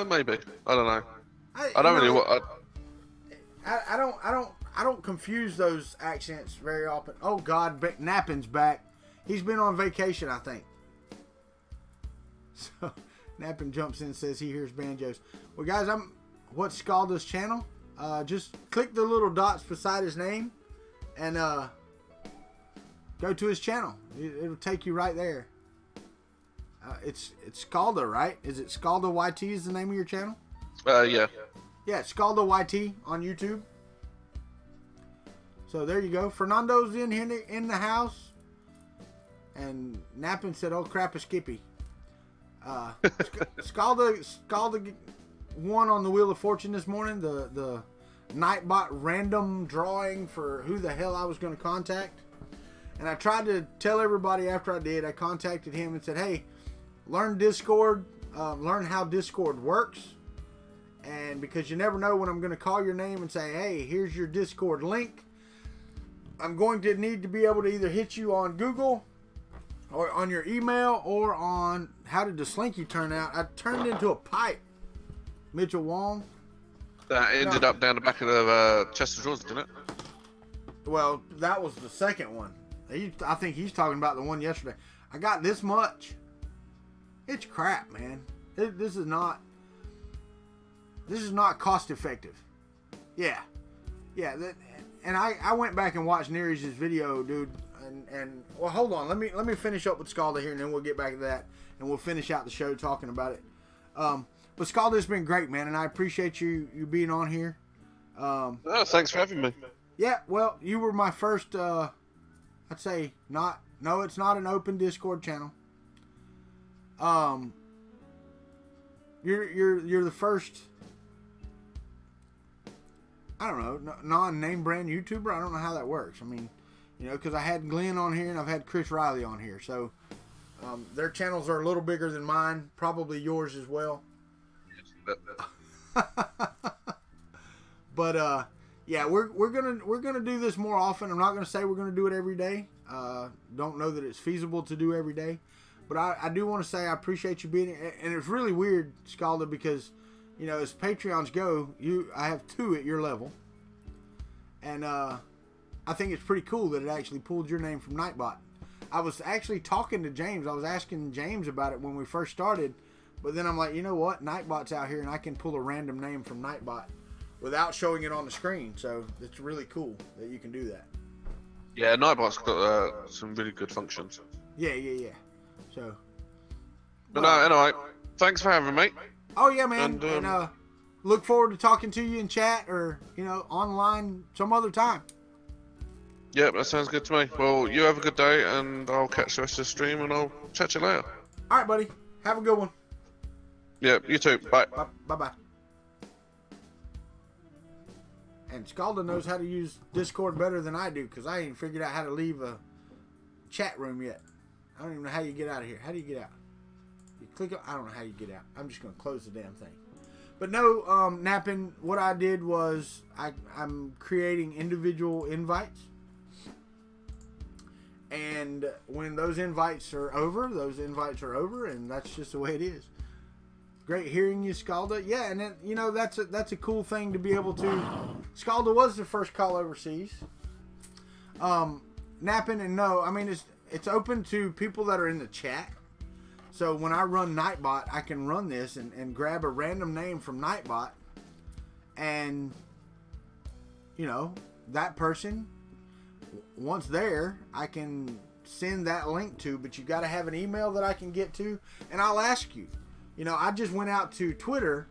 maybe. I don't know. I don't really. I don't confuse those accents very often. Oh God, Nappin's back. He's been on vacation, I think. So Nappin jumps in and says he hears banjos. Well, guys, what's Scalda's channel? Just click the little dots beside his name and go to his channel. It'll take you right there. It's Scalda, right? Is it Scalda YT is the name of your channel? Yeah. Yeah, Scalda YT on YouTube. So there you go. Fernando's in here in the house. And Nappin said, oh crap, a Skippy. Scalda won on the Wheel of Fortune this morning. The Nightbot random drawing for who the hell I was going to contact. And I tried to tell everybody after I did. I contacted him and said, hey, learn Discord. Learn how Discord works. And because you never know when I'm going to call your name and say, hey, here's your Discord link. I'm going to need to be able to either hit you on Google or on your email or on how did the slinky turn out. I turned it into a pipe, Mitchell Wong. That ended up down the back of the chest of drawers, didn't it? Well, that was the second one. I think he's talking about the one yesterday. I got this much. It's crap, man. This is not cost effective. Yeah. And I went back and watched Neary's video, dude. And well, hold on. Let me finish up with Scalda here, and then we'll get back to that, and we'll finish out the show talking about it. But Scalda's been great, man, and I appreciate you being on here. Oh, thanks for having me. Yeah, well, you were my first. I'd say not. No, it's not an open Discord channel. You're the first. I don't know, non-name brand YouTuber. I don't know how that works. I mean, you know, because I had Glenn on here and I've had Chris Riley on here. So, Their channels are a little bigger than mine, probably yours as well. But yeah, we're gonna do this more often. I'm not gonna say we're gonna do it every day. Don't know that it's feasible to do every day, but I do want to say I appreciate you being here. And it's really weird, Scalda, because you know, as Patreons go, I have 2 at your level, and I think it's pretty cool that it actually pulled your name from Nightbot. I was actually talking to James. I was asking James about it when we first started, but then I'm like, you know what? Nightbot's out here, and I can pull a random name from Nightbot without showing it on the screen. So it's really cool that you can do that. Yeah, Nightbot's got some really good functions. Yeah. So. But no, anyway, thanks for having me. Oh yeah, man. And look forward to talking to you in chat or online some other time. Yep, that sounds good to me. Well, you have a good day, and I'll catch the rest of the stream, and I'll chat to you later. All right, buddy. Have a good one. Yeah, you too. Bye. Bye. And Scalda knows how to use Discord better than I do, because I ain't figured out how to leave a chat room yet. I don't even know how you get out of here. How do you get out? You click on, I don't know how you get out. I'm just going to close the damn thing. But no, Nappin, what I did was I'm creating individual invites. And when those invites are over, and that's just the way it is. Great hearing you, Scalda. Yeah, and then, that's a cool thing to be able to. Scalda was the first call overseas. Nappin, and no, I mean it's open to people that are in the chat. So when I run Nightbot, I can run this and grab a random name from Nightbot, and that person, once there, I can send that link to, but you got to have an email that I can get to, and I'll ask you. I just went out to Twitter.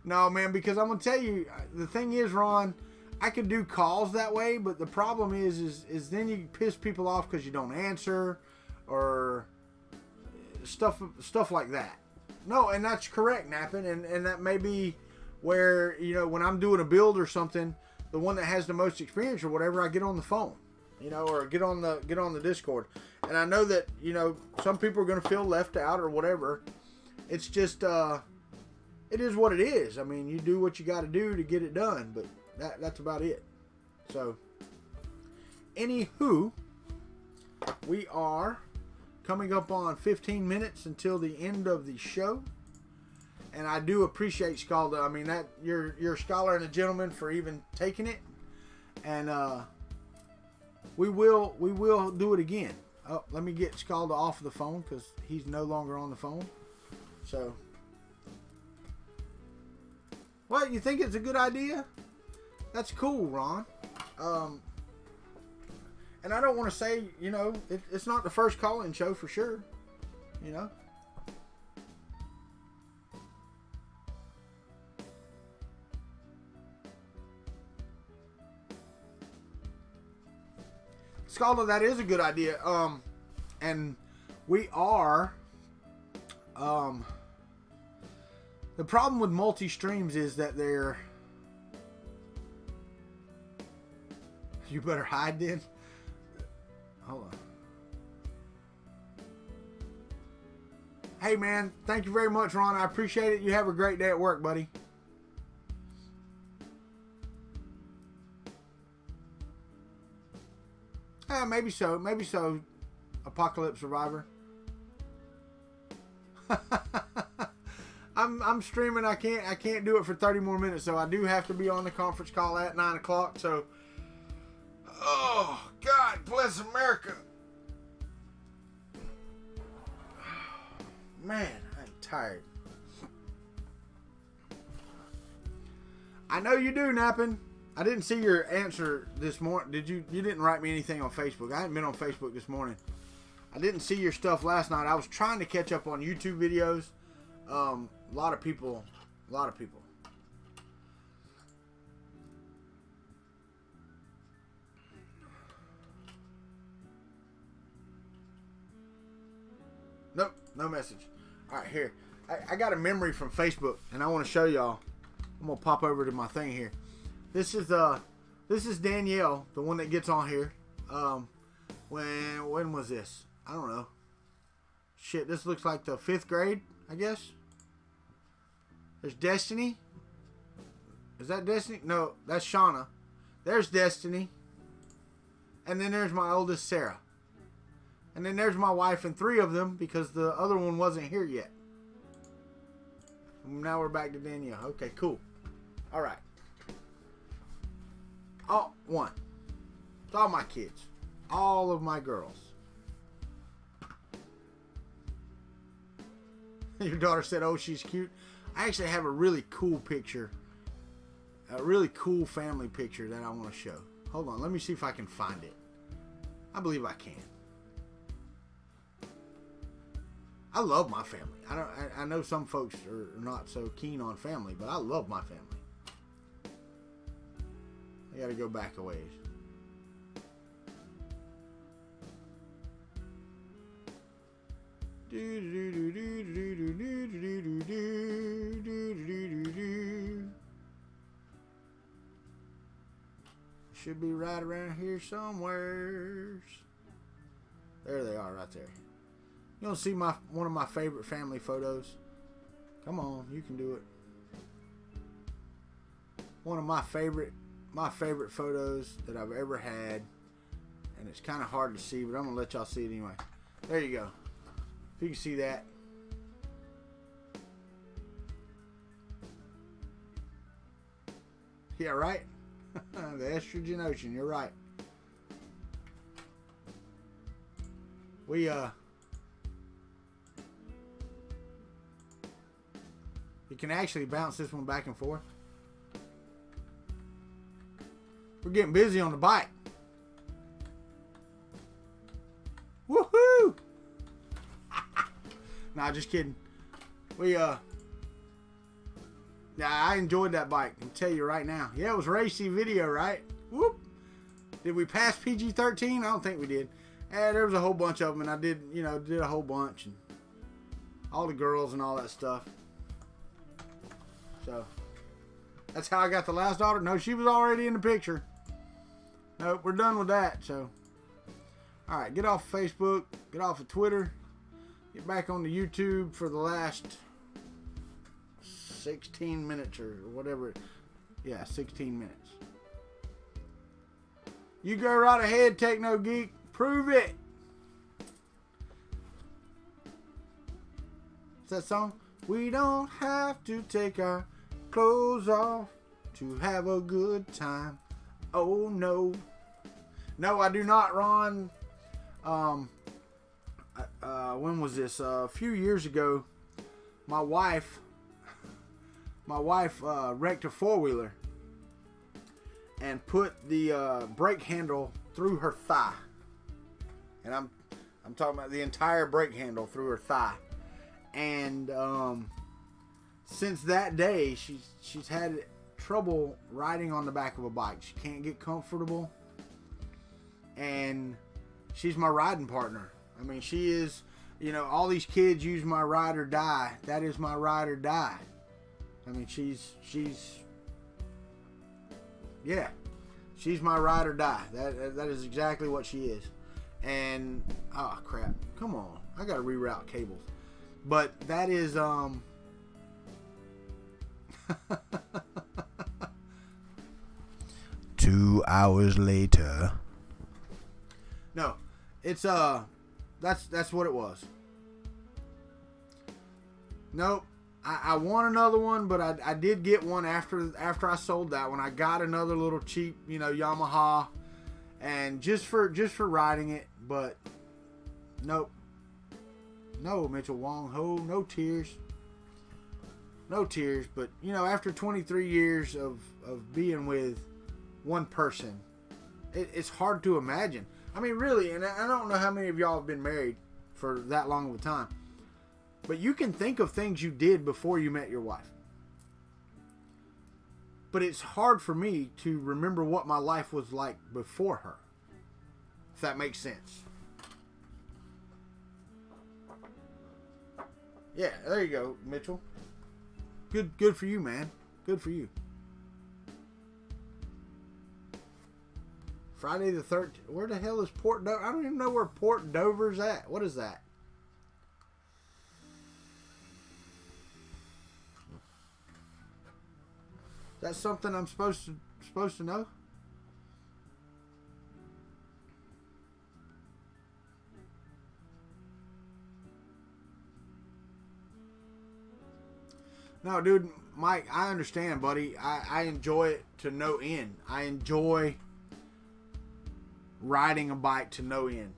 No, man, because I'm going to tell you, the thing is, Ron, I could do calls that way, but the problem is then you piss people off because you don't answer or stuff like that. No, and that's correct, Nappin, and that may be where, when I'm doing a build or something, the one that has the most experience or whatever, I get on the phone, or get on the Discord. And I know that, some people are going to feel left out or whatever. It's just, it is what it is. I mean, you do what you got to do to get it done, but that's about it. So, anywho, we are coming up on 15 minutes until the end of the show. And I do appreciate Scalda. I mean, that you're a scholar and a gentleman for even taking it. And we will do it again. Oh, let me get Scalda off the phone because he's no longer on the phone. So, what, you think it's a good idea? That's cool, Ron. And I don't want to say, it's not the first call-in show for sure. Scalda, that is a good idea. And we are. The problem with multi-streams is that they're. You better hide then. Hold on. Hey man, thank you very much, Ron. I appreciate it. You have a great day at work, buddy. Maybe so. Maybe so. Apocalypse Survivor. I'm streaming. I can't do it for 30 more minutes, so I do have to be on the conference call at 9 o'clock. So, oh God bless America. Man, I'm tired. I know you do, Nappin. I didn't see your answer this morning. Did you? You didn't write me anything on Facebook. I hadn't been on Facebook this morning. I didn't see your stuff last night. I was trying to catch up on YouTube videos. A lot of people. Nope, no message. All right, here. I got a memory from Facebook, and I want to show y'all. I'm gonna pop over to my thing here. This is Danielle, the one that gets on here. When was this? I don't know. Shit, this looks like the 5th grade, I guess. There's Destiny. Is that Destiny? No, that's Shauna. There's Destiny. And then there's my oldest, Sarah. And then there's my wife and 3 of them because the other one wasn't here yet. Now we're back to Danielle. Okay, cool. All right. Oh, 1. It's all my kids. All of my girls. Your daughter said, oh, she's cute. I actually have a really cool picture. A really cool family picture that I want to show. Hold on. Let me see if I can find it. I believe I can. I love my family. I know some folks are not so keen on family, but I love my family. I gotta go back a ways. Should be right around here somewhere. There they are, right there. You want to see one of my favorite family photos? Come on, you can do it. One of my favorite photos that I've ever had, and it's kind of hard to see, but I'm gonna let y'all see it anyway. There you go. If you can see that. Yeah, right? The estrogen ocean, you're right. You can actually bounce this one back and forth. We're getting busy on the bike. Woohoo! Nah, just kidding. Yeah, I enjoyed that bike. I can tell you right now. Yeah, it was racy video, right? Whoop. Did we pass PG-13? I don't think we did. There was a whole bunch of them, and I did a whole bunch, and all the girls and all that stuff. So that's how I got the last daughter. No, she was already in the picture. Nope, we're done with that. So, all right, get off Facebook, get off of Twitter, get back on the YouTube for the last 16 minutes or whatever. Yeah, 16 minutes. You go right ahead, Techno Geek. Prove it. What's that song? We don't have to take our clothes off to have a good time. Oh no. No, I do not, Ron. When was this? A few years ago, my wife wrecked a 4-wheeler and put the brake handle through her thigh. And I'm talking about the entire brake handle through her thigh. And since that day, she's had trouble riding on the back of a bike. She can't get comfortable. And she's my riding partner. I mean, she is, all these kids use my ride or die. That is my ride or die. I mean, she's my ride or die. That is exactly what she is. And, oh crap, come on. I gotta reroute cables. But that is, 2 hours later. No, it's, that's what it was. Nope. I want another one, but I did get one after I sold that one. I got another little cheap, Yamaha, and just for riding it. But nope, no Mitchell Wong Ho, no tears. But after 23 years of being with one person, it's hard to imagine. I mean, really, and I don't know how many of y'all have been married for that long of a time. But you can think of things you did before you met your wife. But it's hard for me to remember what my life was like before her. If that makes sense. Yeah, there you go, Mitchell. Good for you, man. Good for you. Friday the 13th. Where the hell is Port Dover? I don't even know where Port Dover's at. What is that? That's something I'm supposed to know? No, dude, Mike, I understand, buddy. I enjoy it to no end. I enjoy riding a bike to no end.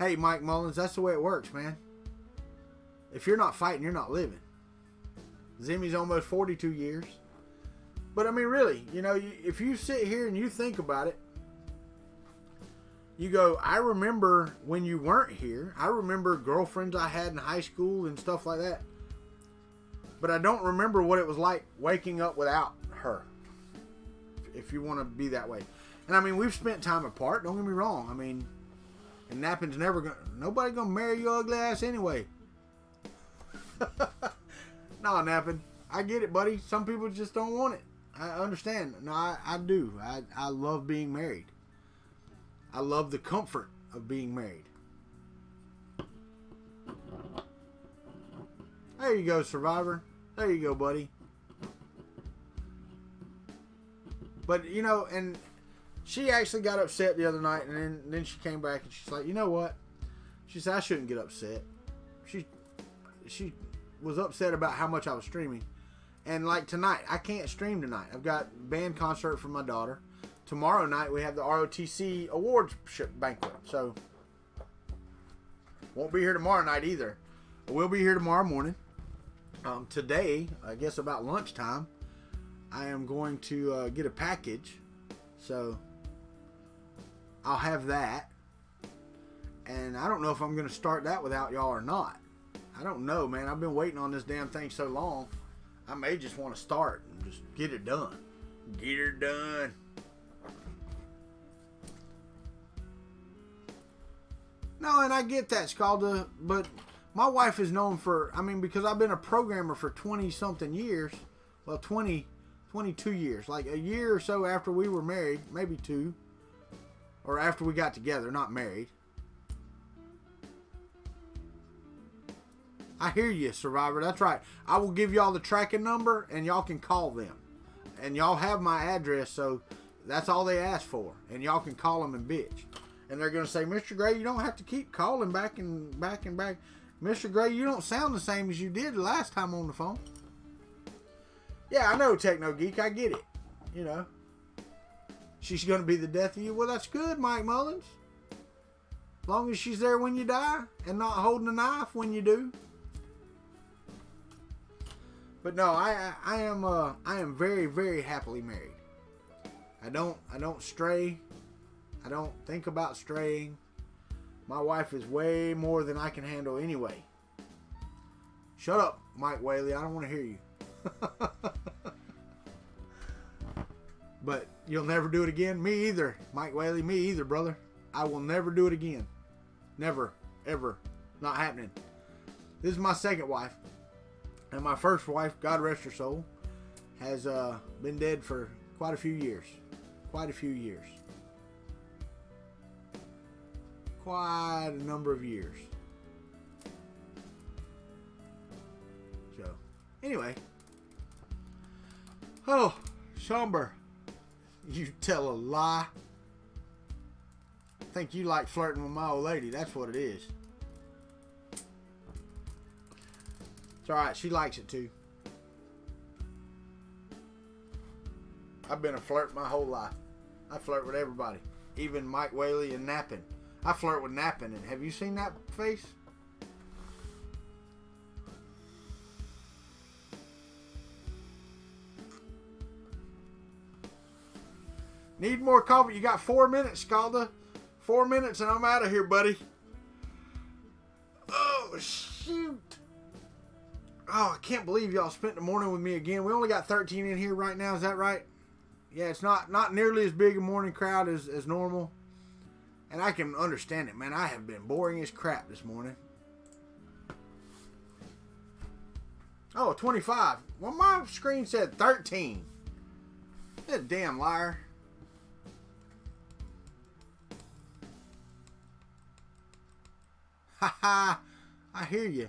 Hey, Mike Mullins, that's the way it works, man. If you're not fighting, you're not living. Zimmy's almost 42 years. But, I mean, really, you know, if you sit here and you think about it, you go, I remember when you weren't here. I remember girlfriends I had in high school and stuff like that. But I don't remember what it was like waking up without her. If you want to be that way. And, I mean, we've spent time apart. Don't get me wrong. I mean, and Nappin's never going to... Nobody going to marry your ugly ass anyway. No, Nappin. I get it, buddy. Some people just don't want it. I understand. No, I do. I love being married. I love the comfort of being married. There you go, Survivor. There you go, buddy. But, you know, and she actually got upset the other night, and then she came back, and she's like, you know what? She said, I shouldn't get upset. She was upset about how much I was streaming. And, like, tonight, I can't stream tonight. I've got band concert for my daughter. Tomorrow night, we have the ROTC awards banquet. So, won't be here tomorrow night either. We'll be here tomorrow morning. Today, I guess about lunchtime, I am going to get a package. So, I'll have that. And I don't know if I'm going to start that without y'all or not. I don't know, man. I've been waiting on this damn thing so long. I may just want to start and just get it done. Get her done. No, and I get that, Scalda, but my wife is known for, I mean, because I've been a programmer for 20-something years. Well, 22 years. Like a year or so after we were married, maybe 2. Or after we got together, not married. I hear you, Survivor. That's right. I will give y'all the tracking number, and y'all can call them. And y'all have my address, so that's all they ask for. And y'all can call them and bitch. And they're going to say, Mr. Gray, you don't have to keep calling back and back and back. Mr. Gray, you don't sound the same as you did the last time on the phone. Yeah, I know, Techno Geek. I get it. You know. She's going to be the death of you. Well, that's good, Mike Mullins. As long as she's there when you die and not holding a knife when you do. But no, I am very, very happily married. I don't stray. I don't think about straying. My wife is way more than I can handle anyway. Shut up, Mike Whaley. I don't want to hear you. But you'll never do it again? Me either, Mike Whaley. Me either, brother. I will never do it again. Never. Ever. Not happening. This is my second wife. And my first wife, God rest her soul, has been dead for quite a few years. Quite a few years. Quite a number of years. So, anyway. Oh, Somber. You tell a lie. I think you like flirting with my old lady. That's what it is. It's alright. She likes it too. I've been a flirt my whole life. I flirt with everybody. Even Mike Whaley and Nappin. I flirt with Nappin. And have you seen that face? Need more coffee? You got 4 minutes, Scalda. 4 minutes and I'm out of here, buddy. Oh, shoot. Oh, I can't believe y'all spent the morning with me again. We only got 13 in here right now. Is that right? Yeah, it's not nearly as big a morning crowd as normal. And I can understand it, man. I have been boring as crap this morning. Oh, 25. Well, my screen said 13. That damn liar. Haha, I hear you.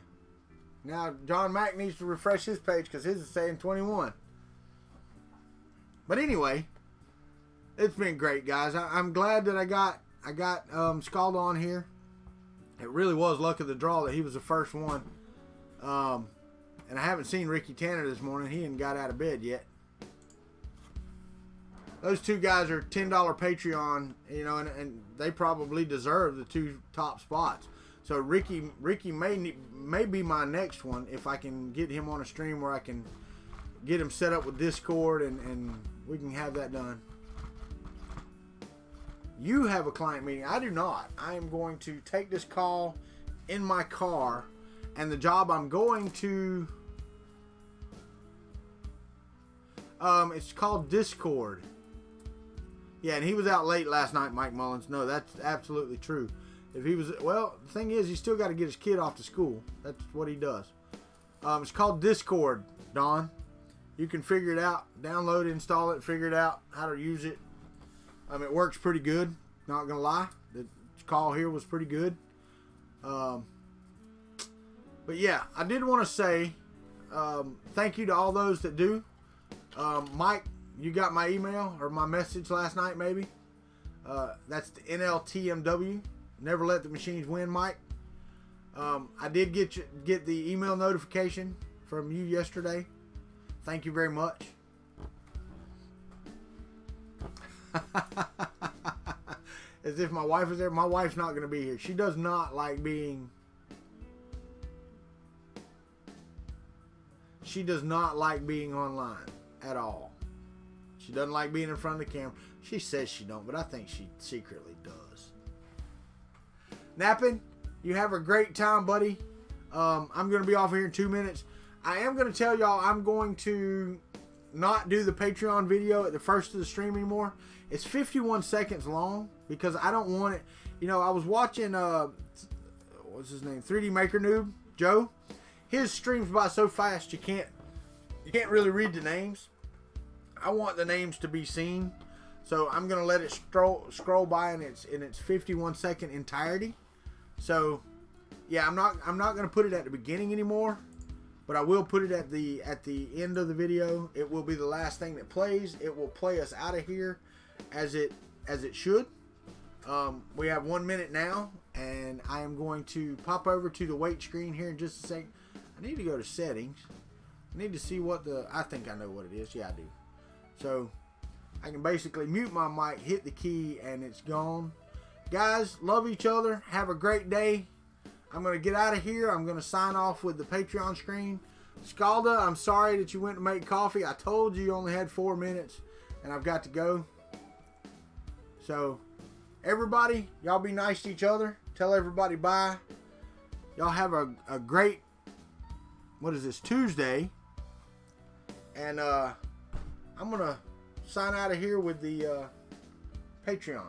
Now John Mack needs to refresh his page because his is saying 21. But anyway, it's been great, guys. I'm glad that I got Scalda on here. It really was luck of the draw that he was the first one. And I haven't seen Ricky Tanner this morning. He ain't got out of bed yet. Those two guys are $10 Patreon, you know, and they probably deserve the two top spots. So Ricky may be my next one if I can get him on a stream where I can get him set up with Discord and we can have that done. You have a client meeting. I do not. I am going to take this call in my car, and the job I'm going to, it's called Discord. Yeah, and he was out late last night, Mike Mullins. No, that's absolutely true. If he was, well, the thing is, he's still got to get his kid off to school. That's what he does. It's called Discord, Don. You can figure it out. Download it, install it, figure it out how to use it. It works pretty good. Not going to lie. The call here was pretty good. But yeah, I did want to say thank you to all those that do. Mike, you got my email or my message last night, maybe. That's the NLTMW. Never let the machines win, Mike. I did get the email notification from you yesterday. Thank you very much. As if my wife was there. My wife's not going to be here. She does not like being... She does not like being online at all. She doesn't like being in front of the camera. She says she don't, but I think she secretly does. Nappin', you have a great time, buddy. I'm going to be off here in 2 minutes. I am going to tell y'all I'm going to not do the Patreon video at the first of the stream anymore. It's 51 seconds long because I don't want it. You know, I was watching, what's his name? 3D Maker Noob, Joe. His streams by so fast you can't really read the names. I want the names to be seen. So I'm going to let it scroll by in its 51 second entirety. So yeah, I'm not going to put it at the beginning anymore, but I will put it at the end of the video. It will be the last thing that plays. It will play us out of here as it should. We have 1 minute now, and I am going to pop over to the wait screen here in just a second. I need to go to settings. I need to see what I think I know what it is. Yeah, I do. So I can basically mute my mic, hit the key, and it's gone. Guys, love each other. Have a great day. I'm going to get out of here. I'm going to sign off with the Patreon screen. Scalda, I'm sorry that you went to make coffee. I told you only had 4 minutes, and I've got to go. So, everybody, y'all be nice to each other. Tell everybody bye. Y'all have a great, what is this, Tuesday. And I'm going to sign out of here with the Patreons.